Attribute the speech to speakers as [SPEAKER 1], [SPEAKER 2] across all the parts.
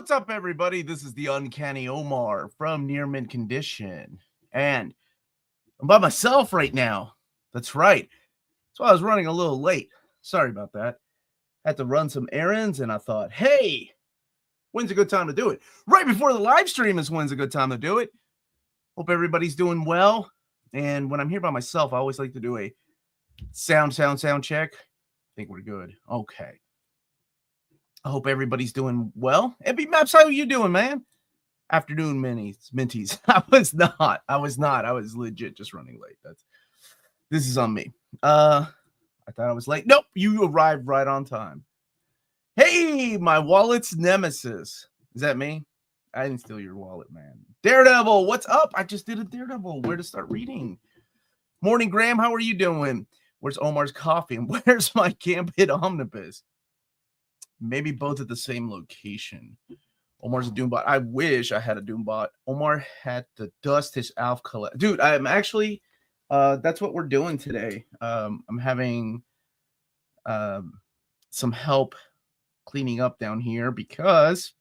[SPEAKER 1] What's up, everybody? This is the Uncanny Omar from Near Mint Condition, and I'm by myself right now. That's right. So I was running a little late. Sorry about that. Had to run some errands, and I thought, hey, when's a good time to do it? Right before the live stream is when's a good time to do it. Hope everybody's doing well. And when I'm here by myself, I always like to do a sound check. I think we're good. Okay. I hope everybody's doing well. Ebby Maps, how are you doing, man? Afternoon minties. I was not. I was legit just running late. This is on me. I thought I was late. Nope, you arrived right on time. Hey, my wallet's nemesis. Is that me? I didn't steal your wallet, man. Daredevil, what's up? I just did a Daredevil. Where to start reading? Morning, Graham. How are you doing? Where's Omar's coffee? And where's my Gambit Omnibus? Maybe both at the same location. Omar's a Doombot. I wish I had a Doombot. Omar had to dust his Alf collect. Dude, I'm actually, that's what we're doing today. I'm having some help cleaning up down here because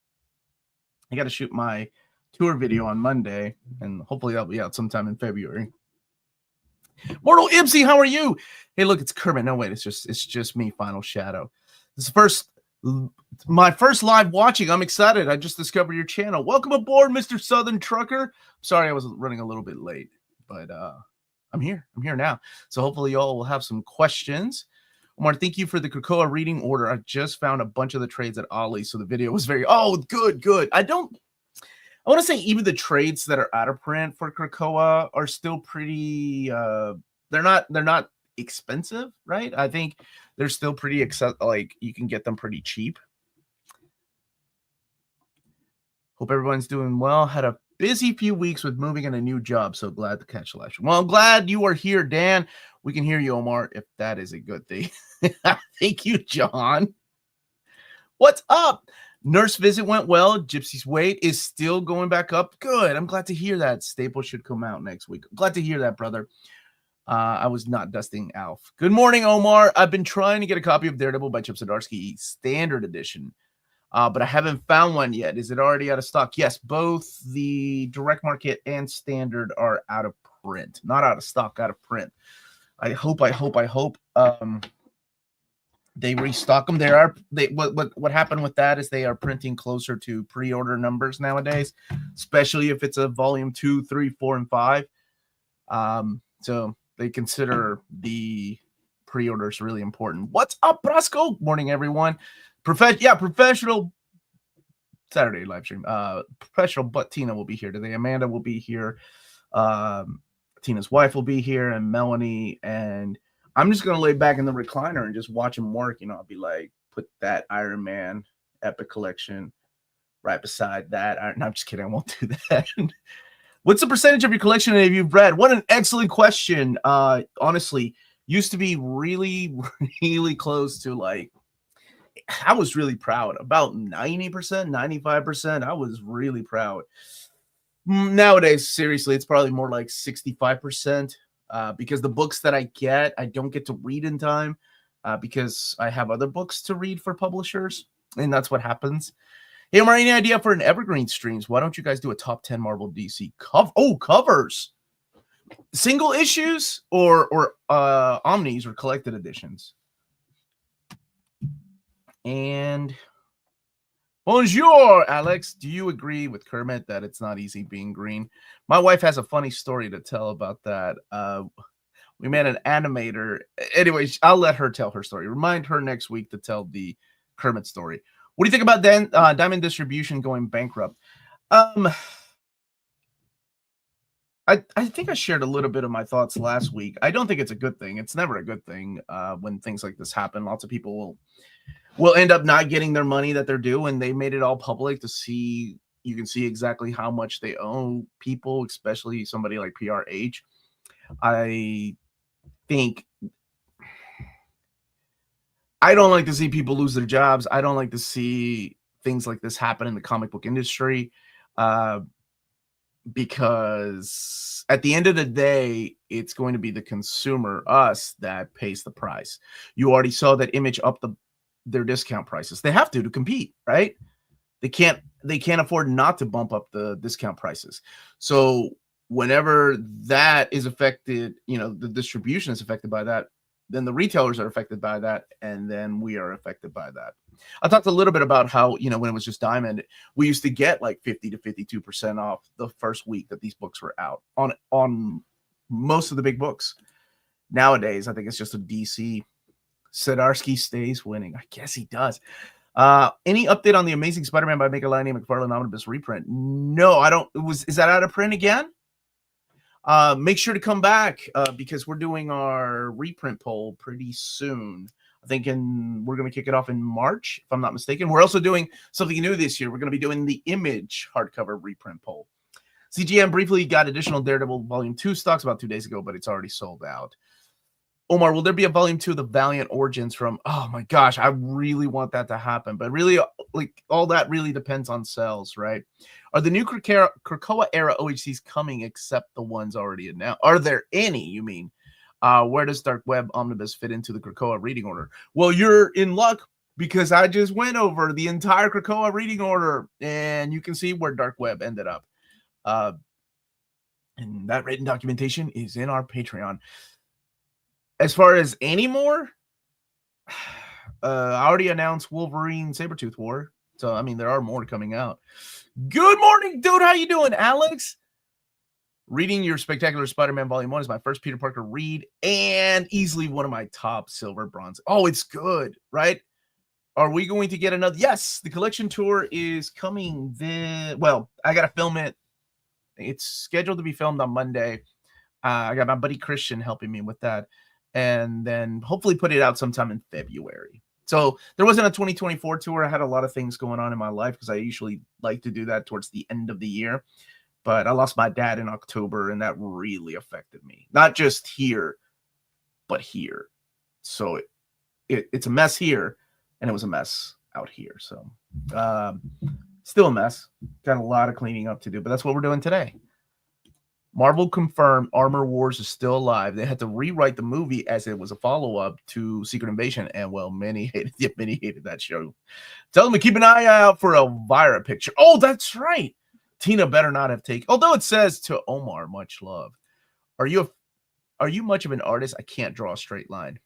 [SPEAKER 1] I got to shoot my tour video on Monday, and hopefully that'll be out sometime in February. Mortal Ibsy, how are you? Hey, look, it's Kermit. No, wait, it's just me, Final Shadow. This is my first live watching. I'm excited. I just discovered your channel. Welcome aboard, Mr. Southern Trucker. Sorry I was running a little bit late, but I'm here. I'm here now. So hopefully y'all will have some questions. Omar, thank you for the Krakoa reading order. I just found a bunch of the trades at Ollie, so the video was very good. I want to say even the trades that are out of print for Krakoa are still pretty they're not expensive, right? I think they're still pretty like you can get them pretty cheap. Hope everyone's doing well. Had a busy few weeks with moving and a new job, so glad to catch the live stream. Well, I'm glad you are here, Dan. We can hear you, Omar, if that is a good thing. Thank you, John. What's up? Nurse visit went well. Gypsy's weight is still going back up. Good. I'm glad to hear that. Staple should come out next week. Glad to hear that, brother. I was not dusting Alf. Good morning, Omar. I've been trying to get a copy of Daredevil by Chip Zdarsky Standard Edition, but I haven't found one yet. Is it already out of stock? Yes, both the direct market and standard are out of print. Not out of stock, out of print. I hope they restock them. What happened with that is they are printing closer to pre-order numbers nowadays, especially if it's a volume 2, 3, 4, and 5. So they consider the pre-orders really important. What's up, Brasco? Morning, everyone. Professional Saturday live stream. Professional, but Tina will be here today. Amanda will be here. Tina's wife will be here, and Melanie. And I'm just gonna lay back in the recliner and just watch him work. I'll be like, put that Iron Man Epic Collection right beside that. No, I'm just kidding. I won't do that. What's the percentage of your collection that you've read? What an excellent question. Honestly, used to be really, really close to like, I was really proud. About 90%, 95%. I was really proud. Nowadays, seriously, it's probably more like 65%. Because the books that I get, I don't get to read in time because I have other books to read for publishers, and that's what happens. Hey, Omar, any idea for an Evergreen streams? Why don't you guys do a top 10 Marvel DC covers? Single issues or omnis or collected editions? And bonjour, Alex. Do you agree with Kermit that it's not easy being green? My wife has a funny story to tell about that. We met an animator. Anyway, I'll let her tell her story. Remind her next week to tell the Kermit story. What do you think about Diamond Distribution going bankrupt? I think I shared a little bit of my thoughts last week. I don't think it's a good thing. It's never a good thing when things like this happen. Lots of people will end up not getting their money that they're due, and they made it all public to see. You can see exactly how much they owe people, especially somebody like PRH. I think I don't like to see people lose their jobs. I don't like to see things like this happen in the comic book industry because at the end of the day, it's going to be the consumer, us, that pays the price. You already saw that Image upped their discount prices. They have to compete, right? They can't they can't afford not to bump up the discount prices. So whenever that is affected, the distribution is affected by that, then the retailers are affected by that, and then we are affected by that. I talked a little bit about how, when it was just Diamond, we used to get like 50 to 52% off the first week that these books were out on most of the big books. Nowadays, I think it's just a DC. Zdarsky stays winning. I guess he does. Any update on the Amazing Spider-Man by Manga McFarlane Omnibus reprint? No, I don't. Is that out of print again? Make sure to come back because we're doing our reprint poll pretty soon. I think we're going to kick it off in March, if I'm not mistaken. We're also doing something new this year. We're going to be doing the Image hardcover reprint poll. CGM briefly got additional Daredevil Volume 2 stocks about 2 days ago, but it's already sold out. Omar, will there be a Volume 2 of the Valiant Origins from... Oh, my gosh, I really want that to happen. But really, all that really depends on sales, right? Are the new Krakoa era OHCs coming except the ones already announced? Are there any, you mean? Where does Dark Web Omnibus fit into the Krakoa reading order? Well, you're in luck because I just went over the entire Krakoa reading order, and you can see where Dark Web ended up. And that written documentation is in our Patreon. As far as any more, I already announced Wolverine Sabretooth War. So, I mean, there are more coming out. Good morning, dude. How you doing, Alex? Reading your Spectacular Spider-Man Volume 1 is my first Peter Parker read and easily one of my top silver bronze. Oh, it's good, right? Are we going to get another? Yes, the collection tour is coming. Well, I got to film it. It's scheduled to be filmed on Monday. I got my buddy Christian helping me with that. And then hopefully put it out sometime in February. So there wasn't a 2024 tour. I had a lot of things going on in my life because I usually like to do that towards the end of the year. But I lost my dad in October, and that really affected me. Not just here, but here. So it's a mess here, and it was a mess out here. So still a mess. Got a lot of cleaning up to do, but that's what we're doing today. Marvel confirmed Armor Wars is still alive. They had to rewrite the movie as it was a follow-up to Secret Invasion, and well, many hated that show. Tell them to keep an eye out for Elvira picture. Oh, that's right. Tina better not have taken. Although it says to Omar, much love. Are you much of an artist? I can't draw a straight line.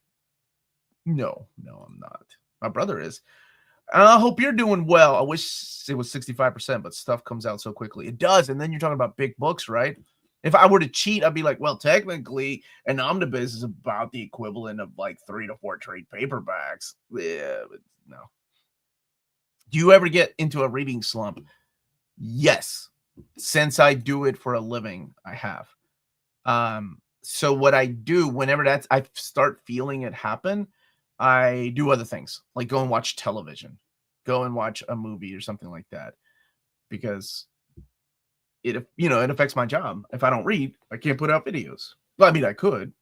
[SPEAKER 1] No, I'm not. My brother is. I hope you're doing well. I wish it was 65%, but stuff comes out so quickly. It does, and then you're talking about big books, right? If I were to cheat, I'd be like, well, technically, an omnibus is about the equivalent of like 3 to 4 trade paperbacks. Yeah, but no. Do you ever get into a reading slump? Yes. Since I do it for a living, I have. So what I do whenever I start feeling it happen, I do other things, like go and watch television, go and watch a movie or something like that, because it affects my job. If I don't read, I can't put out videos. Well, I mean, I could.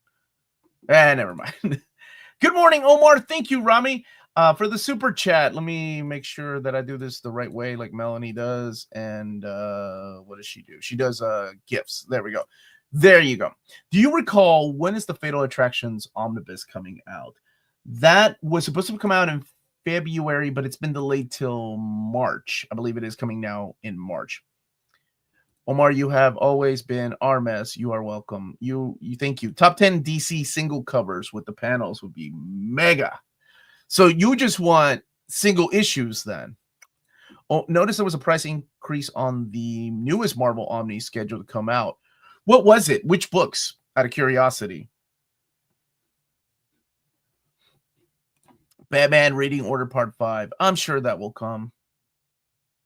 [SPEAKER 1] Never mind. Good morning, Omar. Thank you, Rami, for the super chat. Let me make sure that I do this the right way, like Melanie does. And what does she do? She does gifts. There we go. There you go. Do you recall when is the Fatal Attractions Omnibus coming out? That was supposed to come out in February, but it's been delayed till March. I believe it is coming now in March. Omar, you have always been our mess. You are welcome. You thank you. Top 10 DC single covers with the panels would be mega. So you just want single issues then. Oh, notice there was a price increase on the newest Marvel Omni scheduled to come out. What was it? Which books? Out of curiosity. Batman Reading Order Part 5. I'm sure that will come.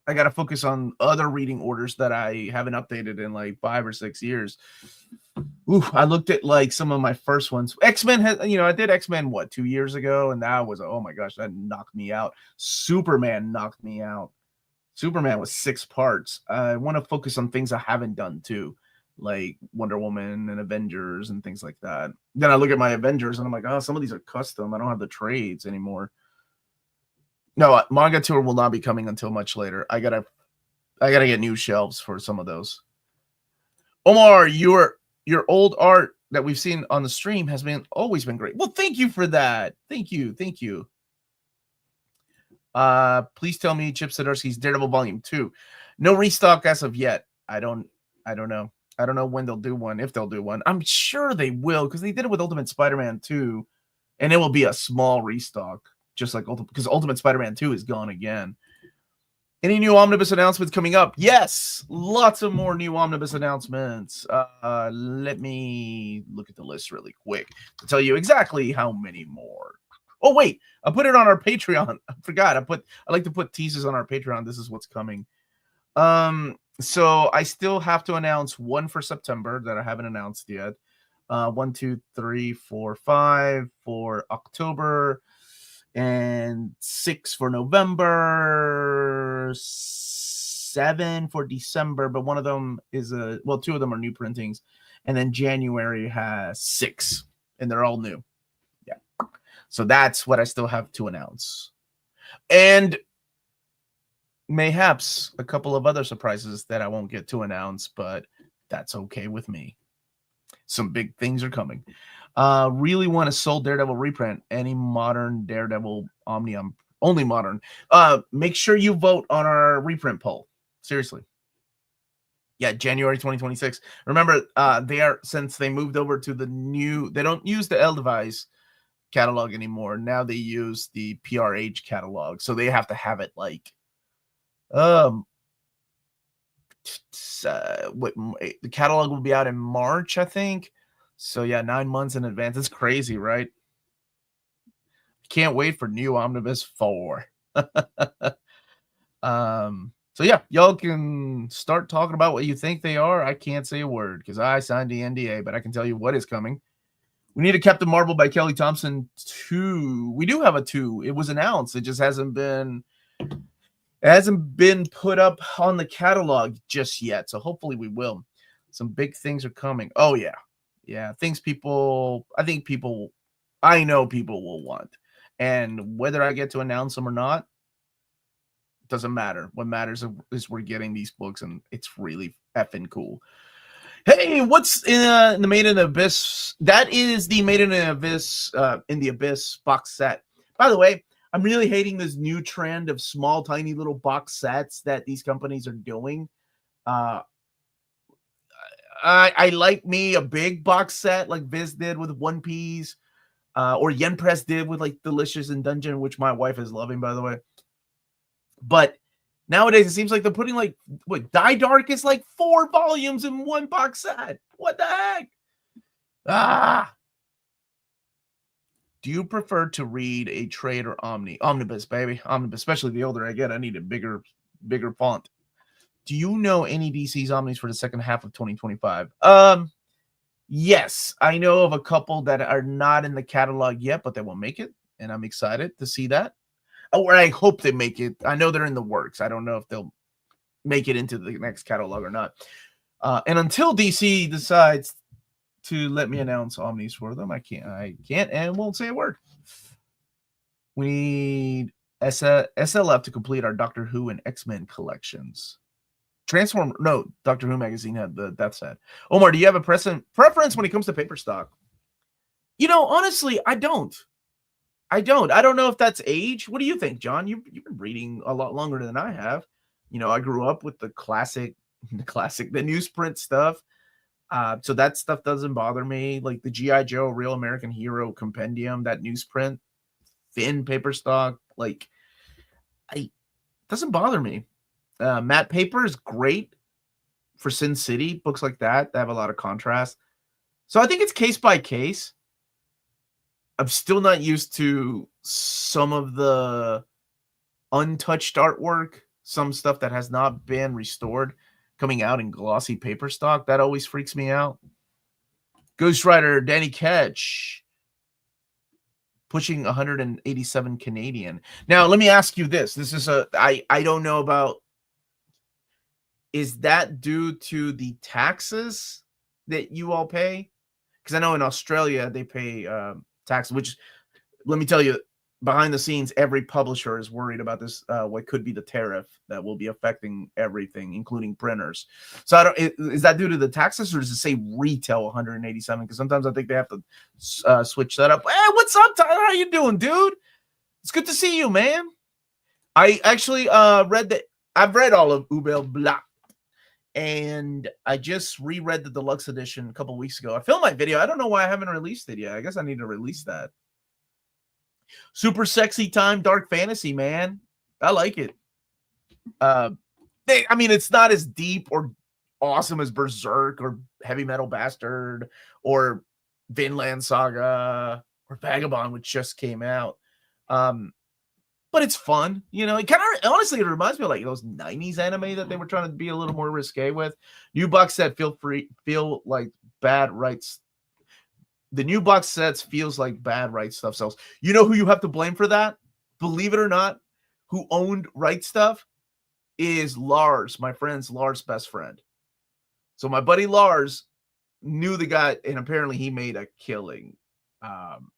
[SPEAKER 1] I got to focus on other reading orders that I haven't updated in like 5 or 6 years. Ooh, I looked at like some of my first ones. X-Men has, I did X-Men 2 years ago, and that was, oh my gosh, that knocked me out. Superman knocked me out. Superman was 6 parts. I want to focus on things I haven't done too, like Wonder Woman and Avengers and things like that. Then I look at my Avengers and I'm like, oh, some of these are custom. I don't have the trades anymore. No, Manga Tour will not be coming until much later. I gotta get new shelves for some of those. Omar, your old art that we've seen on the stream has always been great. Well, thank you for that. Thank you. Please tell me Chip Zdarsky's Daredevil Volume 2. No restock as of yet. I don't know. I don't know when they'll do one, if they'll do one. I'm sure they will, because they did it with Ultimate Spider-Man 2, and it will be a small restock, just like because Ultimate Spider-Man 2 is gone again. Any new Omnibus announcements coming up? Yes, lots of more new Omnibus announcements. Let me look at the list really quick to tell you exactly how many more. Oh, wait, I put it on our Patreon. I forgot. I like to put teasers on our Patreon. This is what's coming. So I still have to announce one for September that I haven't announced yet. 1, 2, 3, 4, 5 for October, and 6 for November, 7 for December, but one of them is two of them are new printings, and then January has 6, and they're all new. Yeah, so that's what I still have to announce, and mayhaps a couple of other surprises that I won't get to announce, but that's okay with me. Some big things are coming. Really want a Soul Daredevil reprint. Any modern Daredevil Omni, only modern. Make sure you vote on our reprint poll. Seriously. Yeah, January 2026. Remember, since they moved over to the new, they don't use the Edelweiss catalog anymore. Now they use the PRH catalog, so they have to have it like the catalog will be out in March, I think. So yeah, 9 months in advance. It's crazy, right? Can't wait for new Omnibus 4. So yeah, y'all can start talking about what you think they are. I can't say a word because I signed the NDA, but I can tell you what is coming. We need a Captain Marvel by Kelly Thompson 2. We do have a 2. It was announced. It just hasn't been put up on the catalog just yet. So hopefully we will. Some big things are coming. Oh yeah. Yeah. I know people will want. And whether I get to announce them or not, doesn't matter. What matters is we're getting these books, and it's really effing cool. Hey, what's in the Made in the Abyss? That is the Made in the Abyss box set. By the way, I'm really hating this new trend of small, tiny little box sets that these companies are doing. I like me a big box set like Viz did with One Piece, or Yen Press did with like Delicious and Dungeon, which my wife is loving, by the way. But nowadays, it seems like they're putting like Die Dark is like 4 volumes in one box set. What the heck? Do you prefer to read a trade or omnibus, baby? Omnibus, especially the older I get, I need a bigger font. Do you know any DC's omnis for the second half of 2025? Yes, I know of a couple that are not in the catalog yet, but they will make it, and I'm excited to see that. Or I hope they make it. I know they're in the works. I don't know if they'll make it into the next catalog or not. And until DC decides to let me announce omnis for them, I can't and won't say a word. We need SLF to complete our Doctor Who and X-Men collections. Doctor Who magazine had that set. Omar, do you have a preference when it comes to paper stock? Honestly, I don't. I don't know if that's age. What do you think, John? You've been reading a lot longer than I have. I grew up with the newsprint stuff. So that stuff doesn't bother me. Like the G.I. Joe Real American Hero Compendium, that newsprint, thin paper stock, doesn't bother me. Matte paper is great for Sin City, books like that. They have a lot of contrast. So I think it's case by case. I'm still not used to some of the untouched artwork, some stuff that has not been restored coming out in glossy paper stock. That always freaks me out. Ghost Rider, Danny Ketch, pushing 187 Canadian. Now, let me ask you this. This is I don't know about, is that due to the taxes that you all pay? Because I know in Australia they pay tax, which, let me tell you, behind the scenes, every publisher is worried about this, what could be the tariff that will be affecting everything, including printers. So is that due to the taxes, or does it say retail 187? Because sometimes I think they have to switch that up. Hey, what's up, Tyler? How you doing, dude? It's good to see you, man. I actually read that. I've read all of Ubel Blatt, and I just reread the deluxe edition a couple weeks ago. I filmed my video. I don't know why I haven't released it yet. I guess I need to release that. Super sexy time, dark fantasy, man. I like it. I mean, it's not as deep or awesome as Berserk or Heavy Metal Bastard or Vinland Saga or Vagabond, which just came out. But it's fun, you know. It kind of honestly, it reminds me of like those 90s anime that they were trying to be a little more risque with. New box set feel like bad rights. The new box sets feels like bad right stuff sells. You know who you have to blame for that? Believe it or not, who owned right stuff is Lars, my friend's Lars' best friend. So my buddy Lars knew the guy, and apparently he made a killing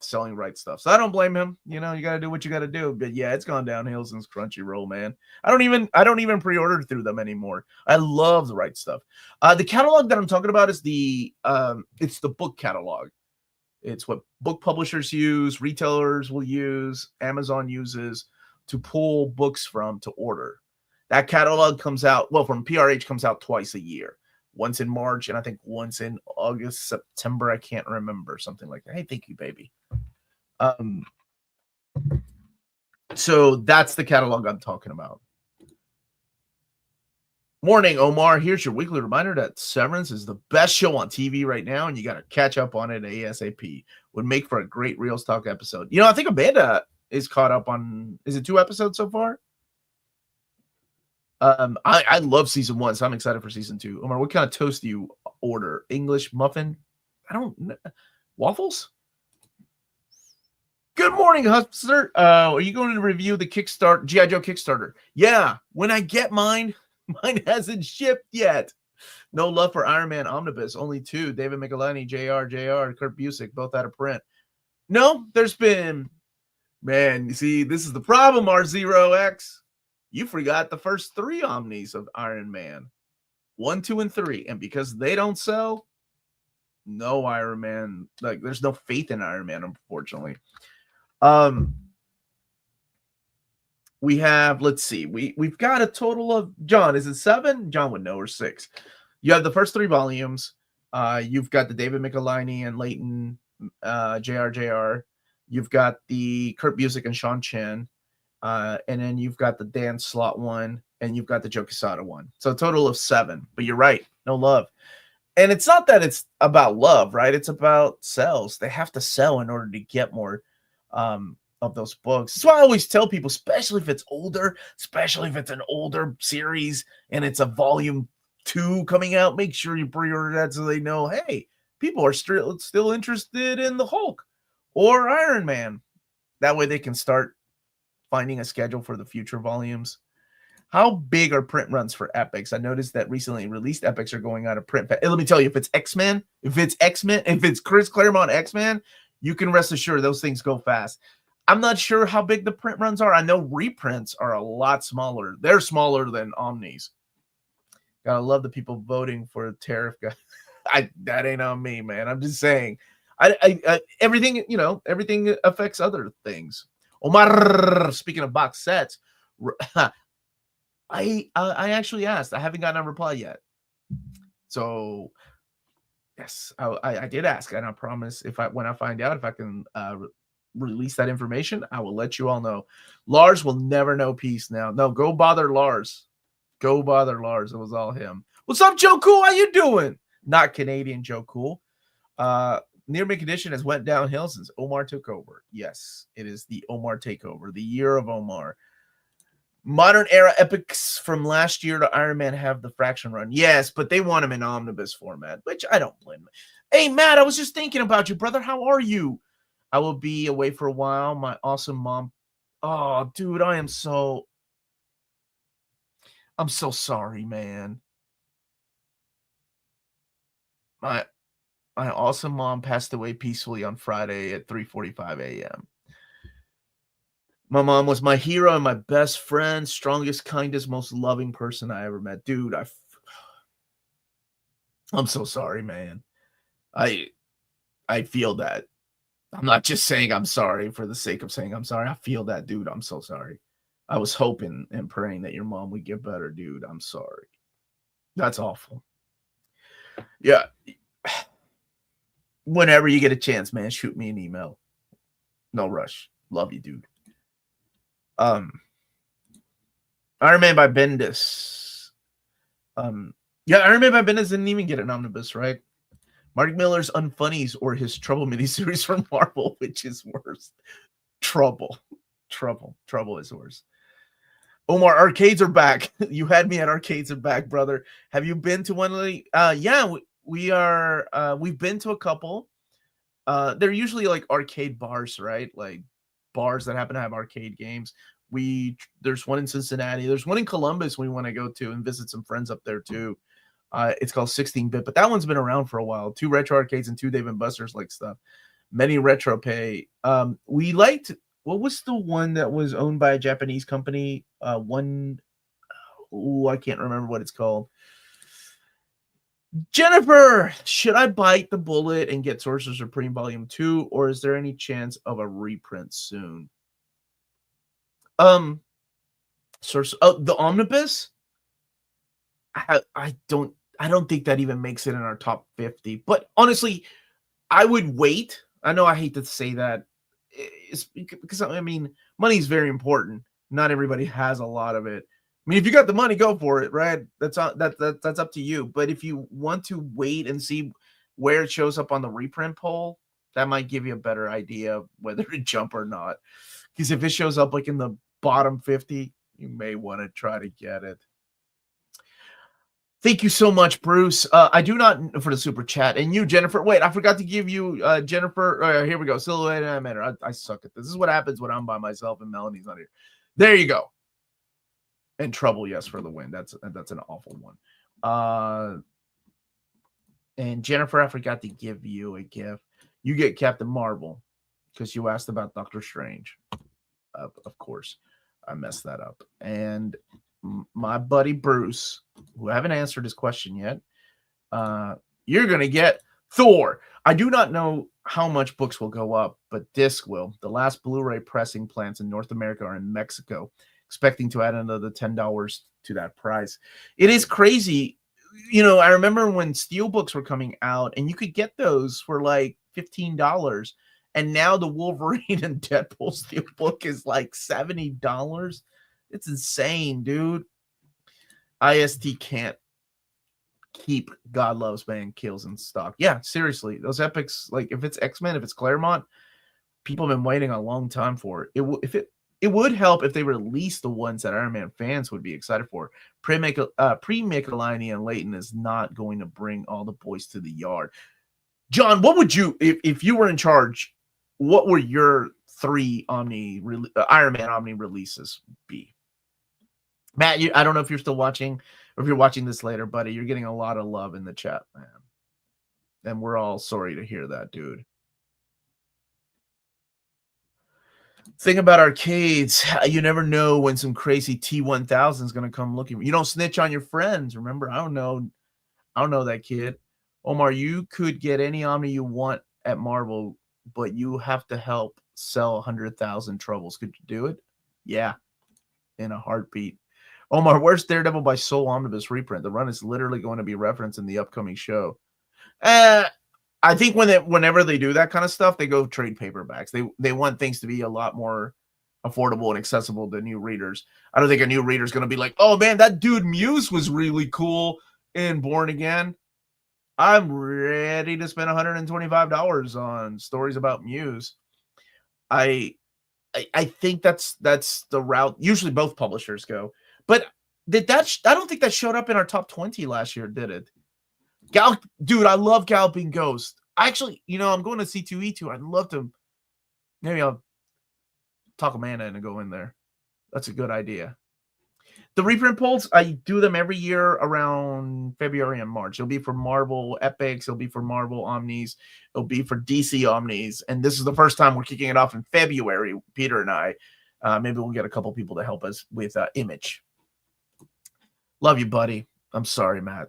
[SPEAKER 1] selling right stuff. So I don't blame him. You know, you got to do what you got to do. But yeah, it's gone downhill since Crunchyroll, man. I don't even pre-order through them anymore. I love the right stuff. The catalog that I'm talking about is it's the book catalog. It's what book publishers use, retailers will use, Amazon uses to pull books from to order. That catalog comes out, well, from PRH comes out twice a year. Once in March, and I think once in August, September. I can't remember, something like that. Hey, thank you, baby. So that's the catalog I'm talking about. Morning, Omar. Here's your weekly reminder that Severance is the best show on TV right now, and you got to catch up on it ASAP. Would make for a great Real Talk episode. You know, I think Amanda is caught up on, is it 2 episodes so far? I love season 1, so I'm excited for season 2. Omar, what kind of toast do you order? English muffin? I don't know. Waffles? Good morning, Hustler. Are you going to review the Kickstarter, G.I. Joe Kickstarter? Yeah, when I get mine hasn't shipped yet. No love for Iron Man Omnibus, only 2. David Michelini, JR, Kurt Busiek, both out of print. No, there's been, man, you see, this is the problem, R0X. You forgot the first 3 Omnis of Iron Man. 1, 2, and 3. And because they don't sell, no Iron Man. Like, there's no faith in Iron Man, unfortunately. We have, let's see, we've got a total of, John, is it 7? John would know, or 6. You have the first 3 volumes. You've got the David Michelini and Leighton, JR. You've got the Kurt Busiek and Sean Chen. And then you've got the Dan Slott one, and you've got the Joe Quesada one. So a total of 7. But you're right, no love. And it's not that it's about love, right? It's about sales. They have to sell in order to get more of those books. That's why I always tell people, especially if it's older, especially if it's an older series and it's a volume 2 coming out, make sure you pre-order that so they know, hey, people are still interested in the Hulk or Iron Man. That way they can start finding a schedule for the future volumes. How big are print runs for epics? I noticed that recently released epics are going out of print. Let me tell you, if it's X-Men, if it's Chris Claremont X-Men, you can rest assured those things go fast. I'm not sure how big the print runs are. I know reprints are a lot smaller. They're smaller than Omnis. Gotta love the people voting for a tariff guy. That ain't on me, man. I'm just saying. Everything, you know, everything affects other things. Omar, speaking of box sets, I actually asked. I haven't gotten a reply yet. So yes, I did ask, and I promise when I find out if I can release that information, I will let you all know. Lars will never know peace now. No, go bother Lars. Go bother Lars. It was all him. What's up, Joe Cool? How you doing? Not Canadian Joe Cool. Near Mint Condition has went downhill since Omar took over. Yes, it is the Omar takeover, the year of Omar. Modern era epics from last year to Iron Man have the fraction run. Yes, but they want him in omnibus format, which I don't blame them. Hey, Matt, I was just thinking about you, brother. How are you? I will be away for a while. My awesome mom. Oh, dude, I'm so sorry, man. My awesome mom passed away peacefully on Friday at 3:45 a.m. My mom was my hero and my best friend, strongest, kindest, most loving person I ever met. Dude, I'm so sorry, man. I feel that. I'm not just saying I'm sorry for the sake of saying I'm sorry. I feel that, dude. I'm so sorry. I was hoping and praying that your mom would get better, dude. I'm sorry. That's awful. Yeah. Whenever you get a chance, man, shoot me an email. No rush. Love you, dude. Iron Man by Bendis. Yeah, Iron Man by Bendis didn't even get an omnibus, right? Mark Miller's Unfunnies or his Trouble miniseries from Marvel, which is worse. Trouble is worse. Omar, arcades are back. You had me at arcades are back, brother. Have you been to one of the? Yeah, we are. We've been to a couple. They're usually like arcade bars, right? Like bars that happen to have arcade games. There's one in Cincinnati. There's one in Columbus we want to go to and visit some friends up there too. It's called 16-bit, but that one's been around for a while. 2 retro arcades and 2 Dave and Buster's like stuff. Many retro pay. We liked, what was the one that was owned by a Japanese company? I can't remember what it's called. Jennifer, should I bite the bullet and get Sorcerer Supreme Volume 2, or is there any chance of a reprint soon? The Omnibus? I don't think that even makes it in our top 50. But honestly, I would wait. I know I hate to say that. It's because, I mean, money is very important. Not everybody has a lot of it. I mean, if you got the money, go for it, right? That's up to you. But if you want to wait and see where it shows up on the reprint poll, that might give you a better idea of whether to jump or not. Because if it shows up like in the bottom 50, you may want to try to get it. Thank you so much, Bruce. I do not for the super chat. And you, Jennifer. Wait, I forgot to give you Jennifer. Here we go. Silhouette Animator. I suck at this. This is what happens when I'm by myself and Melanie's not here. There you go. And Trouble, yes, for the win. That's an awful one. And Jennifer, I forgot to give you a gift. You get Captain Marvel because you asked about Doctor Strange. Of course, I messed that up. And my buddy Bruce, who I haven't answered his question yet, you're going to get Thor. I do not know how much books will go up, but disc will. The last Blu-ray pressing plants in North America are in Mexico, expecting to add another $10 to that price. It is crazy. You know, I remember when steelbooks were coming out, and you could get those for like $15. And now the Wolverine and Deadpool steelbook is like $70. It's insane, dude. IST can't keep God Loves Man Kills in stock. Yeah, seriously. Those epics, like if it's X-Men, if it's Claremont, people have been waiting a long time for it. It would help if they released the ones that Iron Man fans would be excited for. Pre-Michelini and Layton is not going to bring all the boys to the yard. John, what would you, if you were in charge, what would your 3 Iron Man Omni releases be? Matt, I don't know if you're still watching or if you're watching this later, buddy. You're getting a lot of love in the chat, man. And we're all sorry to hear that, dude. Thing about arcades, you never know when some crazy T1000 is going to come looking. You don't snitch on your friends. Remember, I don't know that kid. Omar, you could get any Omni you want at Marvel, but you have to help sell 100,000 Troubles. Could you do it? Yeah, in a heartbeat. Omar, where's Daredevil by Soul Omnibus reprint? The run is literally going to be referenced in the upcoming show. I think whenever they do that kind of stuff, they go trade paperbacks. They want things to be a lot more affordable and accessible to new readers. I don't think a new reader is going to be like, oh man, that dude Muse was really cool in Born Again. I'm ready to spend $125 on stories about Muse. I think that's the route usually both publishers go. But I don't think that showed up in our top 20 last year, did it? Dude, I love Galloping Ghost. Actually, I'm going to C2E2. I'd love to. Maybe I'll talk Amanda and go in there. That's a good idea. The reprint polls, I do them every year around February and March. It'll be for Marvel Epics. It'll be for Marvel Omnis. It'll be for DC Omnis. And this is the first time we're kicking it off in February, Peter and I. Maybe we'll get a couple people to help us with Image. Love you, buddy. I'm sorry, Matt.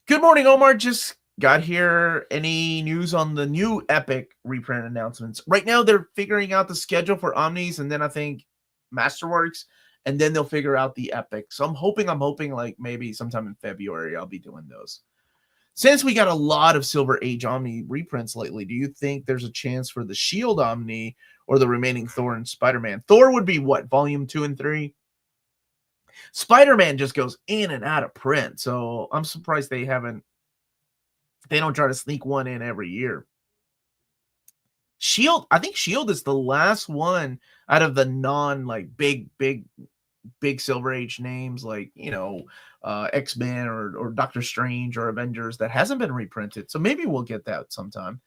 [SPEAKER 1] Good morning, Omar. Just Got here any news on the new Epic reprint announcements? Right now, they're figuring out the schedule for Omnis, and then I think Masterworks, and then they'll figure out the Epic. So I'm hoping like maybe sometime in February I'll be doing those. Since we got a lot of Silver Age Omni reprints lately, do you think there's a chance for the Shield Omni or the remaining Thor and Spider-Man? Thor would be what, volume 2 and 3? Spider-Man just goes in and out of print, so I'm surprised they don't try to sneak one in every year. Shield, I think Shield is the last one out of the non like big Silver Age names like, X-Men or Doctor Strange or Avengers that hasn't been reprinted. So maybe we'll get that sometime.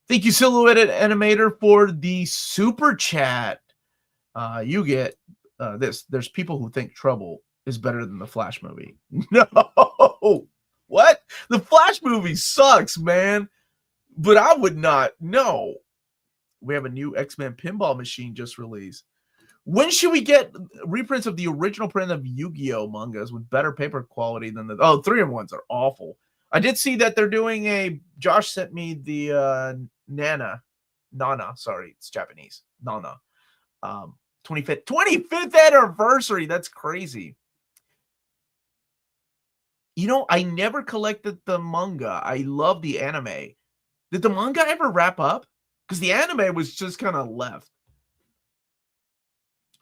[SPEAKER 1] Thank you, Silhouetted Animator, for the super chat. You get this. There's people who think Trouble is better than the Flash movie. No. What? The Flash movie sucks, man. But I would not. No. We have a new X-Men pinball machine just released. When should we get reprints of the original print of Yu-Gi-Oh mangas with better paper quality than the 3-in-1s are awful. I did see that they're doing Josh sent me the Nana, sorry, it's Japanese. Nana. 25th anniversary. That's crazy. I never collected the manga. I love the anime. Did the manga ever wrap up? Because the anime was just kind of left.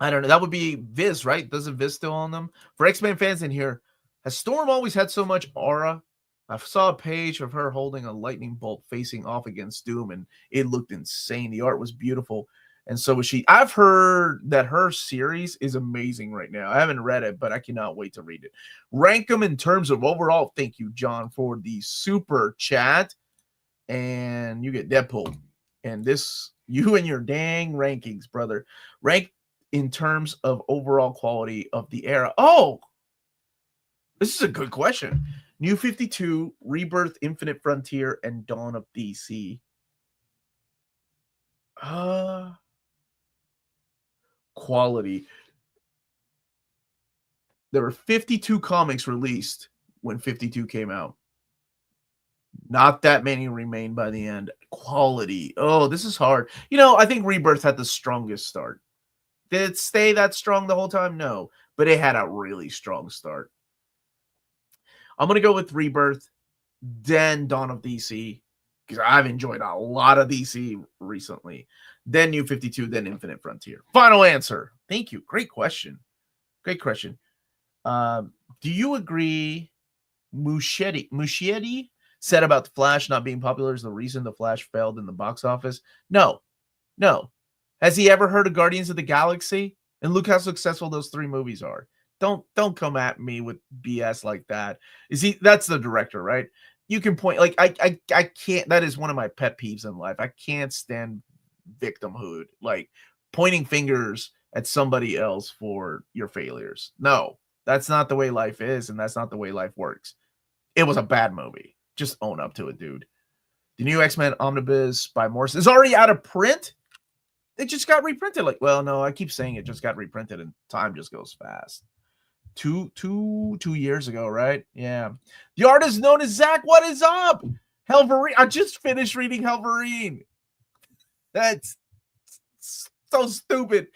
[SPEAKER 1] I don't know. That would be Viz, right? Doesn't Viz still own them? For X-Men fans in here, has Storm always had so much aura? I saw a page of her holding a lightning bolt facing off against Doom, and it looked insane. The art was beautiful, and so was she. I've heard that her series is amazing right now. I haven't read it, but I cannot wait to read it. Rank them in terms of overall. Thank you, John, for the super chat. And you get Deadpool. And this, you and your dang rankings, brother. Rank in terms of overall quality of the era. Oh, this is a good question. New 52, Rebirth, Infinite Frontier, and Dawn of DC. Quality. There were 52 comics released when 52 came out. Not that many remained by the end. Quality. Oh, this is hard. I think Rebirth had the strongest start. Did it stay that strong the whole time? No, but it had a really strong start. I'm going to go with Rebirth, then Dawn of DC, because I've enjoyed a lot of DC recently. Then New 52, then Infinite Frontier. Final answer. Thank you. Great question. Great question. Do you agree Muschietti said about The Flash not being popular is the reason The Flash failed in the box office? No. Has he ever heard of Guardians of the Galaxy? And look how successful those 3 movies are. Don't come at me with BS like that. That's the director, right? You can point I can't. That is one of my pet peeves in life. I can't stand victimhood, like pointing fingers at somebody else for your failures. No, that's not the way life is, and that's not the way life works. It was a bad movie. Just own up to it, dude. The new X-Men Omnibus by Morrison is already out of print. It just got reprinted. Well, no, I keep saying it just got reprinted, and time just goes fast. Two years ago, right? Yeah. The artist known as Zach. What is up? Helverine. I just finished reading Helverine. That's so stupid.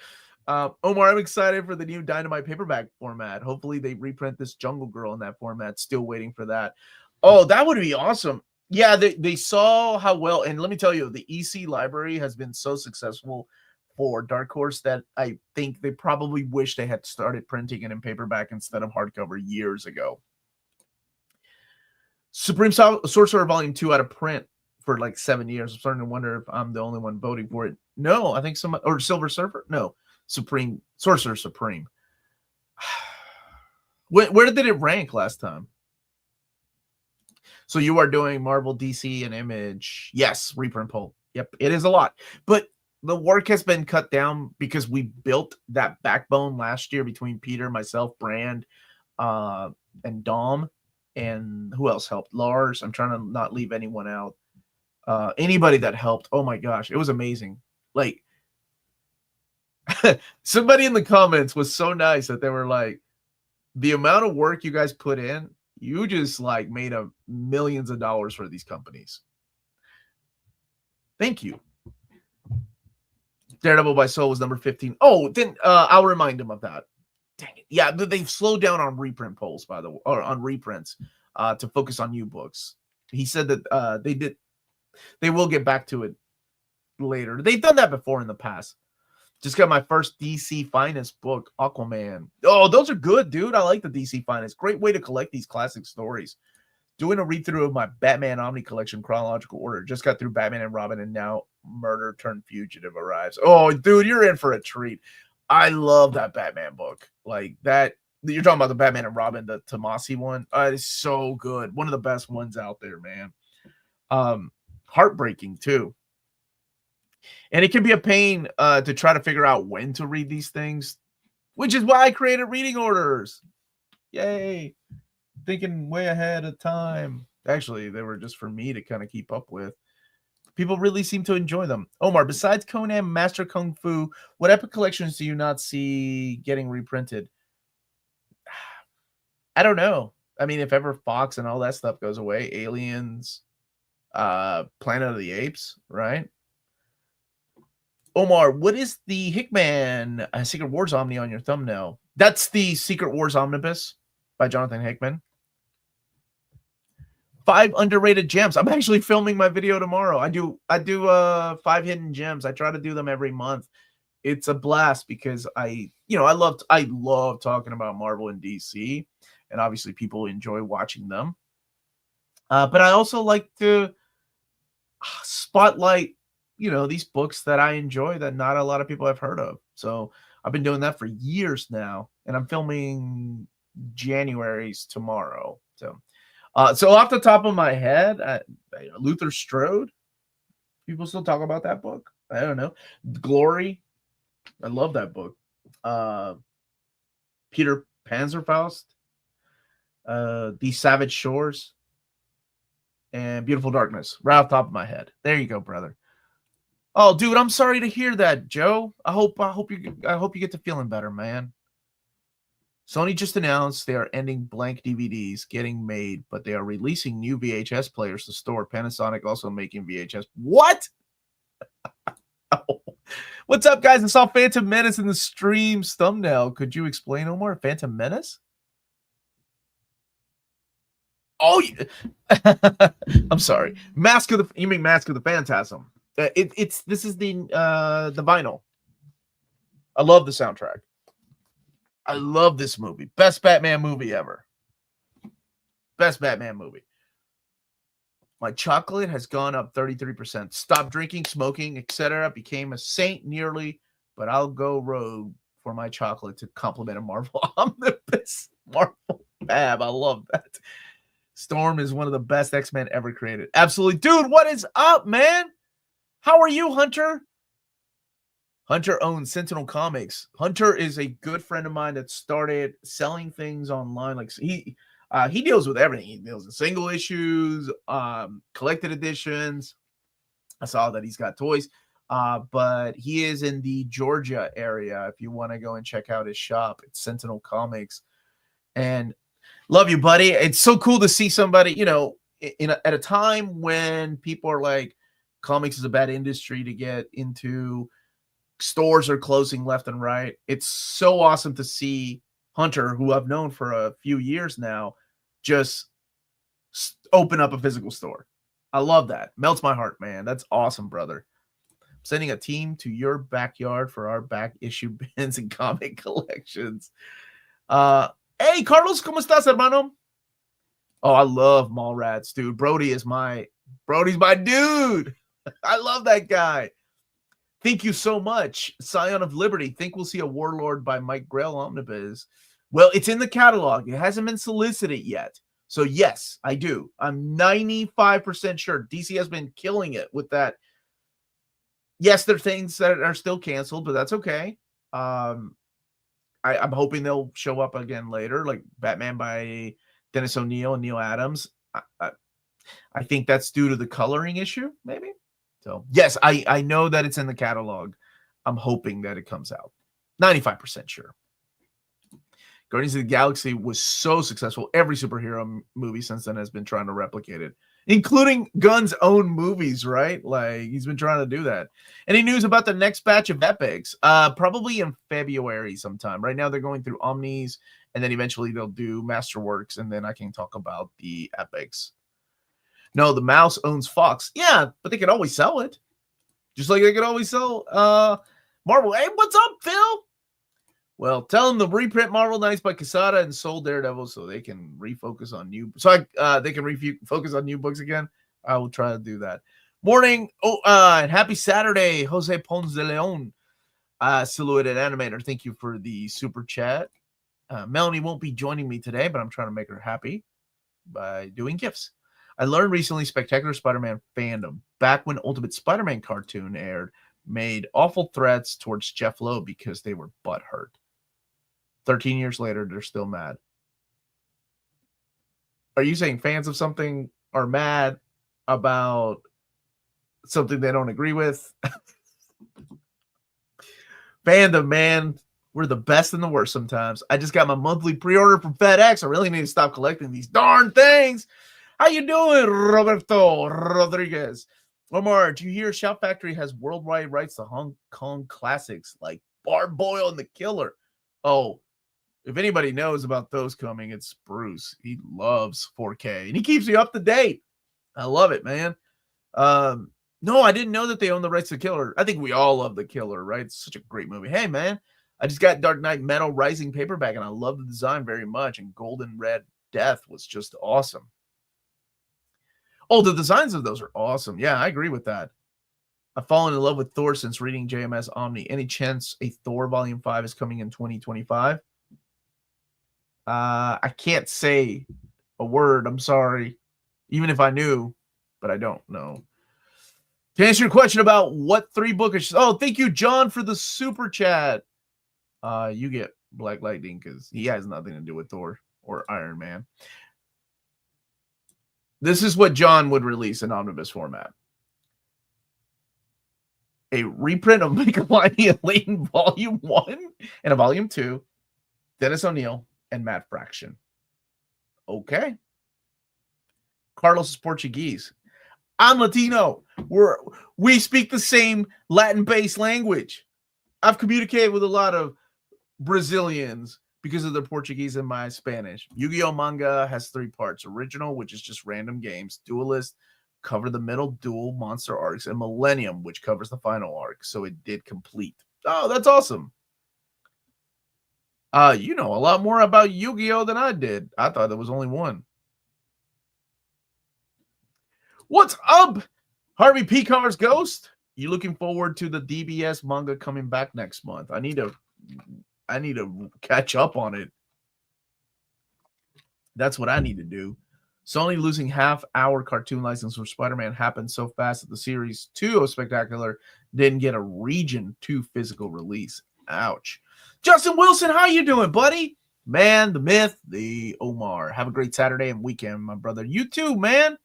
[SPEAKER 1] Omar, I'm excited for the new Dynamite paperback format. Hopefully they reprint this Jungle Girl in that format. Still waiting for that. Oh, that would be awesome. Yeah, they saw how well, and let me tell you, the EC library has been so successful for Dark Horse that I think they probably wish they had started printing it in paperback instead of hardcover years ago. Supreme Sorcerer Volume 2 out of print for 7 years. I'm starting to wonder if I'm the only one voting for it. No, I think or Silver Surfer? No, Supreme Sorcerer Supreme. Where did it rank last time? So you are doing Marvel, DC, and Image. Yes, reprint poll. Yep, it is a lot. But the work has been cut down because we built that backbone last year between Peter, myself, Brand, and Dom. And who else helped? Lars. I'm trying to not leave anyone out. Anybody that helped. Oh my gosh, it was amazing. Somebody in the comments was so nice that they were like, the amount of work you guys put in, You just like made a millions of dollars for these companies. Thank you. Daredevil by Soul was number 15. Oh, then I'll remind him of that. Dang it. Yeah, they've slowed down on reprint polls, by the way, or on reprints to focus on new books. He said that they will get back to it later. They've done that before in the past. Just got my first DC Finest book, Aquaman. Oh, those are good, dude. I like the DC Finest. Great way to collect these classic stories. Doing a read-through of my Batman Omni collection chronological order. Just got through Batman and Robin, and now Murder Turned Fugitive arrives. Oh, dude, you're in for a treat. I love that Batman book. Like that. You're talking about the Batman and Robin, the Tomasi one. It is so good. One of the best ones out there, man. Heartbreaking too. And it can be a pain to try to figure out when to read these things, which is why I created reading orders. Yay. Thinking way ahead of time. Actually, they were just for me to kind of keep up with. People really seem to enjoy them. Omar, besides Conan, Master Kung Fu, what epic collections do you not see getting reprinted? I don't know. I mean, if ever Fox and all that stuff goes away, Aliens, Planet of the Apes, right? Omar, what is the Hickman Secret Wars Omni on your thumbnail? That's the Secret Wars Omnibus by Jonathan Hickman. 5 underrated gems. I'm actually filming my video tomorrow. I do 5 hidden gems. I try to do them every month. It's a blast because I love talking about Marvel and DC, and obviously people enjoy watching them. But I also like to spotlight, these books that I enjoy that not a lot of people have heard of. So I've been doing that for years now, and I'm filming January's tomorrow. So off the top of my head, Luther Strode. People still talk about that book. I don't know. Glory. I love that book. Peter Panzerfaust. These Savage Shores. And Beautiful Darkness. Right off the top of my head. There you go, brother. Oh, dude, I'm sorry to hear that, Joe. I hope you get to feeling better, man. Sony just announced they are ending blank DVDs getting made, but they are releasing new VHS players to store. Panasonic also making VHS. What? What's up, guys? I saw Phantom Menace in the stream's thumbnail. Could you explain, Omar? Phantom Menace? Oh, I'm sorry. You mean Mask of the Phantasm? This is the vinyl. I love the soundtrack. I love this movie. Best Batman movie ever. Best Batman movie. My chocolate has gone up 33%. Stopped drinking, smoking, etc. Became a saint nearly, but I'll go rogue for my chocolate to compliment a Marvel Omnibus. Marvel Fab. I love that. Storm is one of the best X-Men ever created. Absolutely. Dude, what is up, man? How are you, Hunter? Hunter owns Sentinel Comics. Hunter is a good friend of mine that started selling things online. Like he deals with everything. He deals with single issues, collected editions. I saw that he's got toys. But he is in the Georgia area. If you want to go and check out his shop, it's Sentinel Comics. And love you, buddy. It's so cool to see somebody, at a time when people are like, comics is a bad industry to get into. Stores are closing left and right. It's so awesome to see Hunter, who I've known for a few years now, just open up a physical store. I love that. Melts my heart, man. That's awesome, brother. I'm sending a team to your backyard for our back issue bins and comic collections. Hey, Carlos, ¿cómo estás, hermano? Oh, I love Mallrats, dude. Brody's my dude. I love that guy. Thank you so much. Scion of Liberty. Think we'll see a Warlord by Mike Grell Omnibus. Well, it's in the catalog. It hasn't been solicited yet. So, yes, I do. I'm 95% sure. DC has been killing it with that. Yes, there are things that are still canceled, but that's okay. I'm hoping they'll show up again later, like Batman by Dennis O'Neil and Neil Adams. I think that's due to the coloring issue, maybe. So, yes, I know that it's in the catalog. I'm hoping that it comes out. 95% sure. Guardians of the Galaxy was so successful. Every superhero movie since then has been trying to replicate it, including Gunn's own movies, right? Like, he's been trying to do that. Any news about the next batch of epics? Probably in February sometime. Right now they're going through Omnis, and then eventually they'll do Masterworks, and then I can talk about the epics. No, the mouse owns Fox. Yeah, but they could always sell it. Just like they could always sell Marvel. Hey, what's up, Phil? Well, tell them to reprint Marvel Knights by Quesada and Soul Daredevil so they can refocus on new. They can focus on new books again. I will try to do that. Morning. And happy Saturday, Jose Ponce de Leon, Silhouetted Animator. Thank you for the super chat. Melanie won't be joining me today, but I'm trying to make her happy by doing gifts. I learned recently Spectacular Spider-Man fandom, back when Ultimate Spider-Man cartoon aired, made awful threats towards Jeff Lowe because they were butthurt. 13 years later, they're still mad. Are you saying fans of something are mad about something they don't agree with? Fandom, man. We're the best and the worst sometimes. I just got my monthly pre-order from FedEx. I really need to stop collecting these darn things. How you doing, Roberto Rodriguez? Omar, do you hear Shout Factory has worldwide rights to Hong Kong classics like Barb Boyle and the Killer? Oh, if anybody knows about those coming, it's Bruce. He loves 4K, and he keeps me up to date. I love it, man. No, I didn't know that they own the rights to the Killer. I think we all love the Killer, right? It's such a great movie. Hey, man, I just got Dark Knight Metal Rising paperback, and I love the design very much, and Golden Red Death was just awesome. Oh, the designs of those are awesome. Yeah, I agree with that. I've fallen in love with Thor since reading JMS Omni. Any chance a Thor Volume 5 is coming in 2025? I can't say a word. I'm sorry. Even if I knew, but I don't know. To answer your question about what 3 bookish. Oh, thank you, John, for the super chat. You get Black Lightning because he has nothing to do with Thor or Iron Man. This is what John would release in omnibus format. A reprint of Michelini and Layton Volume 1 and a Volume 2. Dennis O'Neil and Matt Fraction. Okay. Carlos is Portuguese. I'm Latino. We speak the same Latin-based language. I've communicated with a lot of Brazilians because of their Portuguese and my Spanish. Yu-Gi-Oh! Manga has 3 parts. Original, which is just random games. Duelist, cover the middle dual monster arcs. And Millennium, which covers the final arc. So it did complete. Oh, that's awesome. You know a lot more about Yu-Gi-Oh! Than I did. I thought there was only one. What's up, Harvey P. Cars Ghost? You looking forward to the DBS manga coming back next month? I need to catch up on it. That's what I need to do. Sony losing half-hour cartoon license for Spider-Man happened so fast that the Series 2 of Spectacular didn't get a Region 2 physical release. Ouch. Justin Wilson, how you doing, buddy? Man, the myth, the Omar. Have a great Saturday and weekend, my brother. You too, man.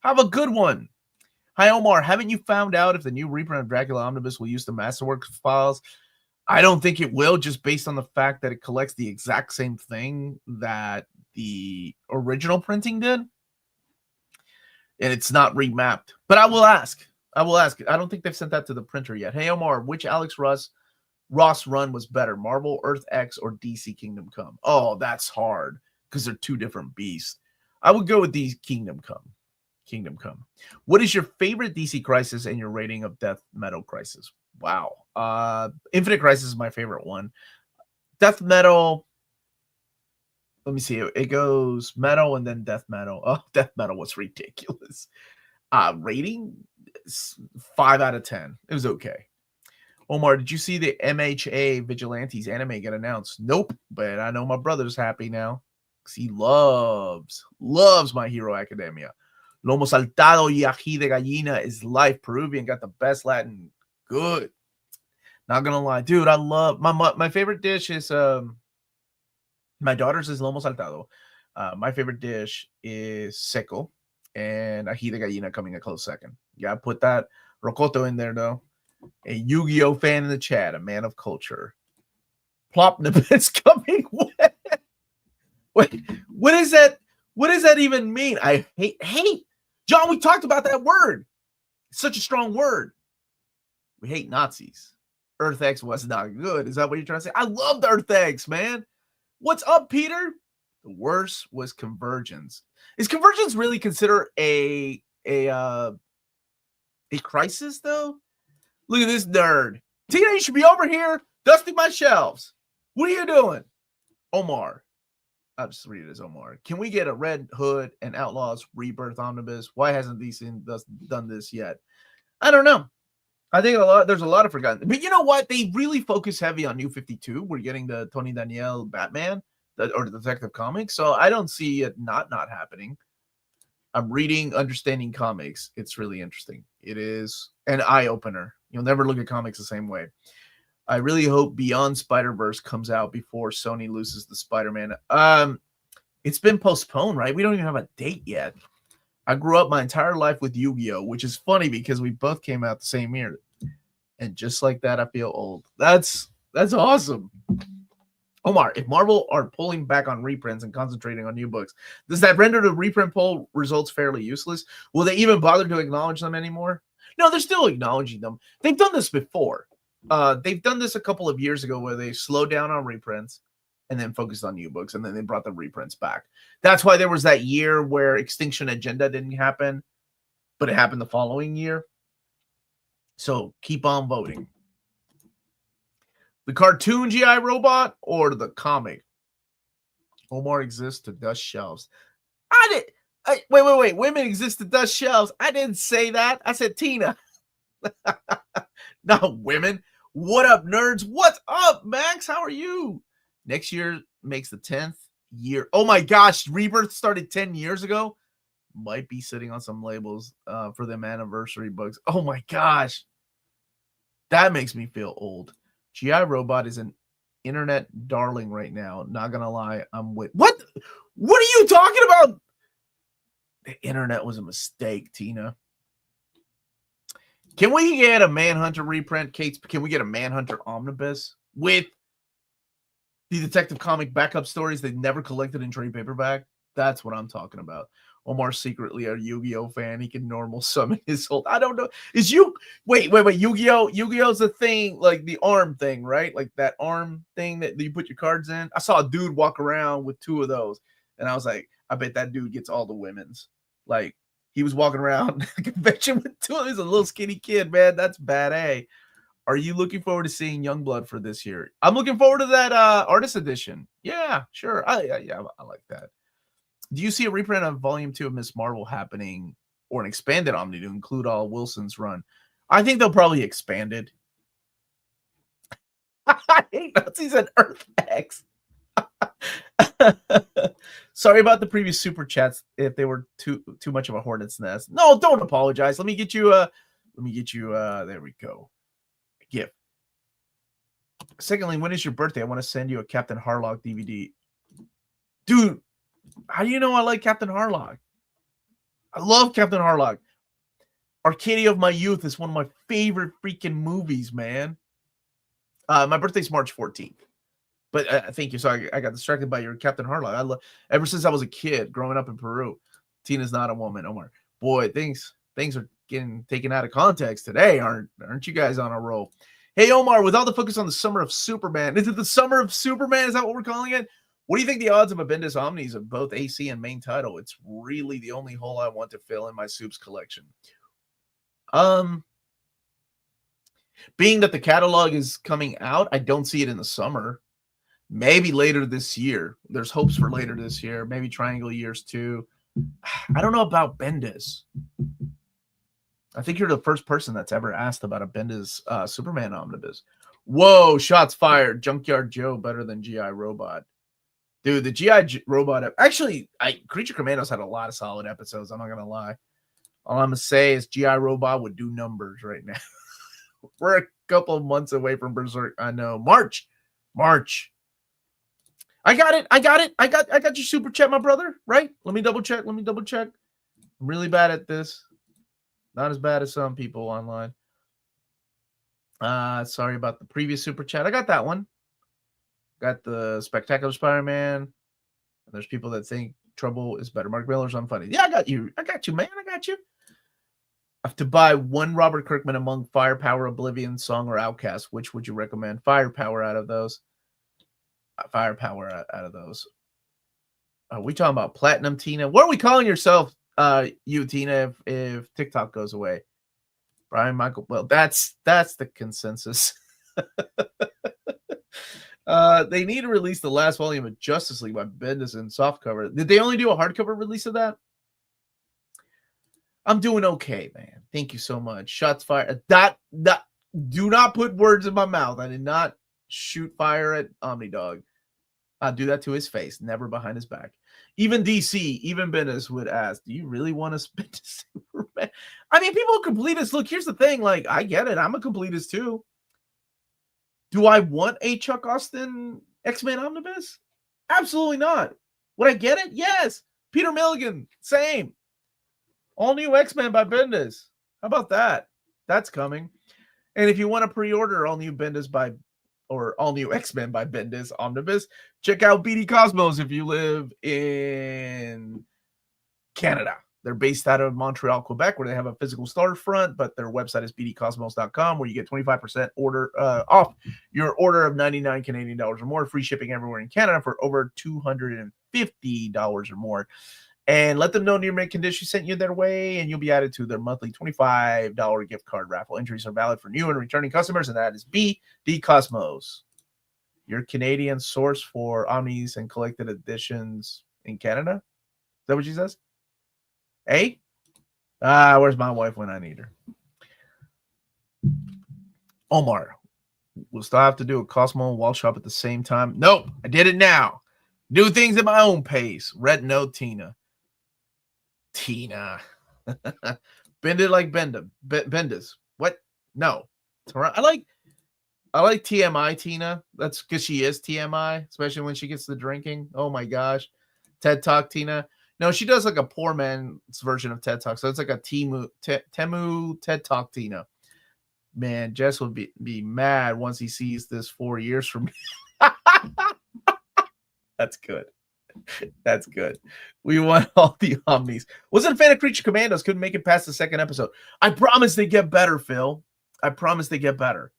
[SPEAKER 1] Have a good one. Hi, Omar. Haven't you found out if the new reprint of Dracula Omnibus will use the Masterworks files? I don't think it will, just based on the fact that it collects the exact same thing that the original printing did. And it's not remapped. But I will ask. I don't think they've sent that to the printer yet. Hey, Omar, which Alex Ross run was better, Marvel, Earth X, or DC Kingdom Come? Oh, that's hard because they're 2 different beasts. I would go with these Kingdom Come. What is your favorite DC Crisis and your rating of Death Metal Crisis? Wow. Infinite Crisis is my favorite one. Death Metal, let me see. It goes Metal and then Death Metal. Oh, Death Metal was ridiculous. Rating 5 out of 10. It was okay. Omar, did you see the MHA Vigilantes anime get announced? Nope, but I know my brother's happy now because he loves My Hero Academia. Lomo saltado y ají de gallina is life. Peruvian got the best Latin. Good. Not gonna lie, dude. I love my favorite dish is my daughter's is lomo saltado. My favorite dish is seco and ají de gallina coming a close second. Yeah, put that rocoto in there though. A Yu-Gi-Oh fan in the chat, a man of culture. Plop Nibbits coming wet. What is that? What does that even mean? I hate. John, we talked about that word. It's such a strong word. We hate Nazis. Earth X was not good. Is that what you're trying to say? I loved Earth X, man. What's up, Peter? The worst was Convergence. Is Convergence really considered a crisis, though? Look at this nerd. Tina, you should be over here dusting my shelves. What are you doing? Omar. I'll just read it as Omar. Can we get a Red Hood and Outlaws Rebirth Omnibus? Why hasn't DC done this yet? I don't know. I think there's a lot of forgotten. But you know what? They really focus heavy on New 52. We're getting the Tony Daniel Batman or the Detective Comics. So I don't see it not happening. I'm reading Understanding Comics. It's really interesting. It is an eye-opener. You'll never look at comics the same way. I really hope Beyond Spider-Verse comes out before Sony loses the Spider-Man. It's been postponed, right? We don't even have a date yet. I grew up my entire life with Yu-Gi-Oh!, which is funny because we both came out the same year. And just like that, I feel old. That's awesome. Omar, if Marvel are pulling back on reprints and concentrating on new books, does that render the reprint poll results fairly useless? Will they even bother to acknowledge them anymore? No, they're still acknowledging them. They've done this before. They've done this a couple of years ago where they slowed down on reprints and then focused on new books, and then they brought the reprints back. That's why there was that year where Extinction Agenda didn't happen, but it happened the following year. So keep on voting. The cartoon G.I. Robot or the comic? Omar exists to dust shelves. Wait. Women exist to dust shelves. I didn't say that. I said Tina. Not women. What up, nerds? What's up, Max? How are you? Next year makes the 10th year. Oh my gosh, Rebirth started 10 years ago. Might be sitting on some labels for them anniversary books. Oh my gosh. That makes me feel old. G.I. Robot is an internet darling right now. Not gonna lie, I'm with. What are you talking about? The internet was a mistake, Tina. Can we get a Manhunter reprint, Kate? Can we get a Manhunter omnibus with the Detective Comic backup stories they never collected in trade paperback? That's what I'm talking about. Omar's secretly a Yu-Gi-Oh fan. He can normal summon his whole. I don't know. Is you wait? Yu-Gi-Oh! Yu-Gi-Oh's a thing, like the arm thing, right? Like that arm thing that you put your cards in. I saw a dude walk around with 2 of those, and I was like, I bet that dude gets all the women's. Like he was walking around the convention with 2 of these. A little skinny kid, man. That's bad. A. Are you looking forward to seeing Youngblood for this year? I'm looking forward to that artist edition. Yeah, sure. I like that. Do you see a reprint of Volume 2 of Miss Marvel happening, or an expanded Omni to include all Wilson's run? I think they'll probably expand it. I hate Nazis and Earth X. Sorry about the previous super chats if they were too much of a hornet's nest. No, don't apologize. Let me get you there we go. A gift. Secondly, when is your birthday? I want to send you a Captain Harlock DVD. Dude, how do you know I like Captain Harlock? I love Captain Harlock. Arcadia of My Youth is one of my favorite freaking movies, man. My birthday's March 14th. But thank you. So I got distracted by your Captain Harlock. Ever since I was a kid growing up in Peru. Tina's not a woman, Omar. Boy, things are getting taken out of context today. Aren't you guys on a roll? Hey, Omar, with all the focus on the summer of Superman, is it the summer of Superman? Is that what we're calling it? What do you think the odds of a Bendis Omnis of both AC and main title? It's really the only hole I want to fill in my Soups collection. Being that the catalog is coming out, I don't see it in the summer. Maybe later this year. There's hopes for later this year. Maybe Triangle Years 2. I don't know about Bendis. I think you're the first person that's ever asked about a Bendis Superman omnibus. Whoa, shots fired. Junkyard Joe better than G.I. Robot. Dude, the G.I. Robot... Actually, Creature Commandos had a lot of solid episodes. I'm not going to lie. All I'm going to say is G.I. Robot would do numbers right now. We're a couple of months away from Berserk. I know. March. I got it. I got your super chat, my brother. Right? Let me double check. I'm really bad at this. Not as bad as some people online. Sorry about the previous super chat. I got that one. Got the Spectacular Spider-Man. There's people that think Trouble is better. Mark Miller's unfunny. Yeah, I got you, man. I got you. I have to buy one Robert Kirkman among Firepower, Oblivion, Song, or Outcast. Which would you recommend? Firepower out of those. Firepower out of those. Are we talking about Platinum Tina? What are we calling yourself, you Tina, if TikTok goes away? Brian Michael. Well, that's the consensus. They need to release the last volume of Justice League by Bendis in softcover. Did they only do a hardcover release of that? I'm doing okay, man. Thank you so much. Shots fired. Do not put words in my mouth. I did not shoot fire at Omnidog. I'll do that to his face, never behind his back. Even DC, even Bendis would ask, do you really want to spin to Superman? I mean, people are completists. Look, here's the thing. Like, I get it. I'm a completist too. Do I want a Chuck Austin X-Men Omnibus? Absolutely not. Would I get it? Yes. Peter Milligan, same. All new X-Men by Bendis. How about that? That's coming. And if you want to pre-order all new X-Men by Bendis Omnibus, check out BD Cosmos if you live in Canada. They're based out of Montreal, Quebec, where they have a physical storefront, but their website is bdcosmos.com, where you get 25% off your order of 99 Canadian dollars or more, free shipping everywhere in Canada for over $250 or more. And let them know Near Mint Condition sent you their way, and you'll be added to their monthly $25 gift card raffle. Entries are valid for new and returning customers, and that is BD Cosmos, your Canadian source for Omnis and collected editions in Canada. Is that what she says? Hey? Where's my wife when I need her? Omar, we'll still have to do a Cosmo and Wall Shop at the same time. Nope, I did it now. Do things at my own pace. Red Note Tina. Bend it like Bendis. What? No. I like TMI Tina. That's because she is TMI, especially when she gets the drinking. Oh my gosh. TED Talk Tina. No, she does like a poor man's version of TED Talk. So it's like a Temu TED Talk Tina. Man, Jess would be mad once he sees this 4 years from me. That's good. That's good. We want all the Omnis. Wasn't a fan of Creature Commandos. Couldn't make it past the second episode. I promise they get better, Phil. I promise they get better.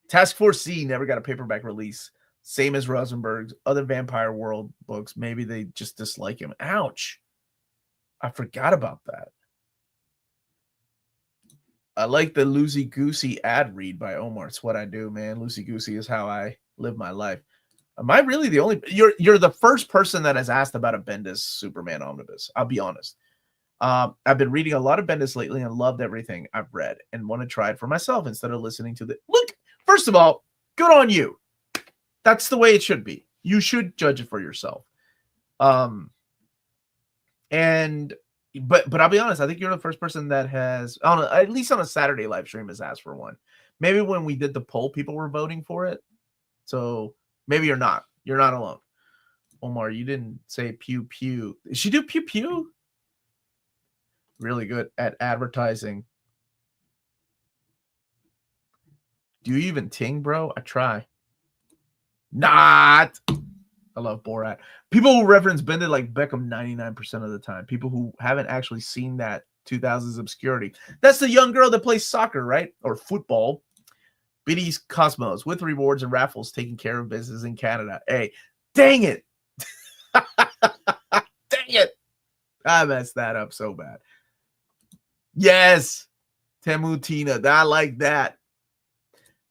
[SPEAKER 1] Task Force C never got a paperback release. Same as Rosenberg's other Vampire World books. Maybe they just dislike him. Ouch. I forgot about that. I like the Loosey Goosey ad read by Omar. It's what I do, man. Loosey Goosey is how I live my life. Am I really the only? You're the first person that has asked about a Bendis Superman omnibus. I'll be honest. I've been reading a lot of Bendis lately and loved everything I've read and want to try it for myself instead of listening to the look. First of all, good on you. That's the way it should be. You should judge it for yourself. But I'll be honest. I think you're the first person that has, at least on a Saturday live stream, has asked for one. Maybe when we did the poll, people were voting for it. So maybe you're not. You're not alone. Omar, you didn't say pew pew. Did she do pew pew? Really good at advertising. Do you even ting, bro? I try. Not. I love Borat. People who reference Bendit like Beckham 99% of the time. People who haven't actually seen that 2000s obscurity. That's the young girl that plays soccer, right? Or football. BD's Cosmos with rewards and raffles taking care of business in Canada. Hey, dang it. Dang it. I messed that up so bad. Yes. Temu Tina. I like that.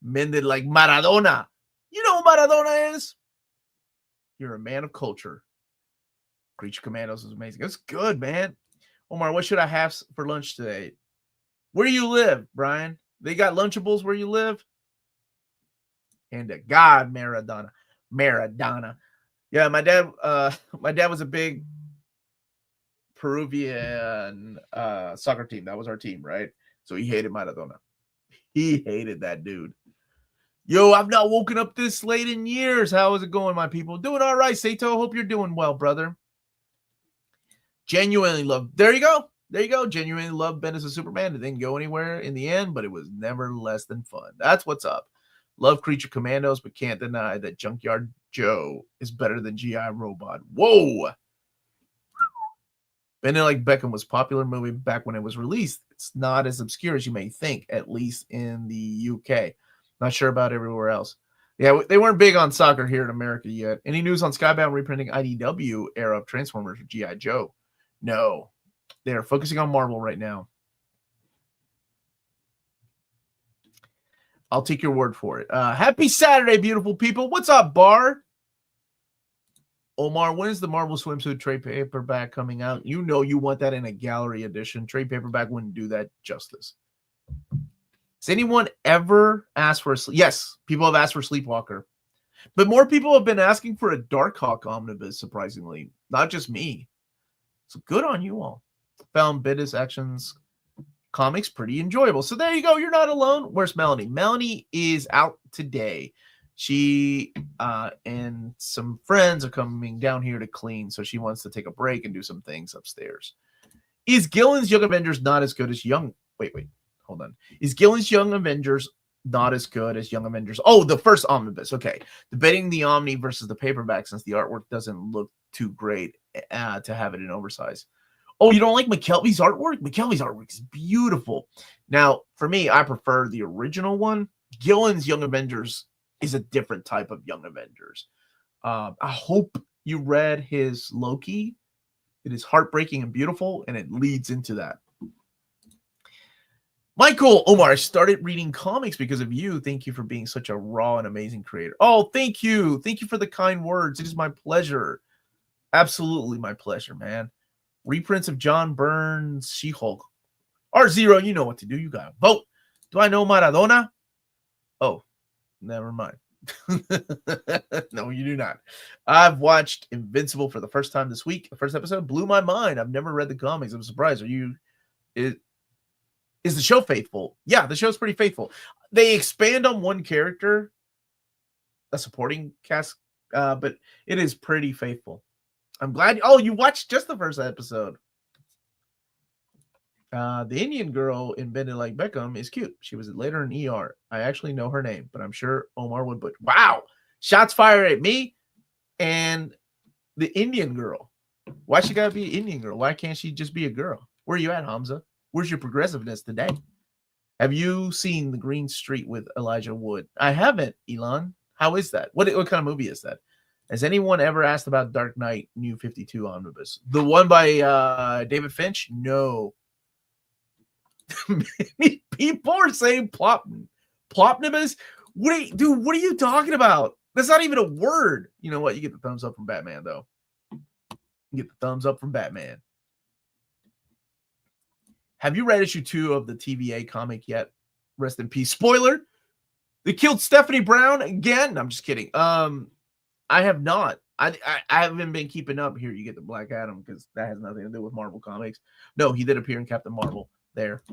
[SPEAKER 1] Mended like Maradona. You know who Maradona is? You're a man of culture. Creature Commandos is amazing. It's good, man. Omar, what should I have for lunch today? Where do you live, Brian? They got Lunchables where you live? And to God, Maradona. Maradona. Yeah, my dad was a big Peruvian soccer team. That was our team, right? So he hated Maradona. He hated that dude. Yo, I've not woken up this late in years. How is it going, my people? Doing all right, Sato. Hope you're doing well, brother. Genuinely love. There you go. There you go. Genuinely love Bendis and Superman. It didn't go anywhere in the end, but it was never less than fun. That's what's up. Love Creature Commandos, but can't deny that Junkyard Joe is better than G.I. Robot. Whoa! Bending Like Beckham was a popular movie back when it was released. It's not as obscure as you may think, at least in the UK. Not sure about everywhere else. Yeah, they weren't big on soccer here in America yet. Any news on Skybound reprinting IDW era of Transformers or G.I. Joe? No. They're focusing on Marvel right now. I'll take your word for it. Happy Saturday, beautiful people. What's up, Bar? Omar, when is the Marvel Swimsuit trade paperback coming out? You know you want that in a gallery edition. Trade paperback wouldn't do that justice. Has anyone ever asked for a... Yes, people have asked for Sleepwalker. But more people have been asking for a Darkhawk omnibus, surprisingly. Not just me. So good on you all. Found Bendis Actions comics pretty enjoyable. So there you go. You're not alone. Where's Melanie? Melanie is out today. She and some friends are coming down here to clean, so she wants to take a break and do some things upstairs. Is Gillen's Young Avengers not as good as Young... Wait, hold on. Is Gillen's Young Avengers not as good as Young Avengers? Oh, the first omnibus. Okay. Debating the Omni versus the paperback since the artwork doesn't look too great to have it in oversize. Oh, you don't like McKelvey's artwork? McKelvey's artwork is beautiful. Now, for me, I prefer the original one. Gillen's Young Avengers is a different type of Young Avengers. I hope you read his Loki. It is heartbreaking and beautiful, and it leads into that. Michael Omar, I started reading comics because of you. Thank you for being such a raw and amazing creator. Oh, thank you. Thank you for the kind words. It is my pleasure. Absolutely my pleasure, man. Reprints of John Byrne's She-Hulk. R0, you know what to do. You got to vote. Do I know Maradona? Oh, never mind. No, you do not. I've watched Invincible for the first time this week. The first episode blew my mind. I've never read the comics. I'm surprised. Is the show faithful? Yeah, the show's pretty faithful. They expand on one character, a supporting cast, but it is pretty faithful. I'm glad. Oh, you watched just the first episode. The Indian girl in Bending Like Beckham is cute. She was later in ER. I actually know her name, but I'm sure Omar would. But wow, shots fired at me and the Indian girl. Why she gotta be an Indian girl? Why can't she just be a girl? Where are you at, Hamza? Where's your progressiveness today? Have you seen The Green Street with Elijah Wood? I haven't, Elon. How is that? What kind of movie is that? Has anyone ever asked about Dark Knight New 52 Omnibus? The one by David Finch? No. People are saying Plopnibus. What are you talking about? That's not even a word. You know what? You get the thumbs up from Batman, though. You get the thumbs up from Batman. Have you read issue 2 of the TVA comic yet? Rest in peace. Spoiler. They killed Stephanie Brown again. I'm just kidding. I have not. I haven't been keeping up. Here you get the Black Adam because that has nothing to do with Marvel Comics. No, he did appear in Captain Marvel. There,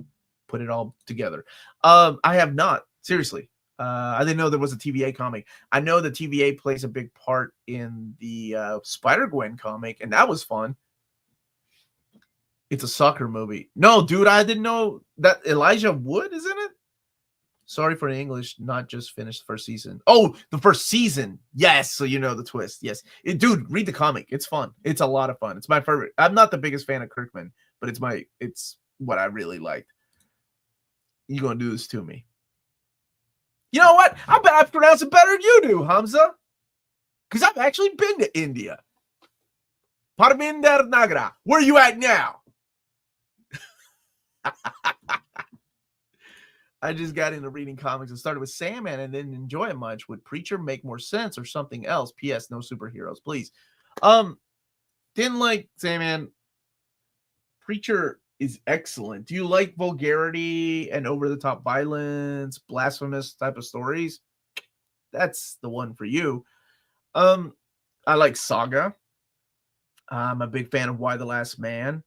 [SPEAKER 1] put it all together. I have not. Seriously. I didn't know there was a TVA comic. I know the TVA plays a big part in the Spider-Gwen comic, and that was fun. It's a soccer movie. No, dude, I didn't know that Elijah Wood is in it. Sorry for the English, not just finished the first season. Oh, the first season. Yes, so you know the twist. Yes. Dude, read the comic. It's fun. It's a lot of fun. It's my favorite. I'm not the biggest fan of Kirkman, but it's what I really liked. You're going to do this to me. You know what? I bet I pronounce it better than you do, Hamza. Because I've actually been to India. Parminder Nagra. Where are you at now? I just got into reading comics and started with Sandman and didn't enjoy it much. Would Preacher make more sense or something else? P.S. No superheroes, please. Didn't like Sandman. Preacher is excellent. Do you like vulgarity and over-the-top violence, blasphemous type of stories? That's the one for you. I like Saga. I'm a big fan of Why the Last Man.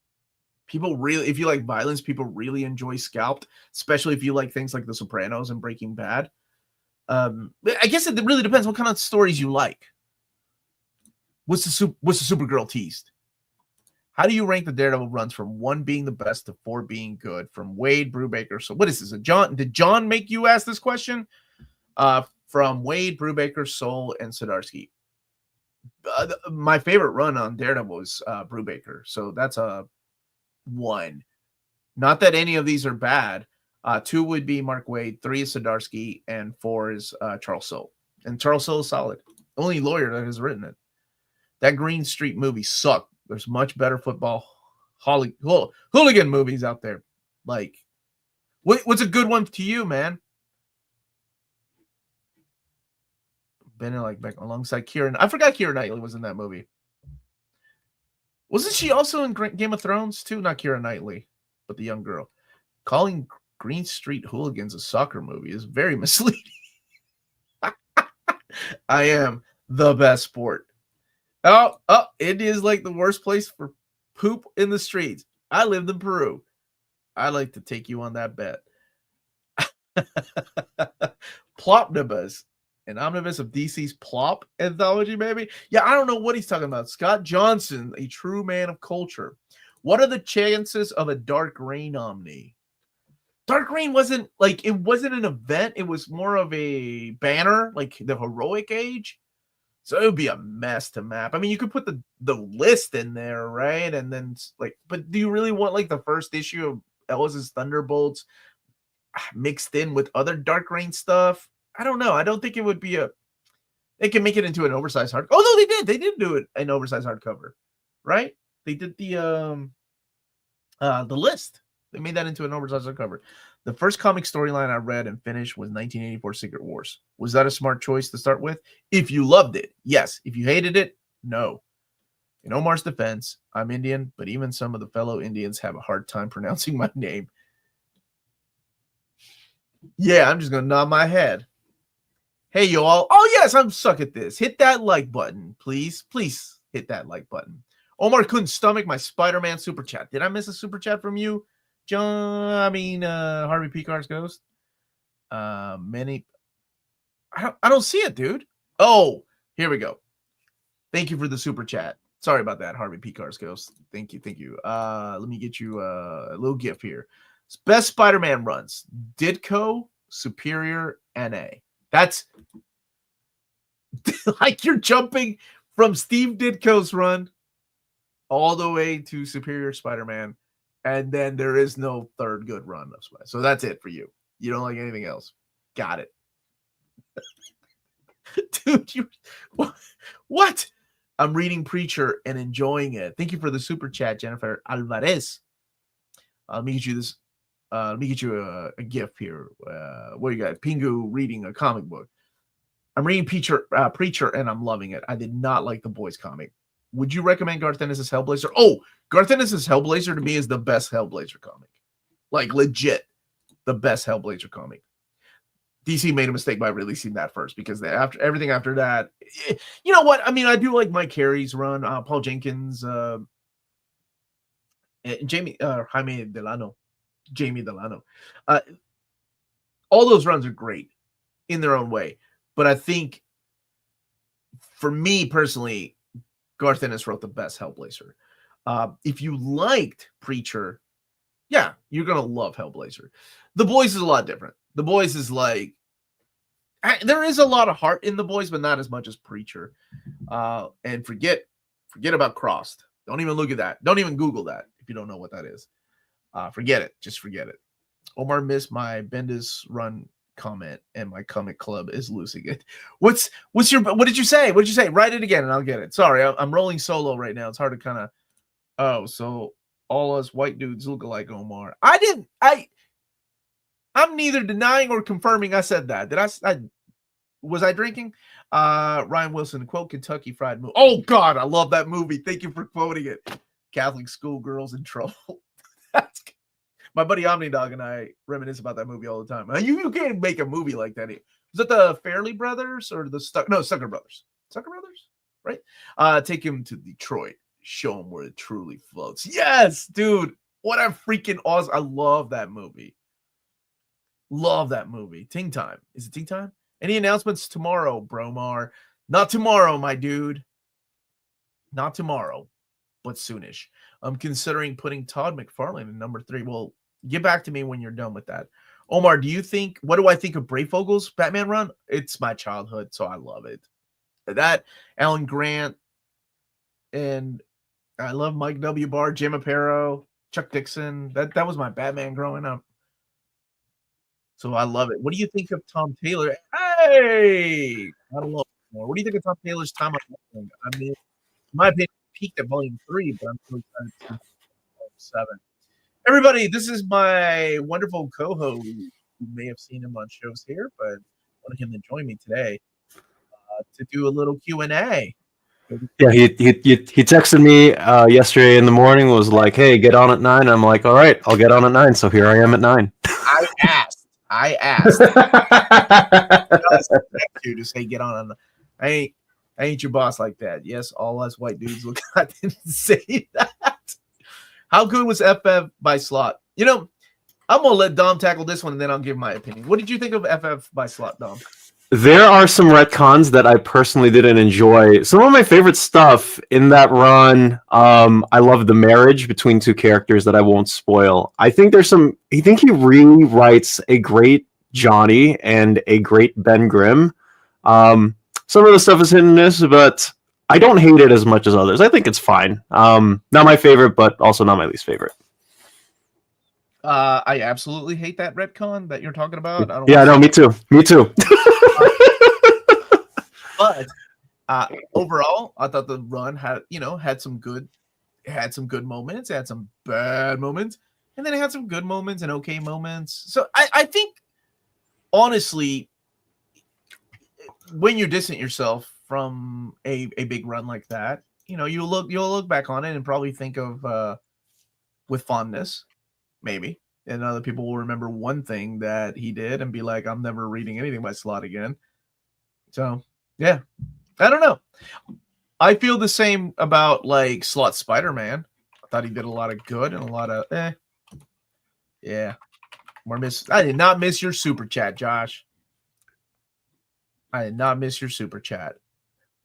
[SPEAKER 1] People really, if you like violence, people really enjoy Scalped, especially if you like things like The Sopranos and Breaking Bad. I guess it really depends what kind of stories you like. What's the Supergirl teased? How do you rank the Daredevil runs from 1 being the best to 4 being good? From Wade Brubaker. So what is this? Did John make you ask this question? from Wade, Brubaker, Soule, and Zdarsky. My favorite run on Daredevil was Brubaker, so that's a 1. Not that any of these are bad. 2 would be Mark Waid, 3 is Zdarsky, and 4 is Charles Soule. And Charles Soule is solid. Only lawyer that has written it. That Green Street movie sucked. There's much better football hooligan movies out there. Like, what's a good one to you, man? Been like back alongside Keira. I forgot Keira Knightley was in that movie. Wasn't she also in Game of Thrones too? Not Keira Knightley, but the young girl. Calling Green Street Hooligans a soccer movie is very misleading. I am the best sport. Oh, India is like the worst place for poop in the streets. I lived in Peru. I'd like to take you on that bet. Plopnibus, an omnibus of DC's Plop anthology, maybe? Yeah, I don't know what he's talking about. Scott Johnson, a true man of culture. What are the chances of a Dark Reign Omni? Dark Reign wasn't an event. It was more of a banner, like the Heroic Age. So it would be a mess to map. I mean, you could put the list in there, right? And then but do you really want like the first issue of Ellis's Thunderbolts mixed in with other Dark Reign stuff? I don't know. I don't think it would be they can make it into an oversized hard. Oh no, they did. They did do it an oversized hardcover, right? They did the list. They made that into an oversized hardcover. The first comic storyline I read and finished was 1984 Secret Wars. Was that a smart choice to start with? If you loved it, yes. If you hated it, no. In Omar's defense, I'm Indian, but even some of the fellow Indians have a hard time pronouncing my name. Yeah, I'm just going to nod my head. Hey, y'all. Oh, yes, I'm suck at this. Hit that like button, please. Please hit that like button. Omar couldn't stomach my Spider-Man super chat. Did I miss a super chat from you? Harvey Picar's Ghost. I don't see it, dude. Oh, here we go. Thank you for the super chat. Sorry about that, Harvey Picar's Ghost. Thank you. Let me get you a little gift here. Best Spider-Man runs. Ditko, Superior, NA. That's like you're jumping from Steve Ditko's run all the way to Superior Spider-Man. And then there is no third good run of Spider. So that's it for you. You don't like anything else. Got it. Dude, what? I'm reading Preacher and enjoying it. Thank you for the super chat, Jennifer Alvarez. Let me get you this. Let me get you a gift here. What do you got? Pingu reading a comic book. I'm reading Preacher, and I'm loving it. I did not like the Boys comic. Would you recommend Garth Ennis' Hellblazer? Oh, Garth Ennis' Hellblazer to me is the best Hellblazer comic. Like legit, the best Hellblazer comic. DC made a mistake by releasing that first because everything after that, you know what? I mean, I do like Mike Carey's run, Paul Jenkins, Jamie Delano. All those runs are great in their own way. But I think for me personally, Garth Ennis wrote the best Hellblazer. If you liked Preacher, yeah, you're going to love Hellblazer. The Boys is a lot different. The Boys is like, there is a lot of heart in The Boys, but not as much as Preacher. And forget about Crossed. Don't even look at that. Don't even Google that if you don't know what that is. Forget it. Just forget it. Omar missed my Bendis run comment, and my comic club is losing it. What did you say? What did you say? Write it again and I'll get it. Sorry, I'm rolling solo right now. It's hard to kind of. Oh, so all us white dudes look alike, Omar. I'm neither denying or confirming I said that. Was I drinking? Ryan Wilson, quote Kentucky Fried Movie. Oh God, I love that movie. Thank you for quoting it. Catholic schoolgirls in trouble. My buddy Omnidog and I reminisce about that movie all the time. You can't make a movie like that. Was it the Fairley Brothers or the Sucker Brothers? Sucker Brothers, right? Take him to Detroit. Show him where it truly floats. Yes, dude. What a freaking awesome. I love that movie. Love that movie. Ting Time. Is it Ting Time? Any announcements tomorrow, Bromar? Not tomorrow, my dude. Not tomorrow, but soonish. I'm considering putting Todd McFarlane in number 3. Well, get back to me when you're done with that. Omar, what do I think of Breyfogel's Batman run? It's my childhood, so I love it. That, Alan Grant, and I love Mike W. Barr, Jim Aparo, Chuck Dixon. That was my Batman growing up. So I love it. What do you think of Tom Taylor? Hey! I don't know more. What do you think of Tom Taylor's time on Batman? I mean, in my opinion, he peaked at volume 3, but I'm really excited to see volume 7. Everybody, this is my wonderful co-host. You may have seen him on shows here, but I wanted him to join me today to do a little Q&A.
[SPEAKER 2] Yeah, he texted me yesterday in the morning, was like, hey, get on at 9. I'm like, all right, I'll get on at 9. So here I am at 9.
[SPEAKER 1] I asked. I expect you to say get on. I ain't your boss like that. Yes, all us white dudes look. I didn't say that. How good was FF by Slot? You know, I'm gonna let Dom tackle this one, and then I'll give my opinion. What did you think of FF by Slot, Dom?
[SPEAKER 2] There are some retcons that I personally didn't enjoy. Some of my favorite stuff in that run, I love the marriage between two characters that I won't spoil. I think he really writes a great Johnny and a great Ben Grimm. Some of the stuff is hit and miss, but I don't hate it as much as others. I think it's fine. Not my favorite, but also not my least favorite.
[SPEAKER 1] I absolutely hate that retcon that you're talking about.
[SPEAKER 2] Me too.
[SPEAKER 1] But overall, I thought the run had some good moments, had some bad moments, and then it had some good moments and okay moments. So I think, honestly, when you're distant yourself from a big run like that, you'll look back on it and probably think of with fondness, maybe. And other people will remember one thing that he did and be like, I'm never reading anything by Slot again. So, yeah. I don't know. I feel the same about, like, Slot Spider-Man. I thought he did a lot of good and a lot of Yeah. I did not miss your super chat, Josh. I did not miss your super chat.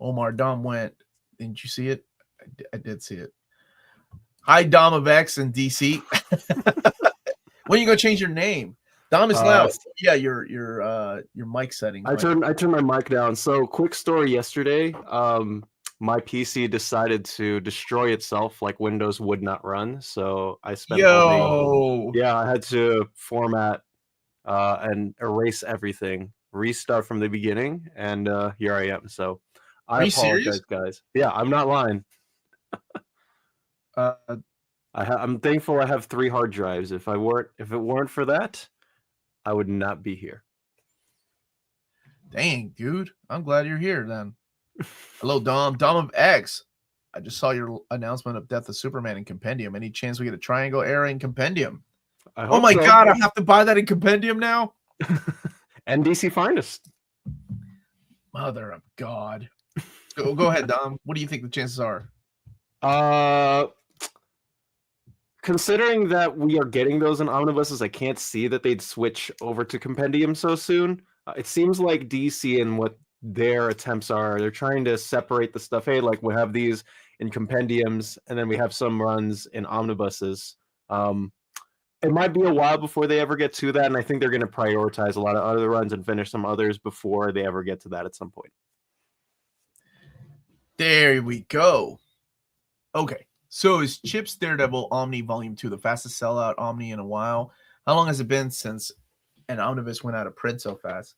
[SPEAKER 1] Omar Dom went. Didn't you see it? I did see it. Hi, Dom of X and DC. When are you gonna change your name? Dom is loud. Yeah, your mic setting.
[SPEAKER 2] I turned my mic down. So, quick story yesterday. My PC decided to destroy itself, like Windows would not run. So I spent I had to format and erase everything, restart from the beginning, and here I am. So I apologize, guys. Yeah, I'm not lying. I'm thankful I have 3 hard drives. If it weren't for that, I would not be here.
[SPEAKER 1] Dang, dude. I'm glad you're here then. Hello, Dom. Dom of X. I just saw your announcement of Death of Superman in Compendium. Any chance we get a Triangle era in Compendium? Oh my God, I have to buy that in Compendium now?
[SPEAKER 2] NDC Finest.
[SPEAKER 1] Mother of God. Go ahead, Dom. What do you think the chances are?
[SPEAKER 2] Considering that we are getting those in omnibuses, I can't see that they'd switch over to Compendium so soon. It seems like DC and what their attempts are, they're trying to separate the stuff. Hey, like we have these in Compendiums, and then we have some runs in omnibuses. It might be a while before they ever get to that, and I think they're going to prioritize a lot of other runs and finish some others before they ever get to that at some point.
[SPEAKER 1] There we go. Okay. So is Chip's Daredevil Omni Volume 2 the fastest sellout Omni in a while? How long has it been since an omnibus went out of print so fast?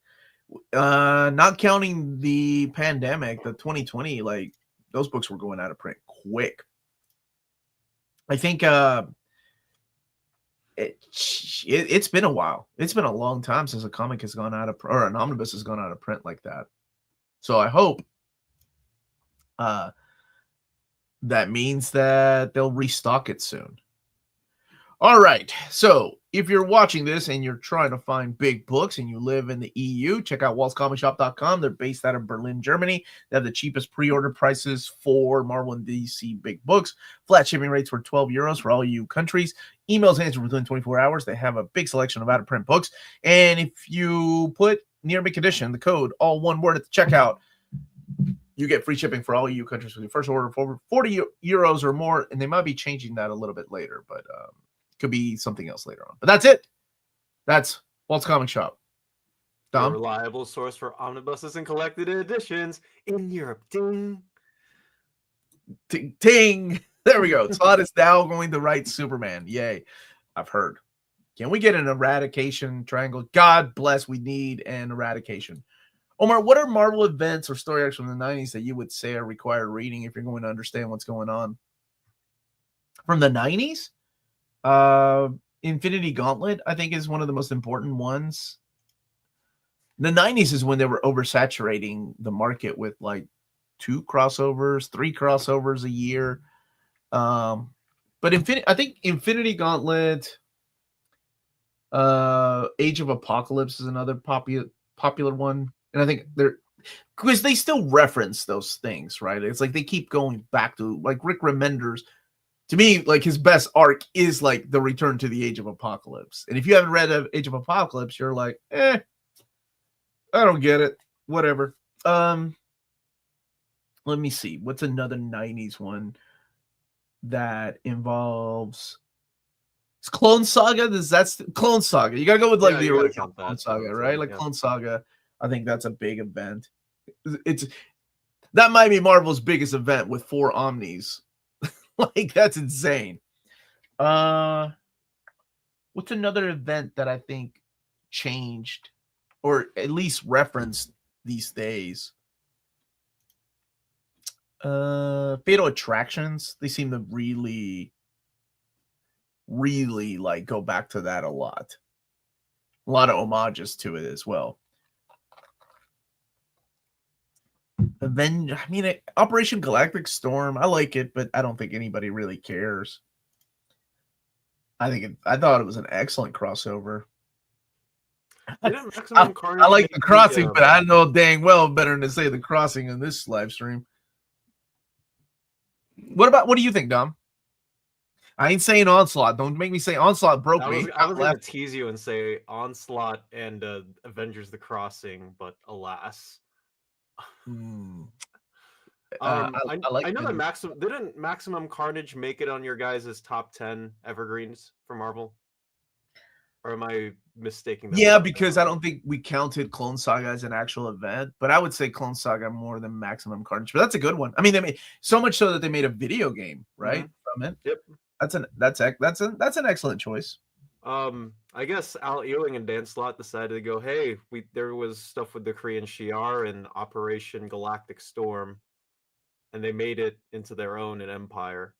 [SPEAKER 1] Not counting the pandemic, the 2020, like those books were going out of print quick. I think it's been a while. It's been a long time since a comic has gone out of or an omnibus has gone out of print like that. So I hope that means that they'll restock it soon. All right. So if you're watching this and you're trying to find big books and you live in the EU, check out waltzcomicshop.com. They're based out of Berlin, Germany. They have the cheapest pre-order prices for Marvel and DC big books. Flat shipping rates for 12 euros for all EU countries. Emails answered within 24 hours. They have a big selection of out-of-print books. And if you put Near Mint Condition, the code, all one word at the checkout, you get free shipping for all EU countries with your first order of over 40 euros or more. And they might be changing that a little bit later, but could be something else later on. But that's it. That's Walt's Comic Shop.
[SPEAKER 2] A
[SPEAKER 1] Dom?
[SPEAKER 2] reliable source for omnibuses and collected editions in Europe. Ding.
[SPEAKER 1] Ting, ting. There we go. Todd is now going to write Superman. Yay. I've heard. Can we get an eradication triangle? God bless. We need an eradication. Omar, what are Marvel events or story arcs from the 90s that you would say are required reading if you're going to understand what's going on? From the 90s? Infinity Gauntlet, I think, is one of the most important ones. The 90s is when they were oversaturating the market with like 2 crossovers, 3 crossovers a year. But I think Infinity Gauntlet, Age of Apocalypse is another popular one. And I think they're because they still reference those things, right? It's like they keep going back to like Rick Remender's. To me, like his best arc is like the return to the Age of Apocalypse. And if you haven't read Age of Apocalypse, you're like, I don't get it. Whatever. Let me see. What's another 90s one that involves it's Clone Saga? That's Clone Saga. You gotta go with like the original Clone Saga, right? Like Clone Saga. I think that's a big event. That might be Marvel's biggest event with 4 Omnis. Like that's insane. What's another event that I think changed or at least referenced these days? Fatal Attractions. They seem to really like go back to that a lot. A lot of homages to it as well. Operation Galactic Storm, I like it, but I don't think anybody really cares. I thought it was an excellent crossover. I like the Crossing, but I know dang well better than to say the Crossing in this live stream. What do you think, Dom? I ain't saying Onslaught. Don't make me say Onslaught broke me.
[SPEAKER 2] I was going to tease you and say Onslaught and Avengers the Crossing, but alas.
[SPEAKER 1] I
[SPEAKER 2] know that Maximum Carnage make it on your guys' top 10 evergreens for Marvel? Or am I mistaking that?
[SPEAKER 1] Yeah, because I don't think we counted Clone Saga as an actual event, but I would say Clone Saga more than Maximum Carnage. But that's a good one. I mean, they made so much so that they made a video game, right? From it.
[SPEAKER 2] Yep.
[SPEAKER 1] That's an excellent choice.
[SPEAKER 2] I guess Al Ewing and Dan Slott decided to go, hey, there was stuff with the Korean Shi'ar and Operation Galactic Storm, and they made it into their own in Empire.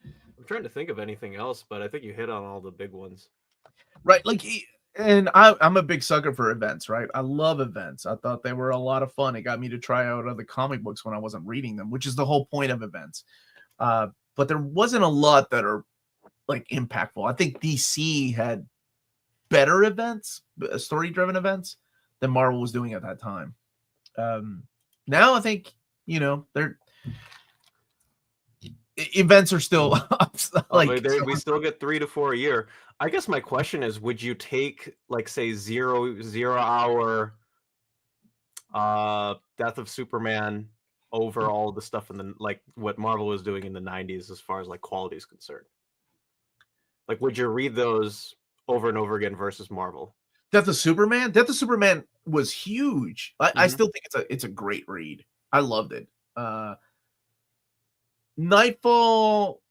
[SPEAKER 2] I'm trying to think of anything else, but I think you hit on all the big ones.
[SPEAKER 1] Right, and I'm a big sucker for events, right? I love events. I thought they were a lot of fun. It got me to try out other comic books when I wasn't reading them, which is the whole point of events. But there wasn't a lot that are like impactful. I think DC had better events, story-driven events, than Marvel was doing at that time. Now I think events are still
[SPEAKER 2] we still get 3 to 4 a year. I guess my question is, would you take say 0 hour Death of Superman over all the stuff in the what Marvel was doing in the 90s as far as quality is concerned? Would you read those over and over again versus Marvel?
[SPEAKER 1] Death of Superman was huge. I still think it's a great read. I loved it. Nightfall,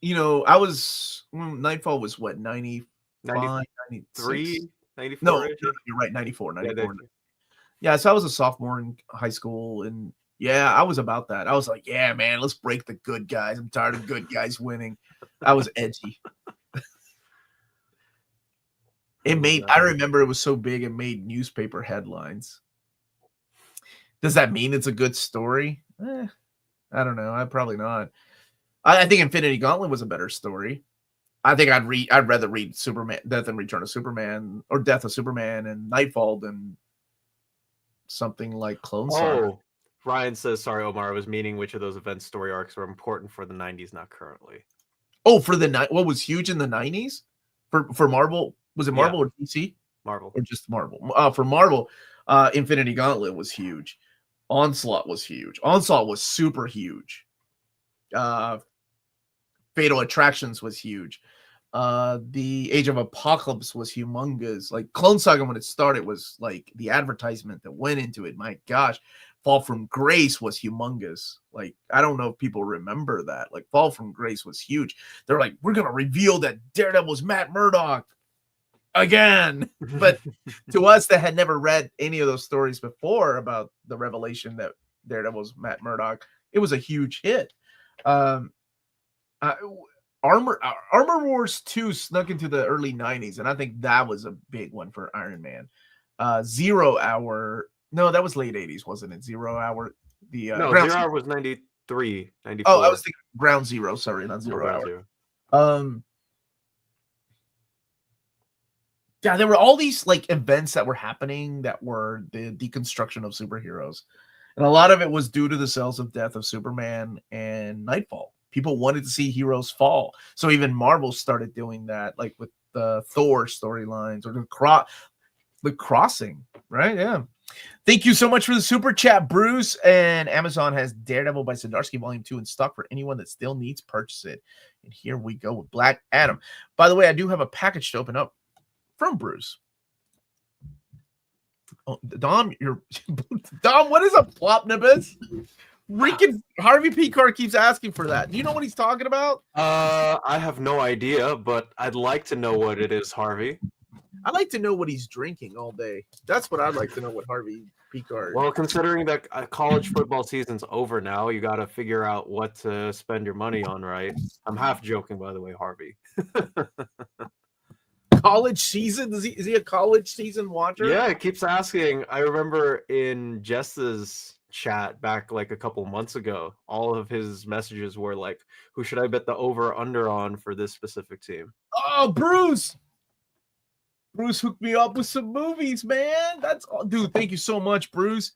[SPEAKER 1] Nightfall was what, 95,
[SPEAKER 2] 93, 94?
[SPEAKER 1] No, you're right, 94. Yeah, so I was a sophomore in high school, and yeah, I was about that. I was like, yeah, man, let's break the good guys. I'm tired of good guys winning. I was edgy. I remember it was so big, it made newspaper headlines. Does that mean it's a good story? I don't know. Probably not. I think Infinity Gauntlet was a better story. I think I'd rather read Superman, Death and Return of Superman, or Death of Superman and Nightfall than something like Clone Saga.
[SPEAKER 2] Ryan says, sorry, Omar, I was meaning which of those event story arcs were important for the 90s, not currently.
[SPEAKER 1] Oh, for what was huge in the 90s? For Marvel? Was it Marvel or DC?
[SPEAKER 2] Marvel.
[SPEAKER 1] Or just Marvel? For Marvel, Infinity Gauntlet was huge. Onslaught was huge. Onslaught was super huge. Fatal Attractions was huge. The Age of Apocalypse was humongous. Like Clone Saga, when it started, was like the advertisement that went into it. My gosh, Fall from Grace was humongous. Like, I don't know if people remember that. Like, Fall from Grace was huge. They're like, we're gonna reveal that Daredevil's Matt Murdock again. But to us that had never read any of those stories before about the revelation that Daredevil's Matt Murdock, it was a huge hit. Armor Wars 2 snuck into the early 90s, and I think that was a big one for Iron Man. 0 Hour, no, that was late 80s, wasn't it? 0 Hour.
[SPEAKER 2] No, 0 Hour was 93, 94.
[SPEAKER 1] Oh, I was thinking Ground Zero, sorry, not 0 Hour. Yeah, there were all these like events that were happening that were the deconstruction of superheroes. And a lot of it was due to the Cells of Death of Superman and Nightfall. People wanted to see heroes fall. So even Marvel started doing that, like with the Thor storylines or the Crossing, right? Yeah. Thank you so much for the super chat, Bruce. And Amazon has Daredevil by Zdarsky Volume 2 in stock for anyone that still needs purchase it. And here we go with Black Adam. By the way, I do have a package to open up from Bruce. Oh, Dom, Dom, what is a Plopnibus? Freaking Harvey P. Carr keeps asking for that. Do you know what he's talking about?
[SPEAKER 2] I have no idea, but I'd like to know what it is, Harvey.
[SPEAKER 1] I'd like to know what he's drinking all day. That's what I'd like to know, what Harvey P. Carr.
[SPEAKER 2] Well, considering that college football season's over now, you got to figure out what to spend your money on, right? I'm half joking, by the way, Harvey.
[SPEAKER 1] College season? Is he a college season watcher?
[SPEAKER 2] Yeah, it keeps asking. I remember in Jess's chat back like a couple months ago, all of his messages were like, who should I bet the over under on for this specific team?
[SPEAKER 1] Oh, Bruce hooked me up with some movies, man. That's all, dude. Thank you so much, Bruce.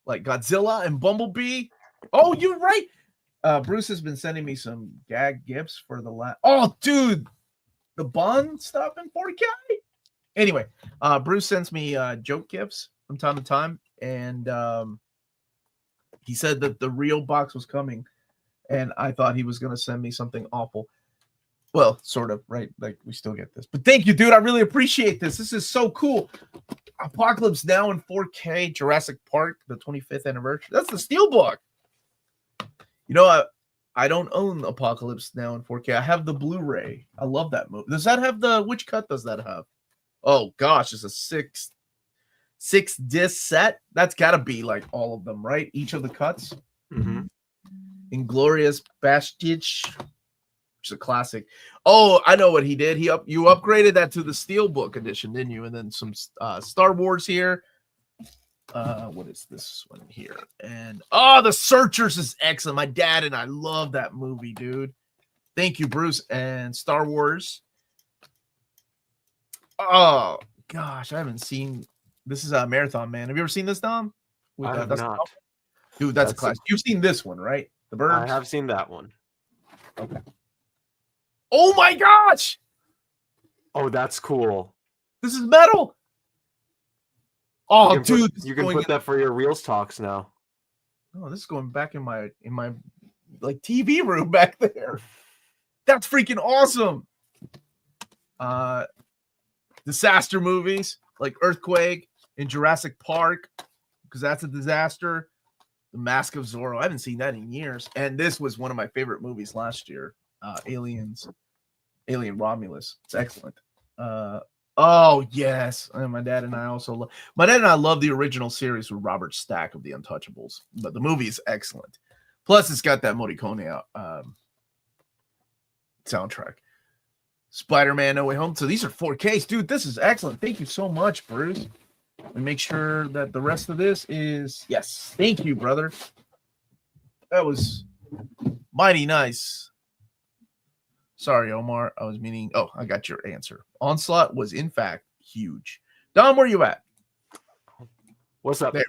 [SPEAKER 1] Like Godzilla and Bumblebee. Oh, you're right. Bruce has been sending me some gag gifts for the last. Oh, dude, the Bond stuff in 4K. Anyway, Bruce sends me joke gifts from time to time, and he said that the real box was coming, and I thought he was going to send me something awful. Well, sort of, right? Like, we still get this. But thank you, dude. I really appreciate this. This is so cool. Apocalypse Now in 4K, Jurassic Park, the 25th anniversary. That's the Steelbook. You know, I don't own Apocalypse Now in 4K. I have the Blu-ray. I love that movie. Does that have which cut does that have? Oh, gosh, it's a six disc set. That's got to be like all of them, right? Each of the cuts.
[SPEAKER 2] Mm-hmm.
[SPEAKER 1] Inglorious Bastards. Which is a classic. Oh, I know what he did. You upgraded that to the Steelbook edition, didn't you? And then some Star Wars here. What is this one here? And The Searchers is excellent. My dad and I love that movie, dude. Thank you, Bruce. And Star Wars. Oh gosh, I haven't seen. This is a Marathon Man. Have you ever seen this, Dom?
[SPEAKER 2] I have not.
[SPEAKER 1] Dude, that's a classic. You've seen this one, right? The Birds.
[SPEAKER 2] I have seen that one.
[SPEAKER 1] Okay. Oh my gosh!
[SPEAKER 2] Oh, that's cool.
[SPEAKER 1] This is metal. Oh, dude,
[SPEAKER 2] you can put that for your Reels talks now.
[SPEAKER 1] Oh, this is going back in my like TV room back there. That's freaking awesome. Disaster movies like Earthquake and Jurassic Park, because that's a disaster. The Mask of Zorro. I haven't seen that in years. And this was one of my favorite movies last year. Alien Romulus. It's excellent. Oh yes, and my dad and I love the original series with Robert Stack of The Untouchables, but the movie is excellent. Plus, it's got that Morricone soundtrack. Spider-Man: No Way Home. So these are 4Ks, dude. This is excellent. Thank you so much, Bruce. Let me make sure that the rest of this is yes. Thank you, brother. That was mighty nice. Sorry, Omar. I was meaning. Oh, I got your answer. Onslaught was in fact huge. Dom, where you at?
[SPEAKER 2] What's up? There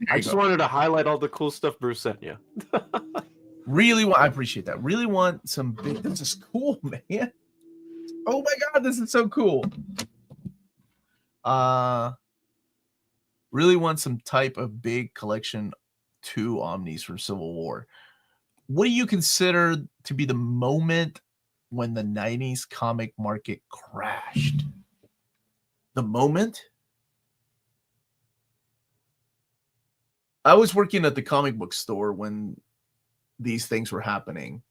[SPEAKER 2] I just wanted to highlight all the cool stuff Bruce sent you.
[SPEAKER 1] I appreciate that. Really want some big. This is cool, man. Oh my god, this is so cool. Really want some type of big collection 2 Omnis from Civil War. What do you consider to be the moment when the 90s comic market crashed. The moment I was working at the comic book store when these things were happening.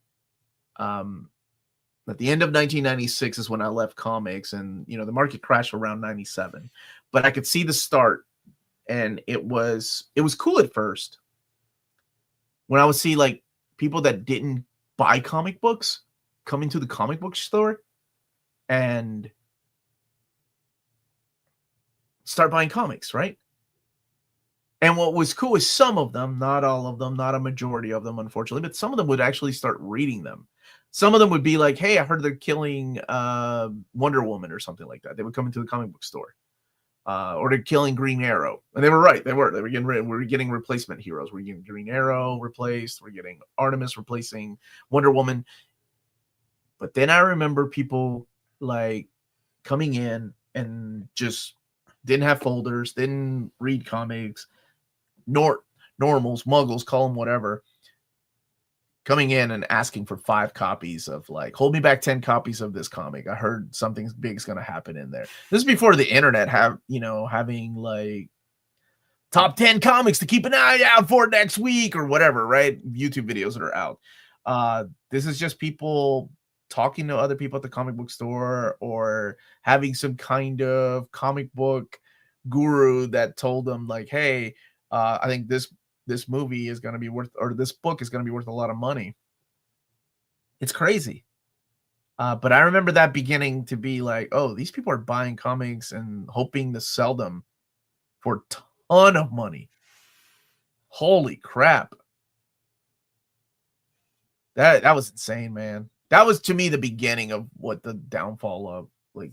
[SPEAKER 1] At the end of 1996 is when I left comics, and the market crashed around 97. But I could see the start, and it was cool at first. When I would see like people that didn't buy comic books come into the comic book store and start buying comics, right? And what was cool is some of them, not all of them, not a majority of them, unfortunately, but some of them would actually start reading them. Some of them would be like, hey, I heard they're killing Wonder Woman or something like that. They would come into the comic book store. Or they're killing Green Arrow. And they were right. They were getting replacement heroes. We're getting Green Arrow replaced. We're getting Artemis replacing Wonder Woman. But then I remember people like coming in and just didn't have folders, didn't read comics, normals, muggles, call them whatever, coming in and asking for 5 copies of like, hold me back 10 copies of this comic. I heard something big's going to happen in there. This is before the internet having like top 10 comics to keep an eye out for next week or whatever, right? YouTube videos that are out. This is just people talking to other people at the comic book store or having some kind of comic book guru that told them like, hey, I think this movie is going to be worth, or this book is going to be worth a lot of money. It's crazy. But I remember that beginning to be like, oh, these people are buying comics and hoping to sell them for a ton of money. Holy crap. That was insane, man. That was, to me, the beginning of what the downfall of, like,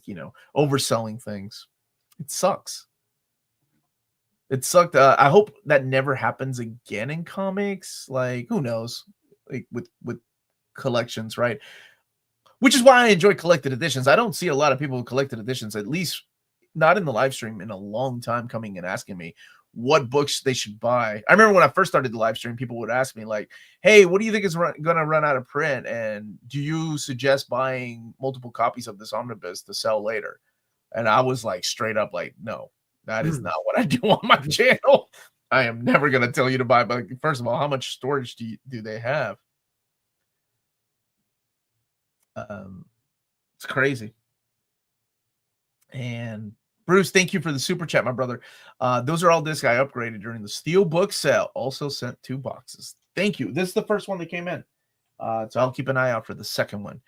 [SPEAKER 1] overselling things. It sucks. It sucked. I hope that never happens again in comics. Like, who knows? Like with collections, right? Which is why I enjoy collected editions. I don't see a lot of people with collected editions, at least not in the live stream, in a long time, coming and asking me what books they should buy. I remember when I first started the live stream, people would ask me like, hey, what do you think is going to run out of print? And do you suggest buying multiple copies of this omnibus to sell later? And I was like, straight up, like, no, that is not what I do on my channel. I am never going to tell you to buy. But first of all, how much storage do they have? It's crazy. And Bruce, thank you for the super chat, my brother. Those are all discs I upgraded during the Steel book sale. Also sent 2 boxes. Thank you. This is the first one that came in. So I'll keep an eye out for the second one.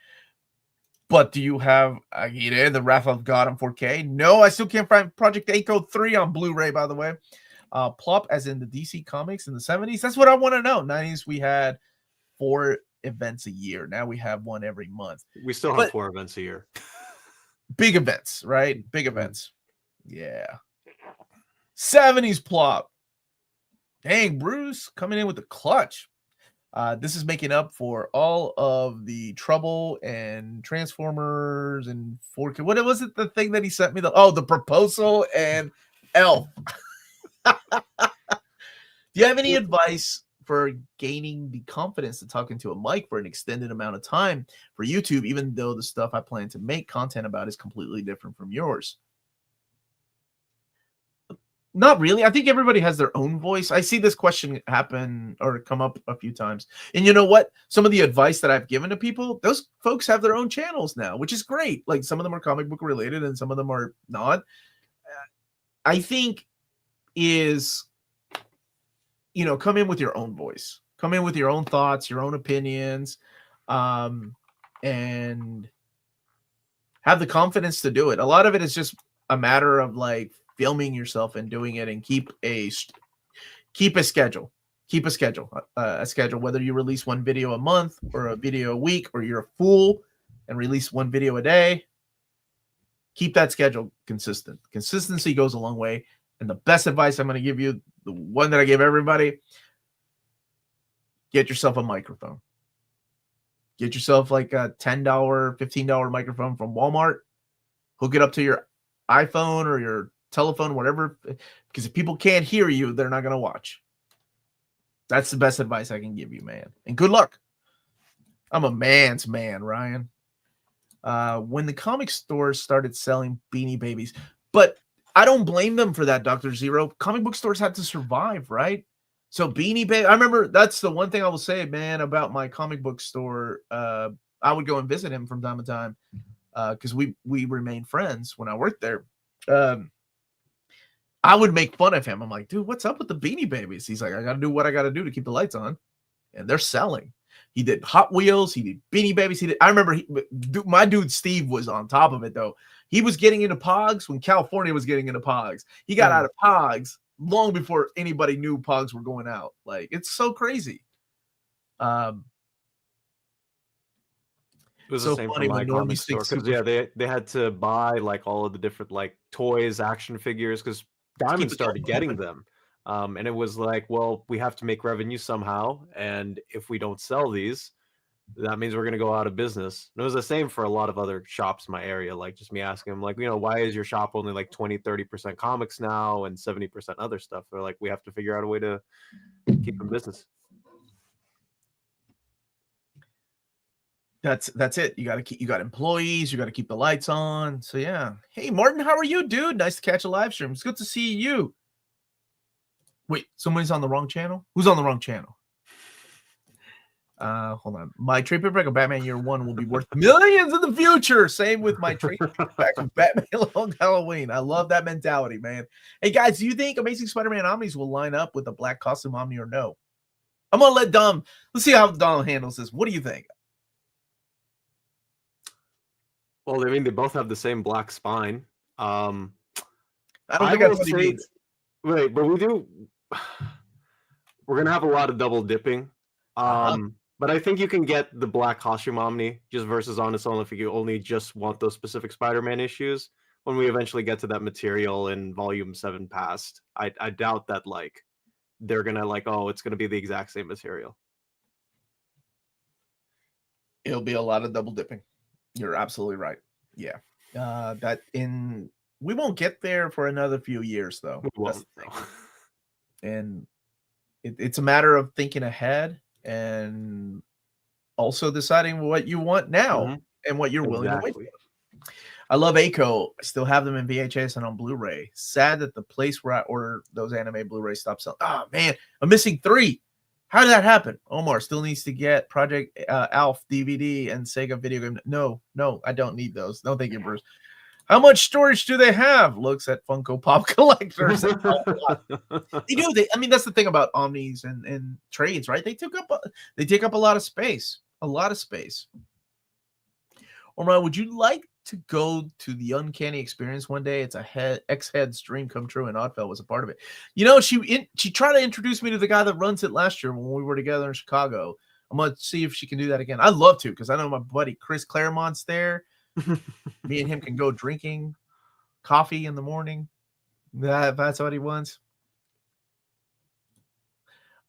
[SPEAKER 1] But do you have Agire, the Wrath of God on 4K? No, I still can't find Project Echo 3 on Blu-ray, by the way. Plop, as in the DC Comics in the 70s. That's what I want to know. 90s, we had 4 events a year. Now we have 1 every month.
[SPEAKER 2] We still have 4 events a year.
[SPEAKER 1] Big events, right? Big events. Yeah. 70s Plop. Dang, Bruce coming in with the clutch. This is making up for all of the trouble and Transformers and 4K. What was it? The thing that he sent me? The Proposal and Elf. Do you have any advice for gaining the confidence to talk into a mic for an extended amount of time for YouTube, even though the stuff I plan to make content about is completely different from yours? Not really. I think everybody has their own voice. I see this question happen or come up a few times. And you know what? Some of the advice that I've given to people, those folks have their own channels now, which is great. Like, some of them are comic book related and some of them are not. I think is, come in with your own voice. Come in with your own thoughts, your own opinions, and have the confidence to do it. A lot of it is just a matter of like filming yourself and doing it, and keep a schedule. Keep a schedule, whether you release 1 video a month or a video a week, or you're a fool and release 1 video a day. Keep that schedule consistent. Consistency goes a long way. And the best advice I'm going to give you, the one that I give everybody, get yourself a microphone. Get yourself like a $10, $15 microphone from Walmart. Hook it up to your iPhone or your telephone, whatever, because if people can't hear you, they're not going to watch. That's the best advice I can give you, man. And good luck. I'm a man's man, Ryan. when the comic stores started selling Beanie Babies. But I don't blame them for that, Dr. Zero. Comic book stores had to survive, right? So Beanie Baby, I remember that's the one thing I will say, man, about my comic book store. I would go and visit him from time to time because we remained friends when I worked there. I would make fun of him. I'm like, dude, what's up with the Beanie Babies? He's like, I got to do what I got to do to keep the lights on. And they're selling. He did Hot Wheels. He did Beanie Babies. I remember my dude Steve was on top of it, though. He was getting into Pogs when California was getting into Pogs. He got out of Pogs long before anybody knew Pogs were going out. Like, it's so crazy. It
[SPEAKER 2] was so the same funny for my comic store because they had to buy like all of the different like toys, action figures because Diamond started getting them. And it was like, well, we have to make revenue somehow. And if we don't sell these, that means we're going to go out of business. And it was the same for a lot of other shops in my area. Like just me asking them, like, why is your shop only like 20-30% comics now and 70% other stuff? They're like, we have to figure out a way to keep in business.
[SPEAKER 1] That's it. You got employees, you got to keep the lights on. So yeah. Hey Martin, how are you, dude? Nice to catch a live stream. It's good to see you. Wait, somebody's on the wrong channel? Who's on the wrong channel? Hold on. My trade paperback of Batman Year 1 will be worth millions in the future. Same with my trade paperback of Batman Long Halloween. I love that mentality, man. Hey, guys, do you think Amazing Spider-Man Omnis will line up with a black costume Omni or no? I'm going to let Dom. Let's see how Dom handles this. What do you think?
[SPEAKER 2] Well, I mean, they both have the same black spine.
[SPEAKER 1] I don't think that's what he means.
[SPEAKER 2] Right, but we're gonna have a lot of double dipping. But I think you can get the black costume Omni just versus on its own if you only just want those specific Spider-Man issues. When we eventually get to that material in Volume 7 past, I doubt that like they're gonna like, oh, it's gonna be the exact same material.
[SPEAKER 1] It'll be a lot of double dipping. You're absolutely right. Yeah. We won't get there for another few years, though. That's the thing. And it's a matter of thinking ahead and also deciding what you want now and what you're willing to wait for. I love Aiko. I still have them in VHS and on Blu-ray. Sad that the place where I ordered those anime Blu-rays stopped selling. Oh, man. I'm missing 3. How did that happen? Omar still needs to get Project Alf DVD and Sega video game. No, I don't need those. No, thank you, Bruce. How much storage do they have? Looks at Funko Pop collectors. They do. I mean, that's the thing about Omnis and trades, right? They take up a lot of space. A lot of space. Omar, would you like to go to the Uncanny Experience one day? It's a ex-head's dream come true, and Oddfell was a part of it. She tried to introduce me to the guy that runs it last year when we were together in Chicago. I'm going to see if she can do that again. I'd love to because I know my buddy Chris Claremont's there. Me and him can go drinking coffee in the morning. That's what he wants.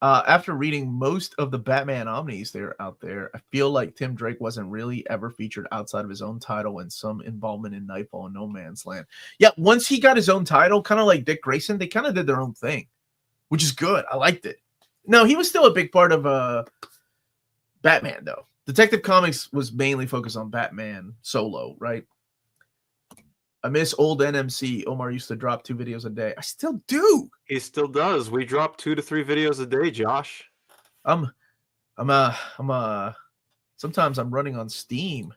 [SPEAKER 1] After reading most of the Batman Omnis that are out there, I feel like Tim Drake wasn't really ever featured outside of his own title and some involvement in Nightfall and No Man's Land. Yeah, once he got his own title, kind of like Dick Grayson, they kind of did their own thing, which is good. I liked it. No, he was still a big part of Batman, though. Detective Comics was mainly focused on Batman solo, right? I miss old NMC. Omar used to drop 2 videos a day. I still do.
[SPEAKER 2] He still does. We drop 2 to 3 videos a day, Josh.
[SPEAKER 1] Sometimes I'm running on Steam.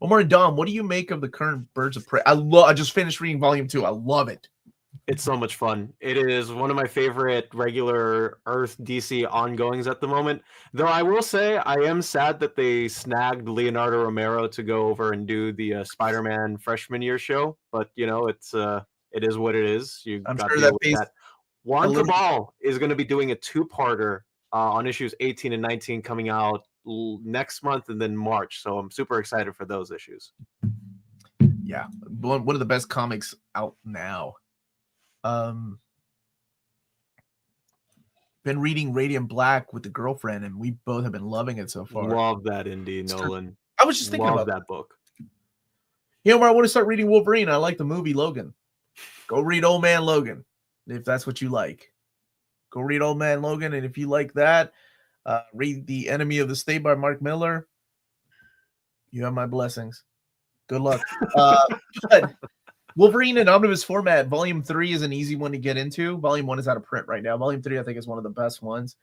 [SPEAKER 1] Omar and Dom, what do you make of the current Birds of Prey? I just finished reading Volume 2. I love it.
[SPEAKER 2] It's so much fun. It is one of my favorite regular Earth DC ongoings at the moment. Though I will say I am sad that they snagged Leonardo Romero to go over and do the Spider-Man freshman year show. But it is what it is.
[SPEAKER 1] I'm sure that
[SPEAKER 2] Juan Cabal is going to be doing a 2-parter on issues 18 and 19 coming out next month and then March. So I'm super excited for those issues.
[SPEAKER 1] Yeah, one of the best comics out now. Been reading Radiant Black with the girlfriend, and we both have been loving it so far.
[SPEAKER 2] Love that indie, Nolan.
[SPEAKER 1] I was just thinking about
[SPEAKER 2] that book.
[SPEAKER 1] I want to start reading Wolverine. I like the movie Logan. Go read Old Man Logan if that's what you like. Go read Old Man Logan, and if you like that, read The Enemy of the State by Mark Miller. You have my blessings. Good luck. But Wolverine in omnibus format, Volume 3 is an easy one to get into. Volume 1 is out of print right now. Volume 3, I think, is one of the best ones.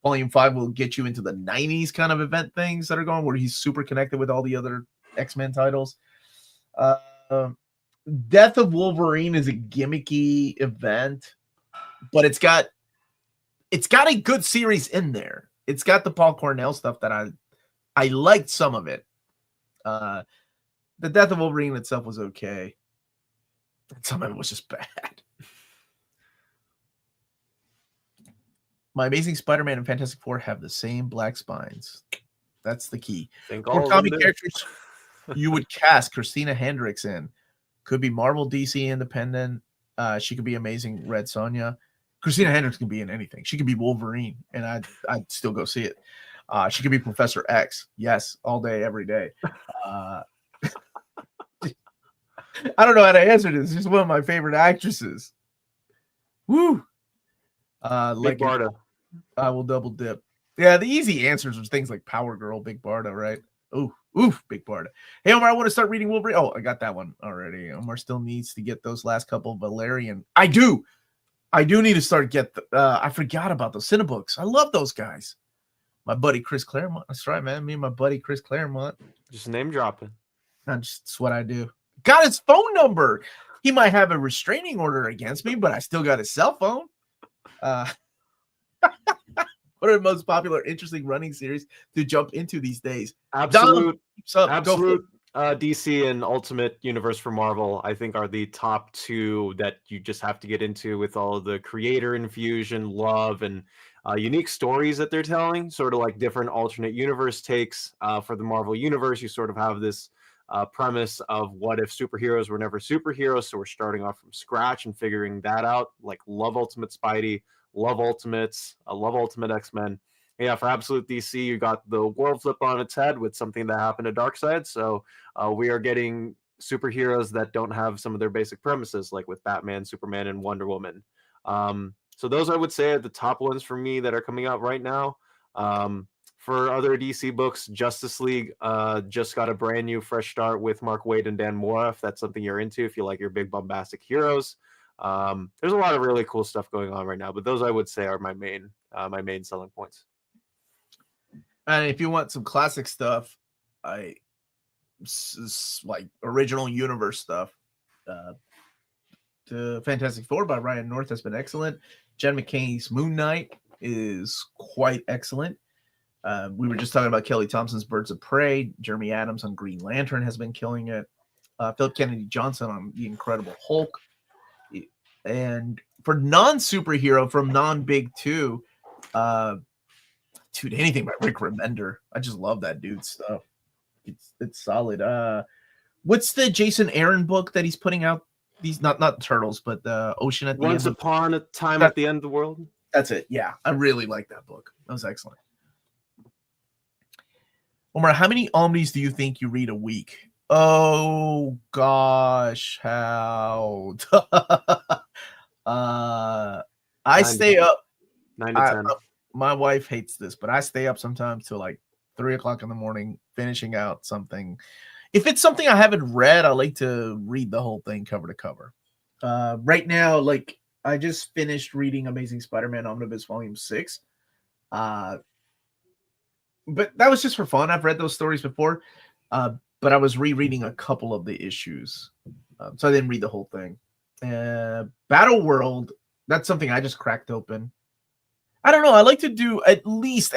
[SPEAKER 1] Volume 5 will get you into the 90s kind of event things that are going, where he's super connected with all the other X-Men titles. Death of Wolverine is a gimmicky event, but it's got a good series in there. It's got the Paul Cornell stuff that I liked some of it. The Death of Wolverine itself was okay. Some of it was just bad. My Amazing Spider-Man and Fantastic Four have the same black spines. That's the key. Or comic characters you would cast Christina Hendricks in. Could be Marvel, DC, independent. She could be Amazing Red Sonja. Christina Hendricks can be in anything. She could be Wolverine, and I'd still go see it. She could be Professor X. Yes, all day, every day. I don't know how to answer this. She's one of my favorite actresses. Woo!
[SPEAKER 2] Big Barda.
[SPEAKER 1] I will double dip. Yeah, the easy answers are things like Power Girl, Big Barda, right? Oof, Big Barda. Hey, Omar, I want to start reading Wolverine. Oh, I got that one already. Omar still needs to get those last couple Valerian. I do need to start I forgot about those Cinebooks. I love those guys. My buddy Chris Claremont. That's right, man. Me and my buddy Chris Claremont.
[SPEAKER 2] Just name dropping.
[SPEAKER 1] That's what I do. Got his phone number. He might have a restraining order against me, but I still got his cell phone. What are the most popular, interesting running series to jump into these days?
[SPEAKER 2] Absolute DC and Ultimate Universe for Marvel, I think, are the top two that you just have to get into with all of the creator infusion, love, and unique stories that they're telling. Sort of like different alternate universe takes for the Marvel Universe. You sort of have this premise of what if superheroes were never superheroes, so we're starting off from scratch and figuring that out. Like love Ultimate Spidey, love Ultimates, love Ultimate X-Men. Yeah, for Absolute DC, you got the world flip on its head with something that happened to Darkseid. So we are getting superheroes that don't have some of their basic premises, like with Batman, Superman, and Wonder Woman. So those, I would say, are the top ones for me that are coming out right now. For other DC books, Justice League just got a brand new fresh start with Mark Waid and Dan Mora, if that's something you're into, if you like your big bombastic heroes. There's a lot of really cool stuff going on right now, but those, I would say, are my main selling points.
[SPEAKER 1] And if you want some classic stuff, like original universe stuff, the Fantastic Four by Ryan North has been excellent. Jen McKay's Moon Knight is quite excellent. We were just talking about Kelly Thompson's Birds of Prey. Jeremy Adams on Green Lantern has been killing it. Philip Kennedy Johnson on The Incredible Hulk. And for non-superhero from non-big two, dude, anything by Rick Remender. I just love that dude's stuff. It's solid. What's the Jason Aaron book that he's putting out? These not Turtles, but the Ocean at the
[SPEAKER 2] Once
[SPEAKER 1] End.
[SPEAKER 2] Upon a Time at the End of the World.
[SPEAKER 1] That's it. Yeah, I really like that book. That was excellent. Omar, how many Omnis do you think you read a week? Oh gosh, how? I stay up
[SPEAKER 2] 9 to 10.
[SPEAKER 1] My wife hates this, but I stay up sometimes till like 3 o'clock in the morning finishing out something. If it's something I haven't read, I like to read the whole thing cover to cover. Right now, like I just finished reading Amazing Spider-Man Omnibus Volume 6. But that was just for fun. I've read those stories before, but I was rereading a couple of the issues, so I didn't read the whole thing. Battle World, that's something I just cracked open. I don't know. I like to do at least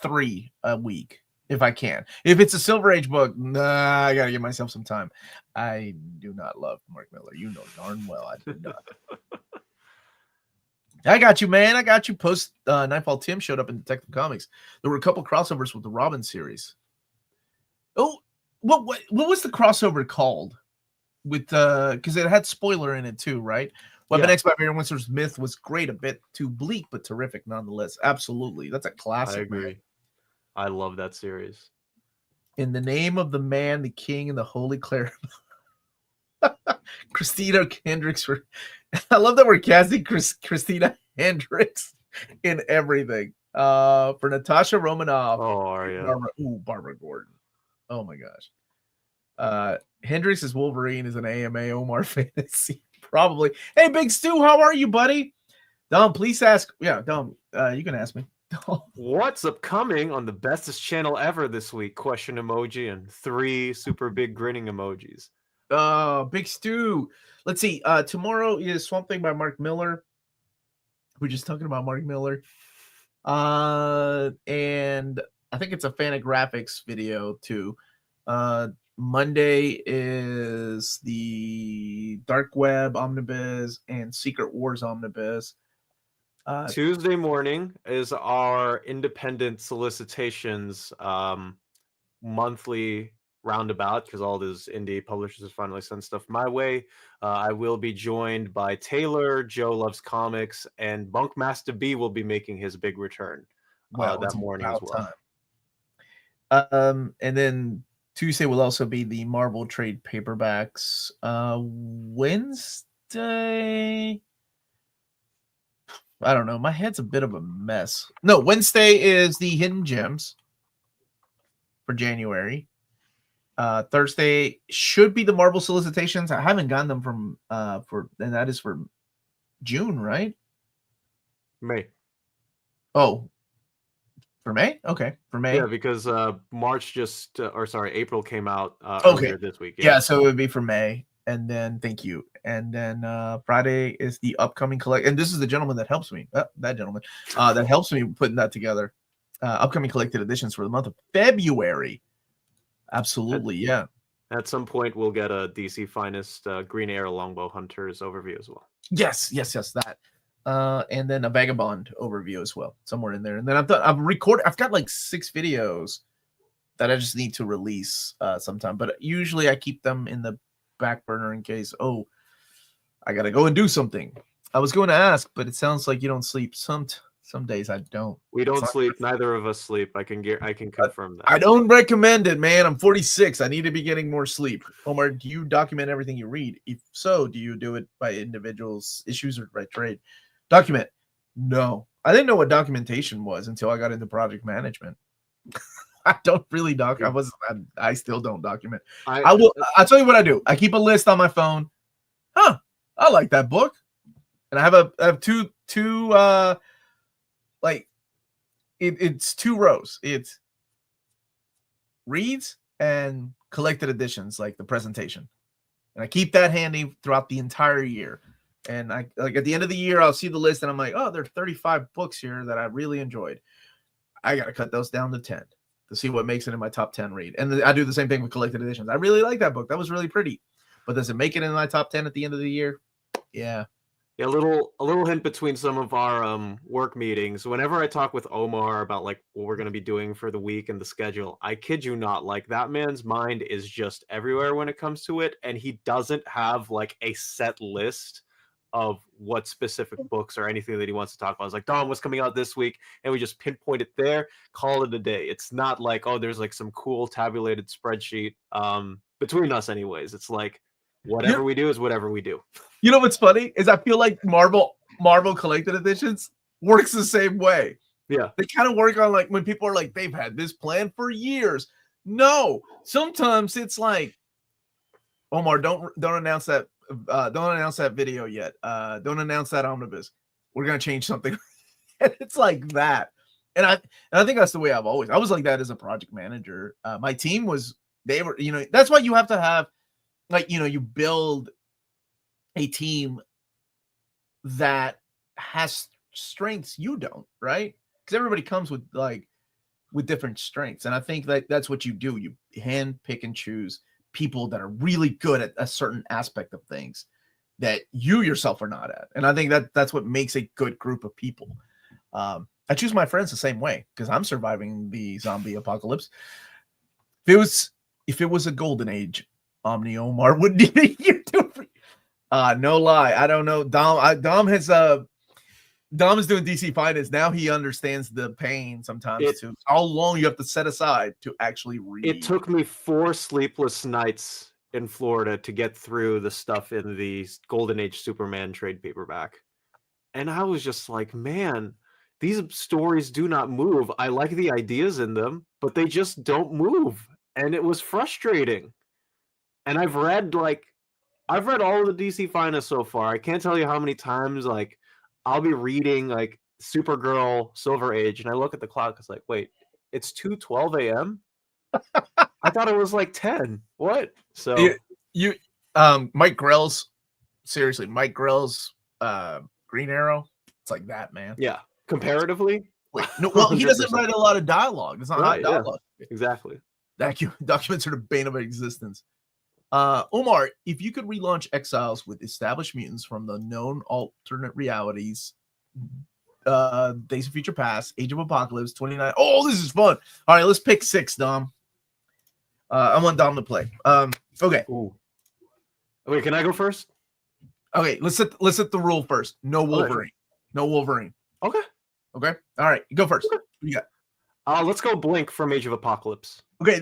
[SPEAKER 1] 3 a week if I can. If it's a Silver Age book, I gotta give myself some time. I do not love Mark Miller. You know darn well I do not. I got you, man. I got you. Post Nightfall Tim showed up in Detective Comics. There were a couple crossovers with the Robin series. Oh, what was the crossover called? With because it had spoiler in it too, right? Weapon X by Baron Winsor Smith was great, a bit too bleak, but terrific nonetheless. Absolutely, that's a classic.
[SPEAKER 2] I agree.
[SPEAKER 1] Man.
[SPEAKER 2] I love that series.
[SPEAKER 1] In the name of the man, the king, and the holy Claremont. Christina Hendricks. I love that we're casting Christina Hendricks in everything. For Natasha Romanoff.
[SPEAKER 2] Oh, Arya.
[SPEAKER 1] Barbara Gordon. Oh my gosh. Hendrix' Wolverine is an AMA Omar fantasy. Probably. Hey, Big Stu, how are you, buddy? Dom, please ask. Yeah, Dom, you can ask me.
[SPEAKER 2] What's upcoming on the bestest channel ever this week? Question emoji and 3 super big grinning emojis.
[SPEAKER 1] Big Stu. Let's see. Tomorrow is Swamp Thing by Mark Miller. We're just talking about Mark Miller. And I think it's a Fantagraphics video too. Monday is the Dark Web Omnibus and Secret Wars Omnibus.
[SPEAKER 2] Tuesday morning is our independent solicitations monthly roundabout, because all these indie publishers have finally sent stuff my way. I will be joined by Taylor, Joe Loves Comics, and Bunkmaster B will be making his big return that morning as well.
[SPEAKER 1] And then Tuesday will also be the Marvel trade paperbacks. Wednesday, I don't know. My head's a bit of a mess. No, Wednesday is the Hidden Gems for January. Thursday should be the Marvel solicitations. I haven't gotten them from and that is for June, right?
[SPEAKER 2] May.
[SPEAKER 1] Oh, for May? Okay, for May.
[SPEAKER 2] Yeah, because March just April came out earlier this week.
[SPEAKER 1] Yeah, so it would be for May. And then thank you. And then Friday is the upcoming collect. And this is the gentleman that helps me. That gentleman that helps me putting that together. Upcoming collected editions for the month of February. Absolutely, yeah.
[SPEAKER 2] At some point, we'll get a DC Finest Green Arrow Longbow Hunters overview as well.
[SPEAKER 1] Yes, that. And then a Vagabond overview as well, somewhere in there. And then I've got like 6 videos that I just need to release sometime. But usually I keep them in the back burner in case, I gotta go and do something. I was going to ask, but it sounds like you don't sleep. Some days I don't.
[SPEAKER 2] We don't sleep. Neither of us sleep. I can confirm that.
[SPEAKER 1] I don't recommend it, man. I'm 46. I need to be getting more sleep. Omar, do you document everything you read? If so, do you do it by individuals, issues, or by trade? Document. No. I didn't know what documentation was until I got into project management. I don't really I still don't document. I'll tell you what I do. I keep a list on my phone. I like that book. And I have two it's 2 rows. It's reads and collected editions, like the presentation. And I keep that handy throughout the entire year. And I at the end of the year, I'll see the list and I'm like, there are 35 books here that I really enjoyed. I got to cut those down to 10 to see what makes it in my top 10 read. And I do the same thing with collected editions. I really like that book. That was really pretty. But does it make it in my top 10 at the end of the year? Yeah.
[SPEAKER 2] Yeah, a little hint between some of our work meetings. Whenever I talk with Omar about like what we're going to be doing for the week and the schedule, I kid you not, like that man's mind is just everywhere when it comes to it, and he doesn't have like a set list of what specific books or anything that he wants to talk about. I was like, Dom, what's coming out this week? And we just pinpoint it there, call it a day. It's not like, there's like some cool tabulated spreadsheet between us anyways. It's like whatever we do is whatever we do.
[SPEAKER 1] You know what's funny is I feel like Marvel collected editions works the same way.
[SPEAKER 2] Yeah.
[SPEAKER 1] They kind of work on like when people are like, they've had this plan for years. No, sometimes it's like, Omar, don't announce that. Don't announce that video yet. Don't announce that omnibus. We're gonna change something. And it's like that. And I think that's the way I was like that as a project manager. My team they were, that's why you have to have you build a team that has strengths you don't, right? Because everybody comes with different strengths. And I think that's what you do. You hand pick and choose people that are really good at a certain aspect of things that you yourself are not at. And I think that's what makes a good group of people. I choose my friends the same way because I'm surviving the zombie apocalypse. If it was a golden age, Omni Omar would need you to. No lie, I don't know. Dom is doing DC Finest now. He understands the pain sometimes too. How long you have to set aside to actually read.
[SPEAKER 2] It took me 4 sleepless nights in Florida to get through the stuff in the Golden Age Superman trade paperback, and I was just like, man, these stories do not move. I like the ideas in them, but they just don't move, and it was frustrating. And I've read all of the DC finest so far. I can't tell you how many times like I'll be reading like Supergirl Silver Age, and I look at the clock. It's like, wait, it's 2:12 a.m. I thought it was like 10. What? So
[SPEAKER 1] Mike Grell's Green Arrow. It's like that, man.
[SPEAKER 2] Yeah, comparatively.
[SPEAKER 1] Wait, no, well, he doesn't write a lot of dialogue. It's not hot dialogue.
[SPEAKER 2] Yeah, exactly.
[SPEAKER 1] Documents are the bane of existence. Omar, if you could relaunch Exiles with established mutants from the known alternate realities, Days of Future Past, Age of Apocalypse, 29. Oh, this is fun. All right, let's pick 6, Dom. I want Dom to play. Okay.
[SPEAKER 2] Ooh. Wait, can I go first?
[SPEAKER 1] Okay, let's set the rule first. No Wolverine.
[SPEAKER 2] Okay.
[SPEAKER 1] No Wolverine.
[SPEAKER 2] Okay.
[SPEAKER 1] Okay. All right, you go first.
[SPEAKER 2] Okay.
[SPEAKER 1] What you got?
[SPEAKER 2] Let's go Blink from Age of Apocalypse.
[SPEAKER 1] Okay,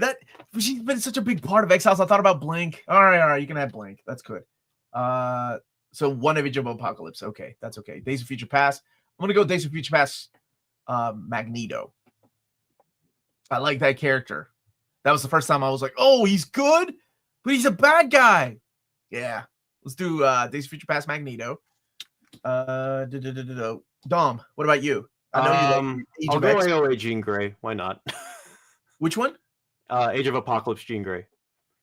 [SPEAKER 1] she's been such a big part of Exiles. I thought about Blink. All right, you can have Blink. That's good. So one of Age of Apocalypse. Okay, that's okay. Days of Future Past. I'm gonna go Days of Future Past. Magneto. I like that character. That was the first time I was like, oh, he's good, but he's a bad guy. Yeah, let's do Days of Future Past Magneto. Dom, what about you? I know you like
[SPEAKER 2] I'll go AOA Jean Grey. Why not?
[SPEAKER 1] Which one?
[SPEAKER 2] Age of Apocalypse Jean Grey.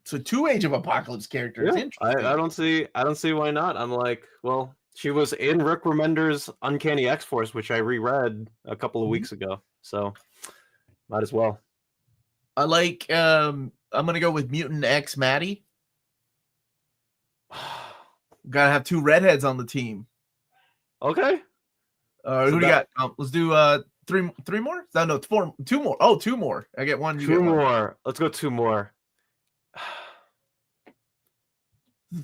[SPEAKER 1] So 2 Age of Apocalypse characters.
[SPEAKER 2] Yeah, I don't see why not. I'm like, well, she was in Rick Remender's Uncanny X-Force, which I reread a couple of weeks ago. So might as well.
[SPEAKER 1] I like I'm gonna go with Mutant X Maddie. Gotta have 2 redheads on the team.
[SPEAKER 2] Okay.
[SPEAKER 1] Who do you got? Let's do 3 more? No, 4, 2 more. Oh, 2 more. I get 1.
[SPEAKER 2] 2 more. Let's go 2 more.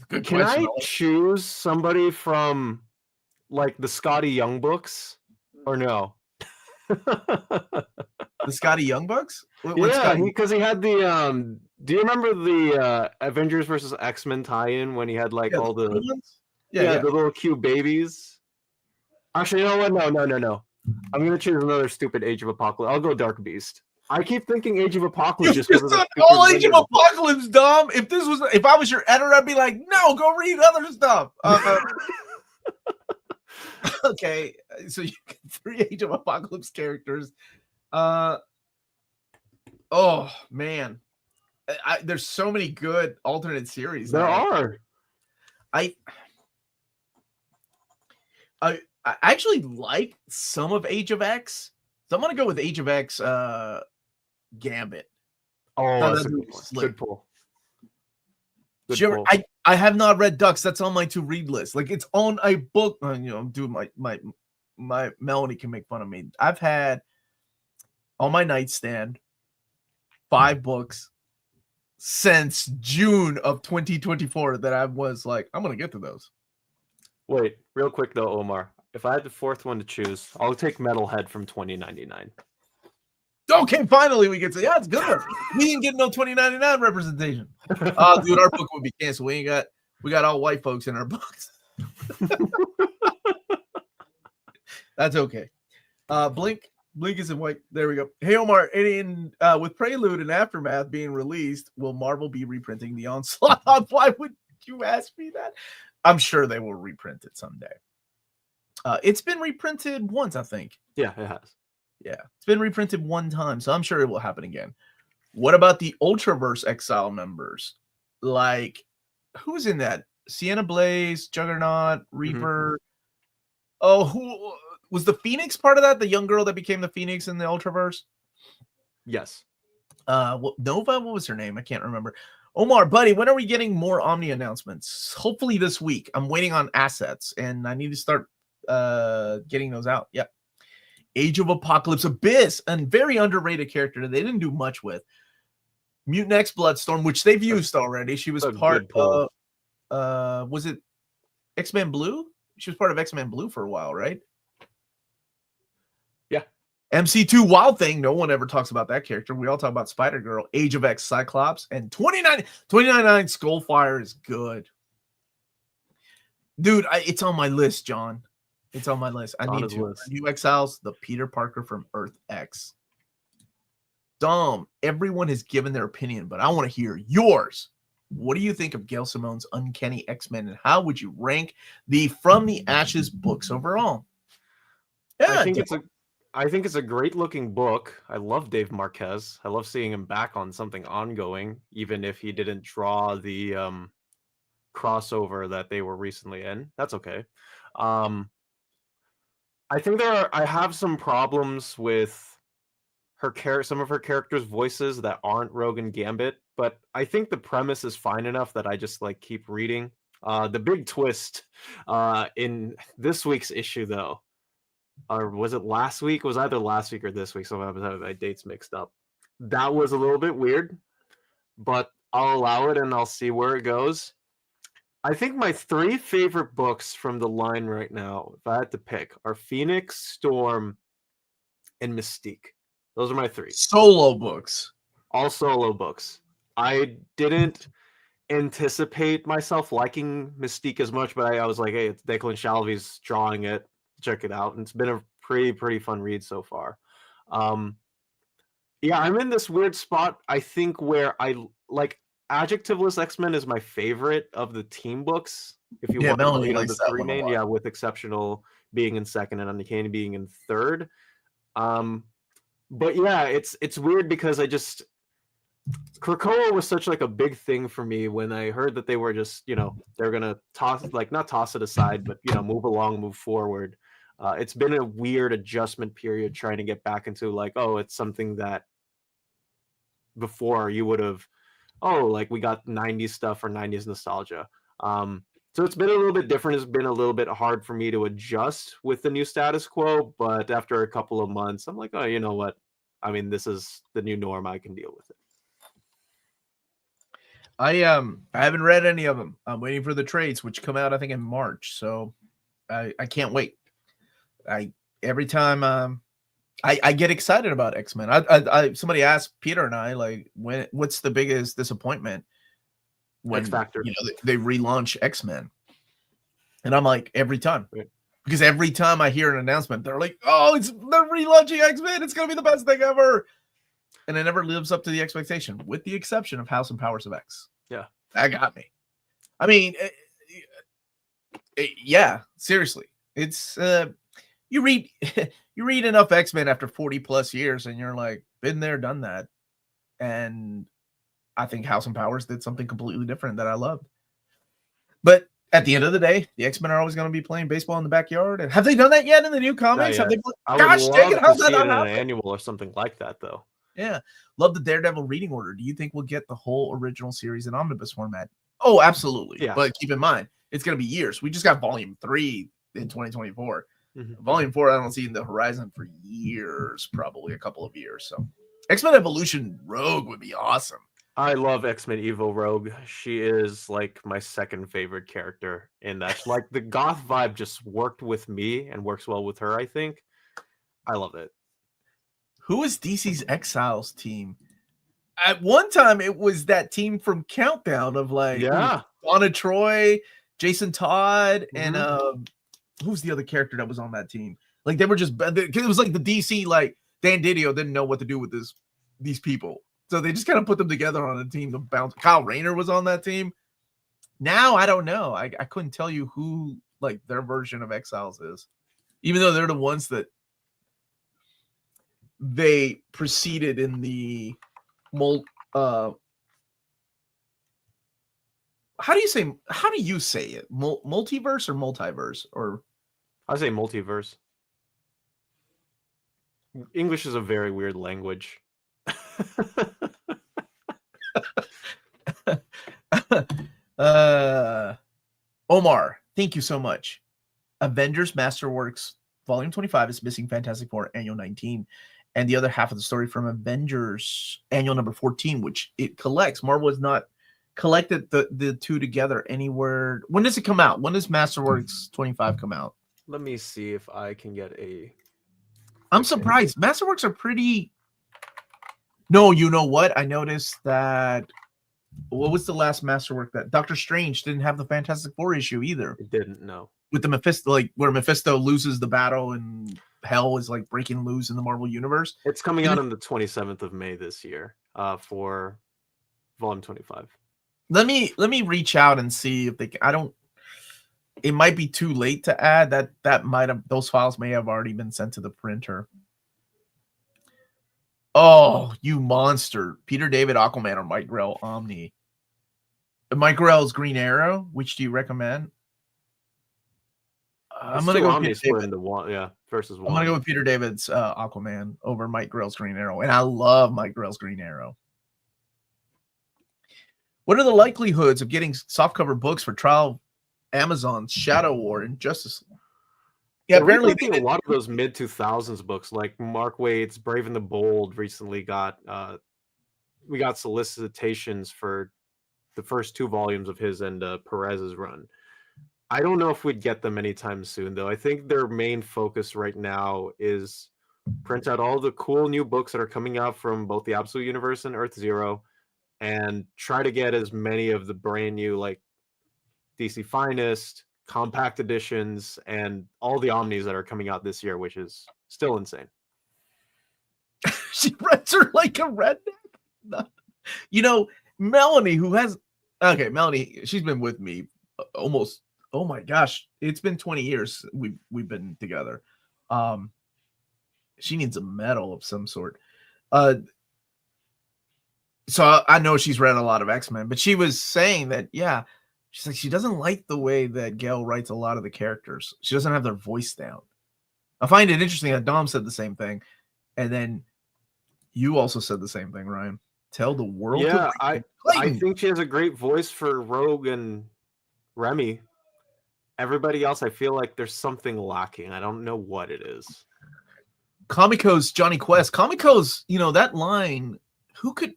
[SPEAKER 1] Good
[SPEAKER 2] Can
[SPEAKER 1] question.
[SPEAKER 2] I choose somebody from like the Scotty Young books or no?
[SPEAKER 1] The Scotty Young books?
[SPEAKER 2] Yeah, because he had the do you remember the Avengers versus X-Men tie-in when he had like all the the little cute babies? Actually, you know what? No. I'm gonna choose another stupid Age of Apocalypse. I'll go Dark Beast. I keep thinking Age of Apocalypse just because of the
[SPEAKER 1] all Age of Apocalypse, Dom. If I was your editor, I'd be like, no, go read other stuff. Okay, so you get 3 Age of Apocalypse characters. Oh man, there's so many good alternate series.
[SPEAKER 2] There are.
[SPEAKER 1] I actually like some of Age of X, so I'm gonna go with Age of X. Gambit.
[SPEAKER 2] Oh, that's a good pull.
[SPEAKER 1] I have not read Ducks. That's on my to read list. Like it's on a book. I'm doing my Melanie can make fun of me. I've had on my nightstand 5 books since June of 2024 that I was like, I'm gonna get to those.
[SPEAKER 2] Wait, real quick though, Omar. If I had the 4th one to choose, I'll take Metalhead from 2099.
[SPEAKER 1] Okay, finally we get to it's good. We didn't get no 2099 representation. Oh, dude, our book would be canceled. We got all white folks in our books. That's okay. Blink isn't white. There we go. Hey Omar, with Prelude and Aftermath being released, will Marvel be reprinting the Onslaught? Why would you ask me that? I'm sure they will reprint it someday. It's been reprinted once, I think.
[SPEAKER 2] Yeah, it has.
[SPEAKER 1] Yeah, it's been reprinted 1 time, so I'm sure it will happen again. What about the Ultraverse Exile members? Like, who's in that? Sienna Blaze, Juggernaut, Reaper. Oh, who was the Phoenix part of that? The young girl that became the Phoenix in the Ultraverse?
[SPEAKER 2] Yes.
[SPEAKER 1] Nova? What was her name? I can't remember. Omar, buddy, when are we getting more Omni announcements? Hopefully this week. I'm waiting on assets, and I need to start getting those out. Yep. Age of Apocalypse Abyss, a very underrated character that they didn't do much with. Mutant X Bloodstorm, which they've used already. She was part of was it X-Men Blue? She was part of X-Men Blue for a while, right?
[SPEAKER 2] Yeah.
[SPEAKER 1] MC2 Wild Thing. No one ever talks about that character. We all talk about Spider-Girl. Age of X Cyclops. And 2099 Skullfire is good. Dude, it's on my list, John. It's on my list. I need to. New Exiles, the Peter Parker from Earth X. Dom, everyone has given their opinion, but I want to hear yours. what do you think of Gail Simone's Uncanny X-Men, and how would you rank the From the Ashes books overall?
[SPEAKER 2] I think it's a great looking book. I love Dave Marquez. I love seeing him back on something ongoing, even if he didn't draw the crossover that they were recently in. That's okay. I think I have some problems with some of her characters' voices that aren't Rogue and Gambit, but I think the premise is fine enough that I just like keep reading. The big twist in this week's issue, though, or was it last week? It was either last week or this week. So I was having my dates mixed up. That was a little bit weird, but I'll allow it and I'll see where it goes. I think my 3 favorite books from the line right now, if I had to pick, are Phoenix, Storm, and Mystique. Those are my 3.
[SPEAKER 1] Solo books.
[SPEAKER 2] All solo books. I didn't anticipate myself liking Mystique as much, but I was like, hey, it's Declan Shalvey's drawing it. Check it out. And it's been a pretty fun read so far. Yeah, I'm in this weird spot, I think, where I like Adjectiveless X-Men is my favorite of the team books. If you want
[SPEAKER 1] Melanie
[SPEAKER 2] the
[SPEAKER 1] likes that
[SPEAKER 2] 3
[SPEAKER 1] one a
[SPEAKER 2] main,
[SPEAKER 1] lot.
[SPEAKER 2] with Exceptional being in second and Uncanny being in third. But yeah, it's weird because Krakoa was such like a big thing for me when I heard that they were just, they're gonna not toss it aside, but move along, move forward. It's been a weird adjustment period trying to get back into like, oh, it's something that before you would have, we got 90s stuff or 90s nostalgia. So it's been a little bit different. It's been a little bit hard for me to adjust with the new status quo, but after a couple of months, I'm like, oh, you know what? I mean, this is the new norm. I can deal with it.
[SPEAKER 1] I haven't read any of them. I'm waiting for the trades, which come out I think in March. So I can't wait. Every time I get excited about X-Men. I somebody asked Peter and I like what's the biggest disappointment when
[SPEAKER 2] X Factor.
[SPEAKER 1] They relaunch X-Men, and I'm like every time.
[SPEAKER 2] Right.
[SPEAKER 1] Because every time I hear an announcement, they're like, "Oh, they're relaunching X-Men. It's gonna be the best thing ever," and it never lives up to the expectation, with the exception of House and Powers of X.
[SPEAKER 2] Yeah,
[SPEAKER 1] that got me. I mean, yeah, seriously, it's you read enough X-Men after 40 plus years, and you're like, been there, done that, and I think House and Powers did something completely different that I loved. But at the end of the day, the X-Men are always going to be playing baseball in the backyard. And have they done that yet in the new comics? Have they?
[SPEAKER 2] Gosh dang it! How's that not happening? An annual or something like that, though.
[SPEAKER 1] Yeah, love the Daredevil reading order. Do you think we'll get the whole original series in omnibus format? Oh, absolutely. Yeah. But keep in mind, it's going to be years. We just got Volume 3 in 2024. Mm-hmm. Volume 4, I don't see in the horizon for years, probably a couple of years. So, X-Men Evolution Rogue would be awesome.
[SPEAKER 2] I love X-Men Evo Rogue. She is like my second favorite character in that. Like the goth vibe just worked with me and works well with her, I think. I love it.
[SPEAKER 1] Who is DC's Exiles team? At one time, it was that team from Countdown of like Donna Troy, Jason Todd, and who's the other character that was on that team? Like they were just, it was like the DC, like Dan Didio didn't know what to do with these people. So they just kind of put them together on a team to bounce. Kyle Rayner was on that team. Now, I don't know. I couldn't tell you who like their version of Exiles is, even though they're the ones that they preceded in the how do you say it? Multiverse or multiverse? Or
[SPEAKER 2] I say multiverse. English is a very weird language.
[SPEAKER 1] Omar, thank you so much. Avengers Masterworks Volume 25 is missing Fantastic Four Annual 19, and the other half of the story from Avengers Annual number 14, which it collects. Marvel has not collected the two together anywhere. When does it come out? When does Masterworks 25 come out?
[SPEAKER 2] Let me see if I can get a...
[SPEAKER 1] I'm surprised. Masterworks are pretty... No, you know what? I noticed that... What was the last Masterwork that... Doctor Strange didn't have the Fantastic Four issue either.
[SPEAKER 2] It didn't, no.
[SPEAKER 1] With the Mephisto, like where Mephisto loses the battle and hell is like breaking loose in the Marvel Universe.
[SPEAKER 2] It's coming out on the 27th of May this year for Volume 25.
[SPEAKER 1] Let me reach out and see if they can. I don't. It might be too late to add that. That might have, those files may have already been sent to the printer. Oh, you monster! Peter David Aquaman or Mike Grell Omni. Mike Grell's Green Arrow. Which do you recommend? I'm gonna go
[SPEAKER 2] Omnis
[SPEAKER 1] Peter
[SPEAKER 2] David. Versus one.
[SPEAKER 1] I'm gonna go with Peter David's Aquaman over Mike Grell's Green Arrow, and I love Mike Grell's Green Arrow. What are the likelihoods of getting softcover books for trial Amazon's Shadow War and Justice League?
[SPEAKER 2] Yeah, apparently a lot of those mid 2000s books, like Mark Waid's Brave and the Bold, recently got we got solicitations for the first 2 volumes of his and Perez's run. I don't know if we'd get them anytime soon, though. I think their main focus right now is print out all the cool new books that are coming out from both the Absolute Universe and Earth Zero, and try to get as many of the brand new, like DC Finest, compact editions, and all the Omnis that are coming out this year, which is still insane.
[SPEAKER 1] She reads her like a redneck. You know, Melanie, who has... Okay, Melanie, she's been with me almost... Oh my gosh, it's been 20 years we've been together. She needs a medal of some sort. So I know she's read a lot of X-Men, but she was saying that, yeah, she's like, she doesn't like the way that Gail writes a lot of the characters. She doesn't have their voice down. I find it interesting that Dom said the same thing, and then you also said the same thing, Ryan. Tell the world.
[SPEAKER 2] Yeah, I think she has a great voice for Rogue and Remy. Everybody else, I feel like there's something lacking. I don't know what it is.
[SPEAKER 1] Comico's Johnny Quest. Comico's, you know, that line, who could...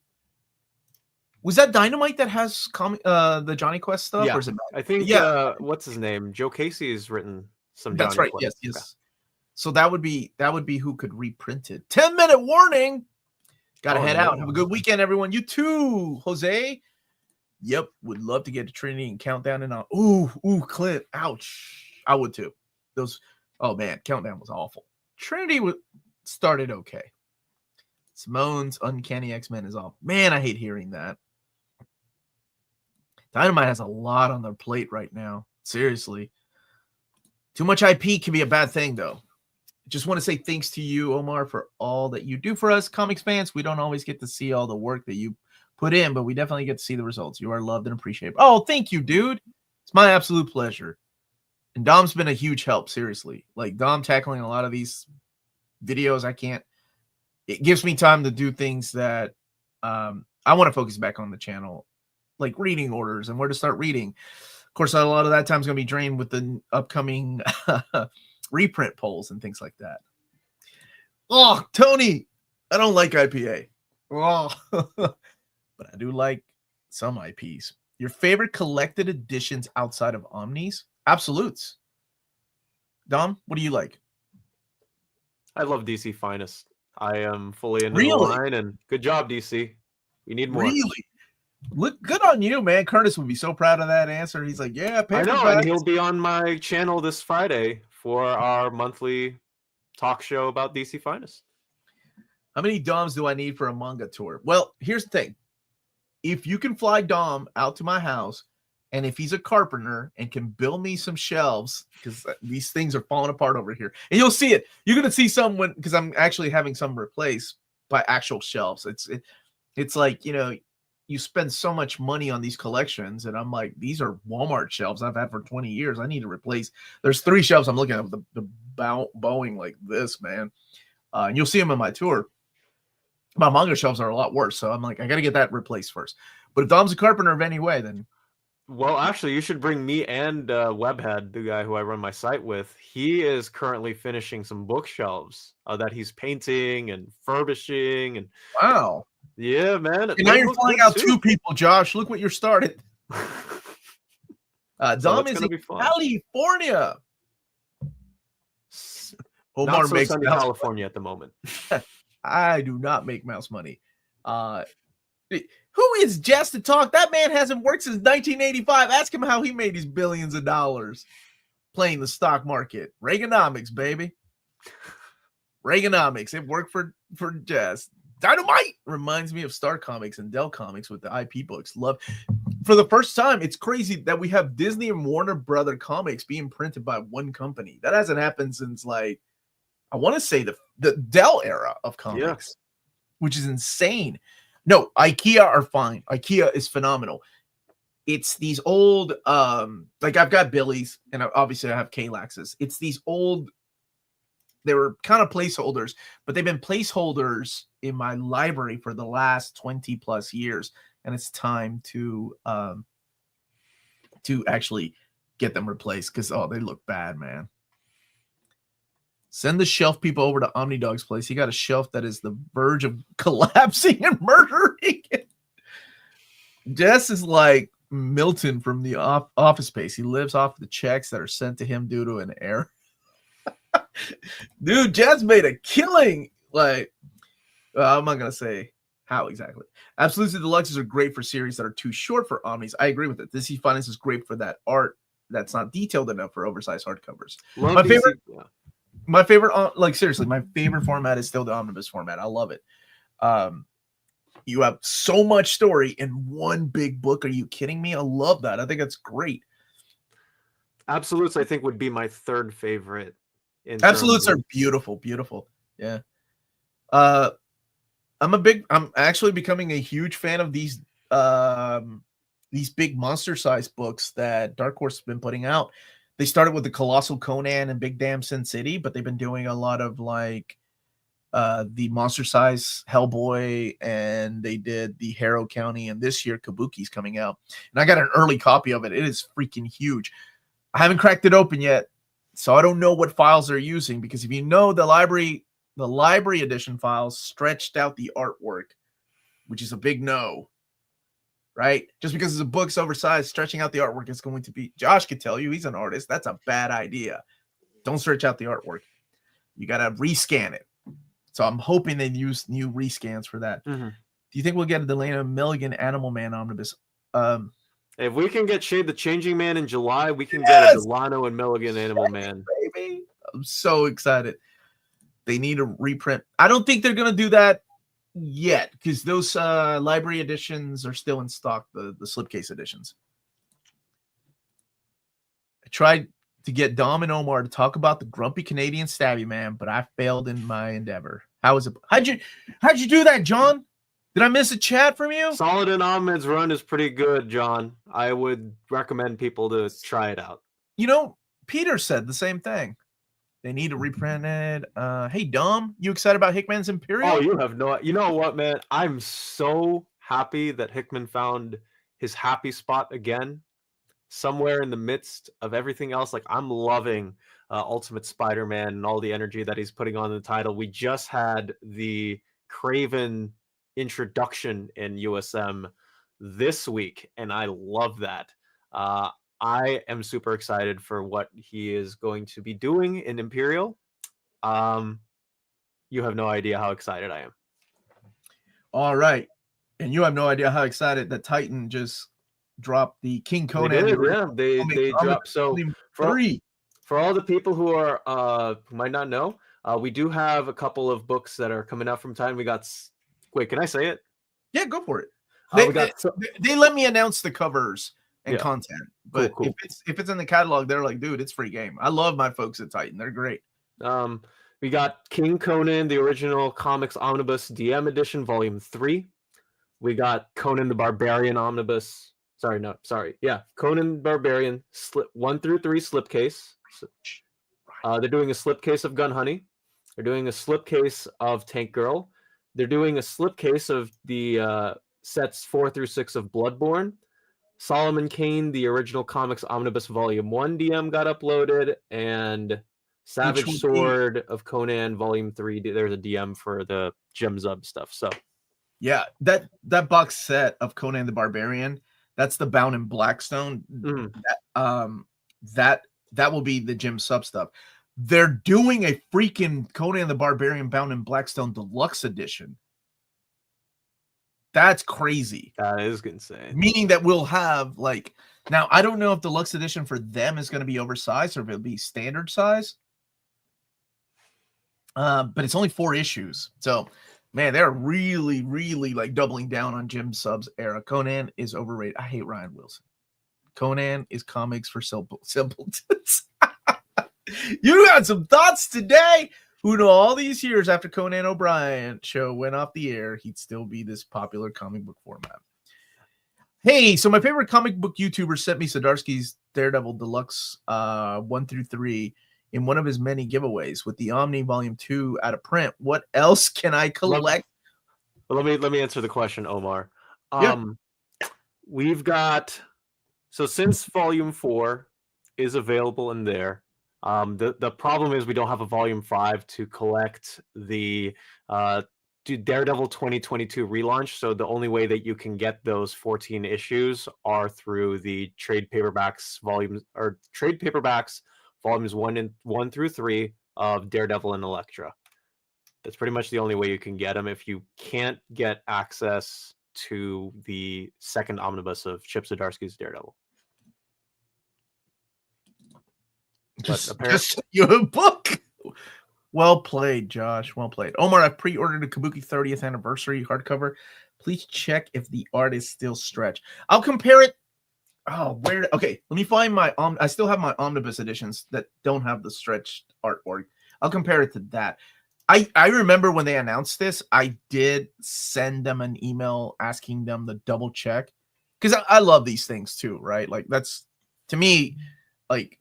[SPEAKER 1] Was that Dynamite that has the Johnny Quest stuff?
[SPEAKER 2] Yeah,
[SPEAKER 1] or is it...
[SPEAKER 2] I think, what's his name? Joe Casey has written some
[SPEAKER 1] That's
[SPEAKER 2] Johnny
[SPEAKER 1] right,
[SPEAKER 2] Quest.
[SPEAKER 1] yes. Okay. So that would be who could reprint it. 10-minute warning! Gotta head out. Have a good weekend, everyone. You too, Jose. Yep, would love to get to Trinity and Countdown and all. Ooh, Clint. Ouch. I would too. Oh man, Countdown was awful. Trinity started okay. Simone's Uncanny X-Men is off. Man, I hate hearing that. Dynamite has a lot on their plate right now. Seriously. Too much IP can be a bad thing, though. Just want to say thanks to you, Omar, for all that you do for us comics fans. We don't always get to see all the work that you put in, but we definitely get to see the results. You are loved and appreciated. Oh, thank you, dude. It's my absolute pleasure. And Dom's been a huge help, seriously. Like, Dom tackling a lot of these videos, it gives me time to do things that I want to focus back on the channel, like reading orders and where to start reading. Of course, a lot of that time is going to be drained with the upcoming reprint polls and things like that. Oh, Tony, I don't like IPA. Oh, but I do like some IPs. Your favorite collected editions outside of Omnis? Absolutes. Dom, what do you like?
[SPEAKER 2] I love DC Finest. I am fully into the line, and good job, DC. We need more.
[SPEAKER 1] Really? Look good on you, man. Curtis would be so proud of that answer. He's like, yeah,
[SPEAKER 2] I know, and he'll be on my channel this Friday for our monthly talk show about DC Finest.
[SPEAKER 1] How many Doms do I need for a manga tour? Well, here's the thing. If you can fly Dom out to my house, and if he's a carpenter and can build me some shelves, because these things are falling apart over here, and you'll see it. You're going to see some because I'm actually having some replaced by actual shelves. It's like, you know, you spend so much money on these collections, and I'm like, these are Walmart shelves I've had for 20 years. I need to replace. There's 3 shelves I'm looking at, the bowing like this, man. And you'll see them in my tour. My manga shelves are a lot worse, so I'm like, I got to get that replaced first. But if Dom's a carpenter of any way, then...
[SPEAKER 2] Well, actually, you should bring me and Webhead, the guy who I run my site with. He is currently finishing some bookshelves that he's painting and furbishing. And
[SPEAKER 1] wow.
[SPEAKER 2] Yeah, man.
[SPEAKER 1] And now you're flying out too. 2 people, Josh. Look what you're started. Dom is in California.
[SPEAKER 2] Omar not so makes sunny California at the moment.
[SPEAKER 1] I do not make mouse money. Who is Jess to talk? That man hasn't worked since 1985. Ask him how he made his billions of dollars playing the stock market. Reaganomics, baby. Reaganomics. It worked for Jess. Dynamite reminds me of Star Comics and Dell Comics with the IP books. Love. for the first time, it's crazy that we have Disney and Warner Brother comics being printed by one company. That hasn't happened since, like, I want to say the Dell era of comics, which is insane. No, IKEA are fine. IKEA is phenomenal. It's these old, like I've got Billy's, and obviously I have Kalax's. It's these old, they were kind of placeholders, but they've been placeholders in my library for the last 20 plus years. And it's time to actually get them replaced because, oh, they look bad, man. Send the shelf people over to Omnidog's place. He got a shelf that is the verge of collapsing and murdering. Jess is like Milton from the Office Space. He lives off the checks that are sent to him due to an error. Dude, Jess made a killing. Like, I'm not gonna say how exactly. Absolutely, Deluxes are great for series that are too short for Omnis. I agree with it. DC Finance is great for that art that's not detailed enough for oversized hardcovers. My favorite, like seriously, my favorite format is still the omnibus format. I love it. You have so much story in one big book. Are you kidding me? I love that. I think that's great.
[SPEAKER 2] Absolutes, I think, would be my third favorite.
[SPEAKER 1] Absolutes are beautiful, beautiful. Yeah. I'm actually becoming a huge fan of these big monster size books that Dark Horse has been putting out. They started with the Colossal Conan and Big Damn Sin City, but they've been doing a lot of like the monster size Hellboy, and they did the Harrow County, and this year Kabuki's coming out. And I got an early copy of it. It is freaking huge. I haven't cracked it open yet, so I don't know what files they're using, because if you know, the library edition files stretched out the artwork, which is a big no, right? Just because the book's oversized, stretching out the artwork is going to be, Josh could tell you, he's an artist, that's a bad idea. Don't stretch out the artwork. You got to rescan it. So I'm hoping they use new rescans for that.
[SPEAKER 2] Mm-hmm.
[SPEAKER 1] Do you think we'll get a Delana Milligan Animal Man omnibus?
[SPEAKER 2] If we can get Shade the Changing Man in July, we can get a Delano and Milligan Animal Man.
[SPEAKER 1] Baby. I'm so excited. They need a reprint. I don't think they're going to do that yet, because those library editions are still in stock, the slipcase editions. I tried to get Dom and Omar to talk about the grumpy Canadian stabby man, but I failed in my endeavor. How was it? How'd you do that, John? Did I miss a chat from you?
[SPEAKER 2] Solid and Ahmed's run is pretty good, John. I would recommend people to try it out.
[SPEAKER 1] You know, Peter said the same thing. They need to reprint it. Hey, Dom, you excited about Hickman's Imperial?
[SPEAKER 2] Oh, you know what, man? I'm so happy that Hickman found his happy spot again, somewhere in the midst of everything else. Like, I'm loving Ultimate Spider-Man and all the energy that he's putting on the title. We just had the Craven introduction in USM this week, and I love that. I am super excited for what he is going to be doing in Imperial. You have no idea how excited I am.
[SPEAKER 1] All right. And you have no idea how excited that Titan just dropped the King Conan.
[SPEAKER 2] They dropped. So for all the people who are who might not know, we do have a couple of books that are coming out from Titan. We got, wait, can I say it?
[SPEAKER 1] Yeah, go for it. They let me announce the covers and content, but cool. If it's in the catalog, they're like, dude, it's free game. I love my folks at Titan. They're great.
[SPEAKER 2] We got King Conan, the original comics omnibus DM edition, volume 3. We got Conan the Barbarian omnibus. Conan Barbarian 1 through 3 slipcase. They're doing a slipcase of Gun Honey. They're doing a slipcase of Tank Girl. They're doing a slipcase of the sets 4 through 6 of Bloodborne. Solomon Kane, the original comics omnibus volume 1 DM got uploaded, and Savage Sword of Conan volume 3. There's a DM for the Gem Zub stuff. So
[SPEAKER 1] yeah, that box set of Conan the Barbarian, that's the Bound in Blackstone. That will be the Jim Sub stuff. They're doing a freaking Conan the Barbarian Bound in Blackstone Deluxe Edition. That's crazy.
[SPEAKER 2] That is insane.
[SPEAKER 1] Meaning that we'll have, like, now I don't know if Deluxe Edition for them is going to be oversized or if it'll be standard size. But it's only 4 issues. So Man, they're really, really like doubling down on Jim Sub's era. Conan is overrated. I hate Ryan Wilson. Conan is comics for simpletons. You got some thoughts today? Who know all these years after Conan O'Brien show went off the air, he'd still be this popular comic book format. Hey, so my favorite comic book YouTuber sent me Zdarsky's Daredevil Deluxe 1 through 3 in one of his many giveaways with the Omni Volume 2 out of print. What else can I collect?
[SPEAKER 2] Let me answer the question, Omar.
[SPEAKER 1] Yeah.
[SPEAKER 2] We've got, so since Volume 4 is available in there, the problem is we don't have a Volume 5 to collect the Daredevil 2022 relaunch. So the only way that you can get those 14 issues are through the trade paperbacks volumes volumes 1 through 3 of Daredevil and Elektra. That's pretty much the only way you can get them if you can't get access to the second omnibus of Chip Zdarsky's Daredevil.
[SPEAKER 1] Just your book. Well played, Josh. Well played. Omar, I pre-ordered a Kabuki 30th anniversary hardcover. Please check if the art is still stretched. I'll compare it. Oh, okay, let me find my I still have my omnibus editions that don't have the stretched artwork. I'll compare it to that. I remember when they announced this, I did send them an email asking them to double check, because I love these things too, right? Like, that's, to me, like,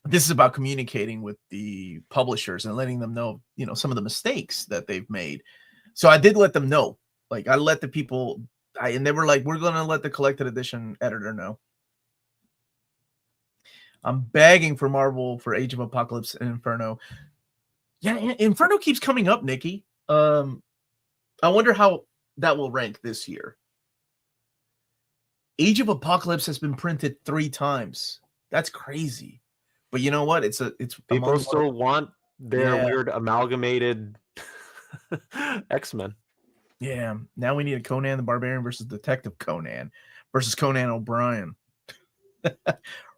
[SPEAKER 1] this is about communicating with the publishers and letting them know, some of the mistakes that they've made. So I did let them know. Like, I let the people, and they were like, we're going to let the collected edition editor know. I'm begging for Marvel for Age of Apocalypse and Inferno. Yeah, Inferno keeps coming up, Nikki. I wonder how that will rank this year. Age of Apocalypse has been printed 3 times. That's crazy. But you know what? It's
[SPEAKER 2] people still want their weird amalgamated X-Men.
[SPEAKER 1] Yeah. Now we need a Conan the Barbarian versus Detective Conan versus Conan O'Brien.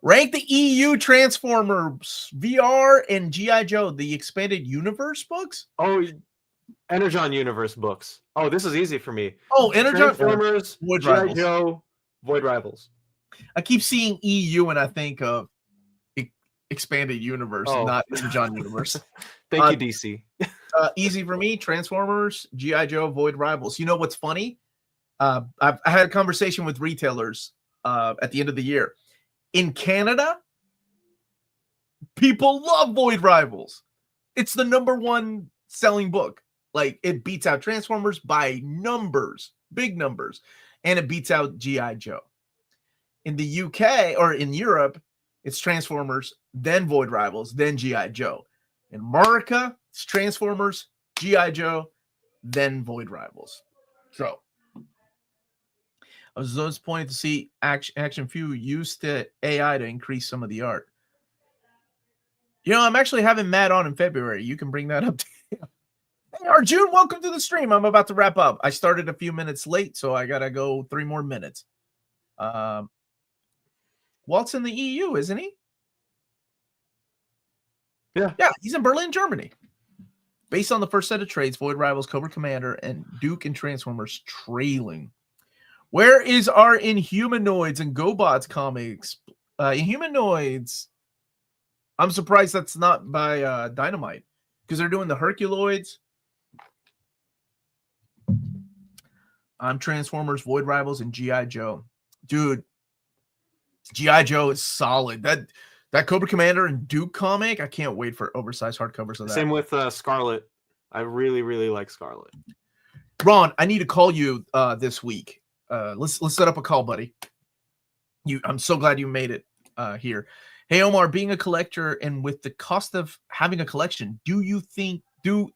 [SPEAKER 1] Rank the EU Transformers VR and G.I. Joe, the expanded universe books.
[SPEAKER 2] Oh, Energon universe books. Oh, this is easy for me.
[SPEAKER 1] Oh, Energon
[SPEAKER 2] Transformers, G.I. Joe, Void Rivals.
[SPEAKER 1] I keep seeing EU and I think of expanded universe, not Energon universe.
[SPEAKER 2] Thank you, DC.
[SPEAKER 1] Easy for me. Transformers, G.I. Joe, Void Rivals. You know what's funny? I had a conversation with retailers at the end of the year. In Canada, people love Void Rivals. It's the #1 selling book. Like, it beats out Transformers by numbers, big numbers, and it beats out G.I. Joe. In the UK or in Europe, it's Transformers, then Void Rivals, then G.I. Joe. In America, it's Transformers, G.I. Joe, then Void Rivals. So I was disappointed to see Action Few use the AI to increase some of the art. I'm actually having Matt on in February. You can bring that up to him. Hey, Arjun, welcome to the stream. I'm about to wrap up. I started a few minutes late, so I got to go 3 more minutes. Walt's in the EU, isn't he? Yeah, he's in Berlin, Germany. Based on the first set of trades, Void Rivals, Cobra Commander, and Duke and Transformers trailing. Where is our Inhumanoids and GoBots comics? Inhumanoids, I'm surprised that's not by Dynamite, because they're doing the Herculoids. I'm Transformers, Void Rivals, and G.I. Joe. Dude, G.I. Joe is solid. That Cobra Commander and Duke comic, I can't wait for oversized hardcovers of that.
[SPEAKER 2] Same with Scarlet. I really, really like Scarlet.
[SPEAKER 1] Ron, I need to call you this week. Let's set up a call, buddy. I'm so glad you made it here. Hey, Omar, being a collector and with the cost of having a collection, do you do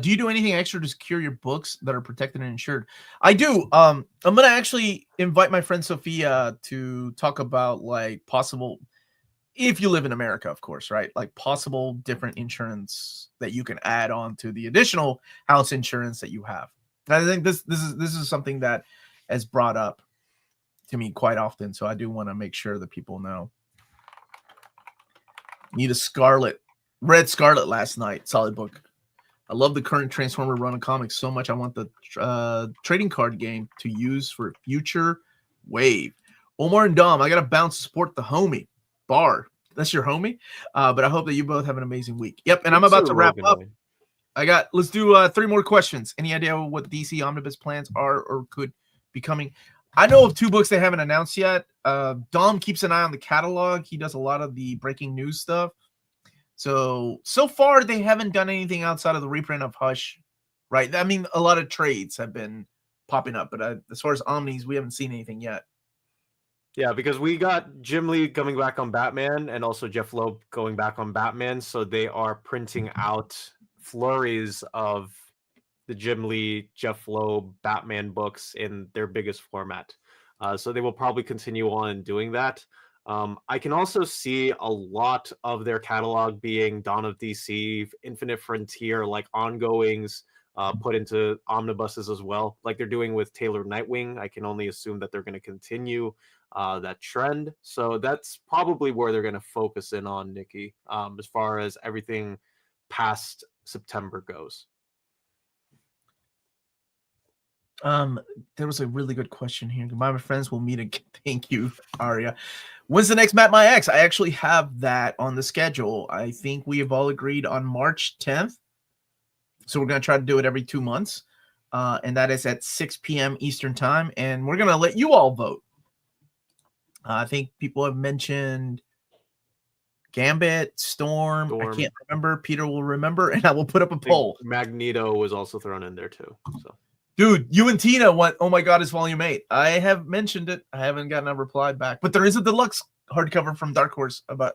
[SPEAKER 1] you do anything extra to secure your books that are protected and insured? I do. I'm gonna actually invite my friend Sophia to talk about like possible, if you live in America, of course, right? Like possible different insurance that you can add on to the additional house insurance that you have. And I think this is something that is brought up to me quite often, so I do want to make sure that people know. Need a Red Scarlet last night. Solid book. I love the current Transformer run of comics so much. I want the trading card game to use for future wave. Omar and Dom, I got to bounce to support the homie. Bar. That's your homie. But I hope that you both have an amazing week. Yep, and I'm about to wrap up. Let's do 3 more questions. Any idea what DC Omnibus plans are or could be coming? I know of 2 books they haven't announced yet. Dom keeps an eye on the catalog. He does a lot of the breaking news stuff. So far they haven't done anything outside of the reprint of Hush, right? I mean, a lot of trades have been popping up, but as far as Omnis, we haven't seen anything yet.
[SPEAKER 2] Yeah, because we got Jim Lee coming back on Batman and also Jeff Loeb going back on Batman. So they are printing out flurries of the Jim Lee, Jeff Loeb Batman books in their biggest format. So they will probably continue on doing that. I can also see a lot of their catalog being Dawn of DC, Infinite Frontier, like ongoings put into omnibuses as well, like they're doing with Taylor Nightwing. I can only assume that they're going to continue that trend. So that's probably where they're going to focus in on, Nikki, as far as everything past September goes.
[SPEAKER 1] There was a really good question here. My friends will meet again. Thank you, Aria. When's the next Map My X? I actually have that on the schedule. I think we have all agreed on March 10th. So we're going to try to do it every 2 months. And that is at 6 p.m. Eastern time. And we're going to let you all vote. I think people have mentioned Gambit, Storm. I can't remember. Peter will remember, and I will put up a poll.
[SPEAKER 2] Magneto was also thrown in there too. So,
[SPEAKER 1] dude, you and Tina went, oh my God, it's volume 8. I have mentioned it. I haven't gotten a reply back, but there is a deluxe hardcover from Dark Horse about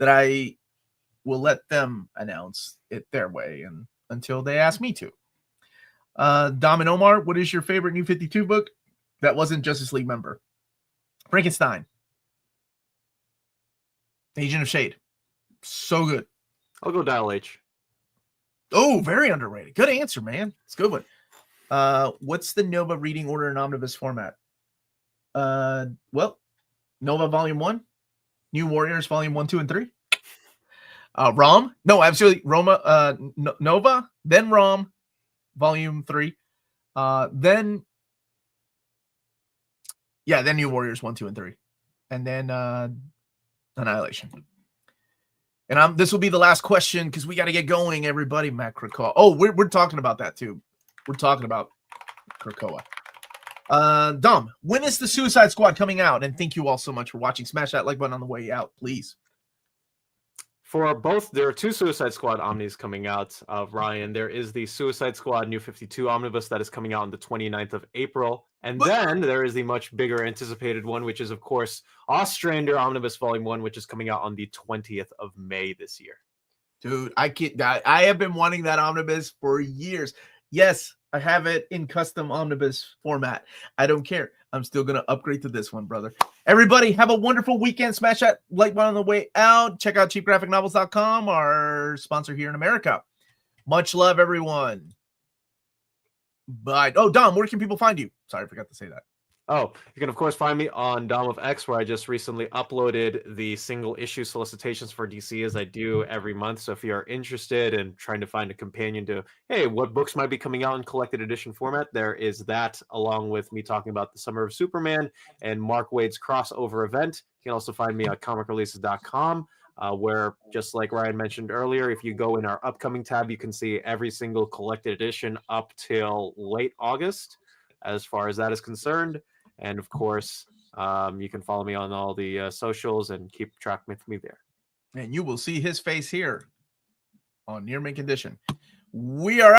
[SPEAKER 1] that. I will let them announce it their way and until they ask me to. Dom and Omar, what is your favorite New 52 book that wasn't Justice League member? Frankenstein. Agent of Shade. So good.
[SPEAKER 2] I'll go Dial H.
[SPEAKER 1] Oh, very underrated. Good answer, man. It's a good one. What's the Nova reading order in omnibus format? Well, Nova Volume 1, New Warriors Volume 1, 2, and 3. Rom? No, absolutely. Nova, then Rom, Volume 3. Then New Warriors 1, 2, and 3. And then Annihilation. And this will be the last question because we got to get going, everybody. Macro call. Oh, we're talking about that too. We're talking about Krakoa. Dom, when is the Suicide Squad coming out? And thank you all so much for watching. Smash that like button on the way out, please.
[SPEAKER 2] For both, there are 2 Suicide Squad Omnis coming out, Ryan. There is the Suicide Squad New 52 Omnibus that is coming out on the 29th of April. And then there is the much bigger anticipated one, which is, of course, Ostrander Omnibus Volume 1, which is coming out on the 20th of May this year.
[SPEAKER 1] Dude, I have been wanting that omnibus for years. Yes, I have it in custom omnibus format. I don't care. I'm still going to upgrade to this one, brother. Everybody, have a wonderful weekend. Smash that like button on the way out. Check out cheapgraphicnovels.com, our sponsor here in America. Much love, everyone. Bye. Oh, Dom, where can people find you? Sorry, I forgot to say that.
[SPEAKER 2] Oh, you can, of course, find me on Dom of X, where I just recently uploaded the single issue solicitations for DC as I do every month. So if you are interested in trying to find a companion to, hey, what books might be coming out in collected edition format, there is that, along with me talking about the Summer of Superman and Mark Waid's crossover event. You can also find me at comicreleases.com, where, just like Ryan mentioned earlier, if you go in our upcoming tab, you can see every single collected edition up till late August, as far as that is concerned. And of course, you can follow me on all the socials and keep track with me there.
[SPEAKER 1] And you will see his face here on Near Mint Condition. We are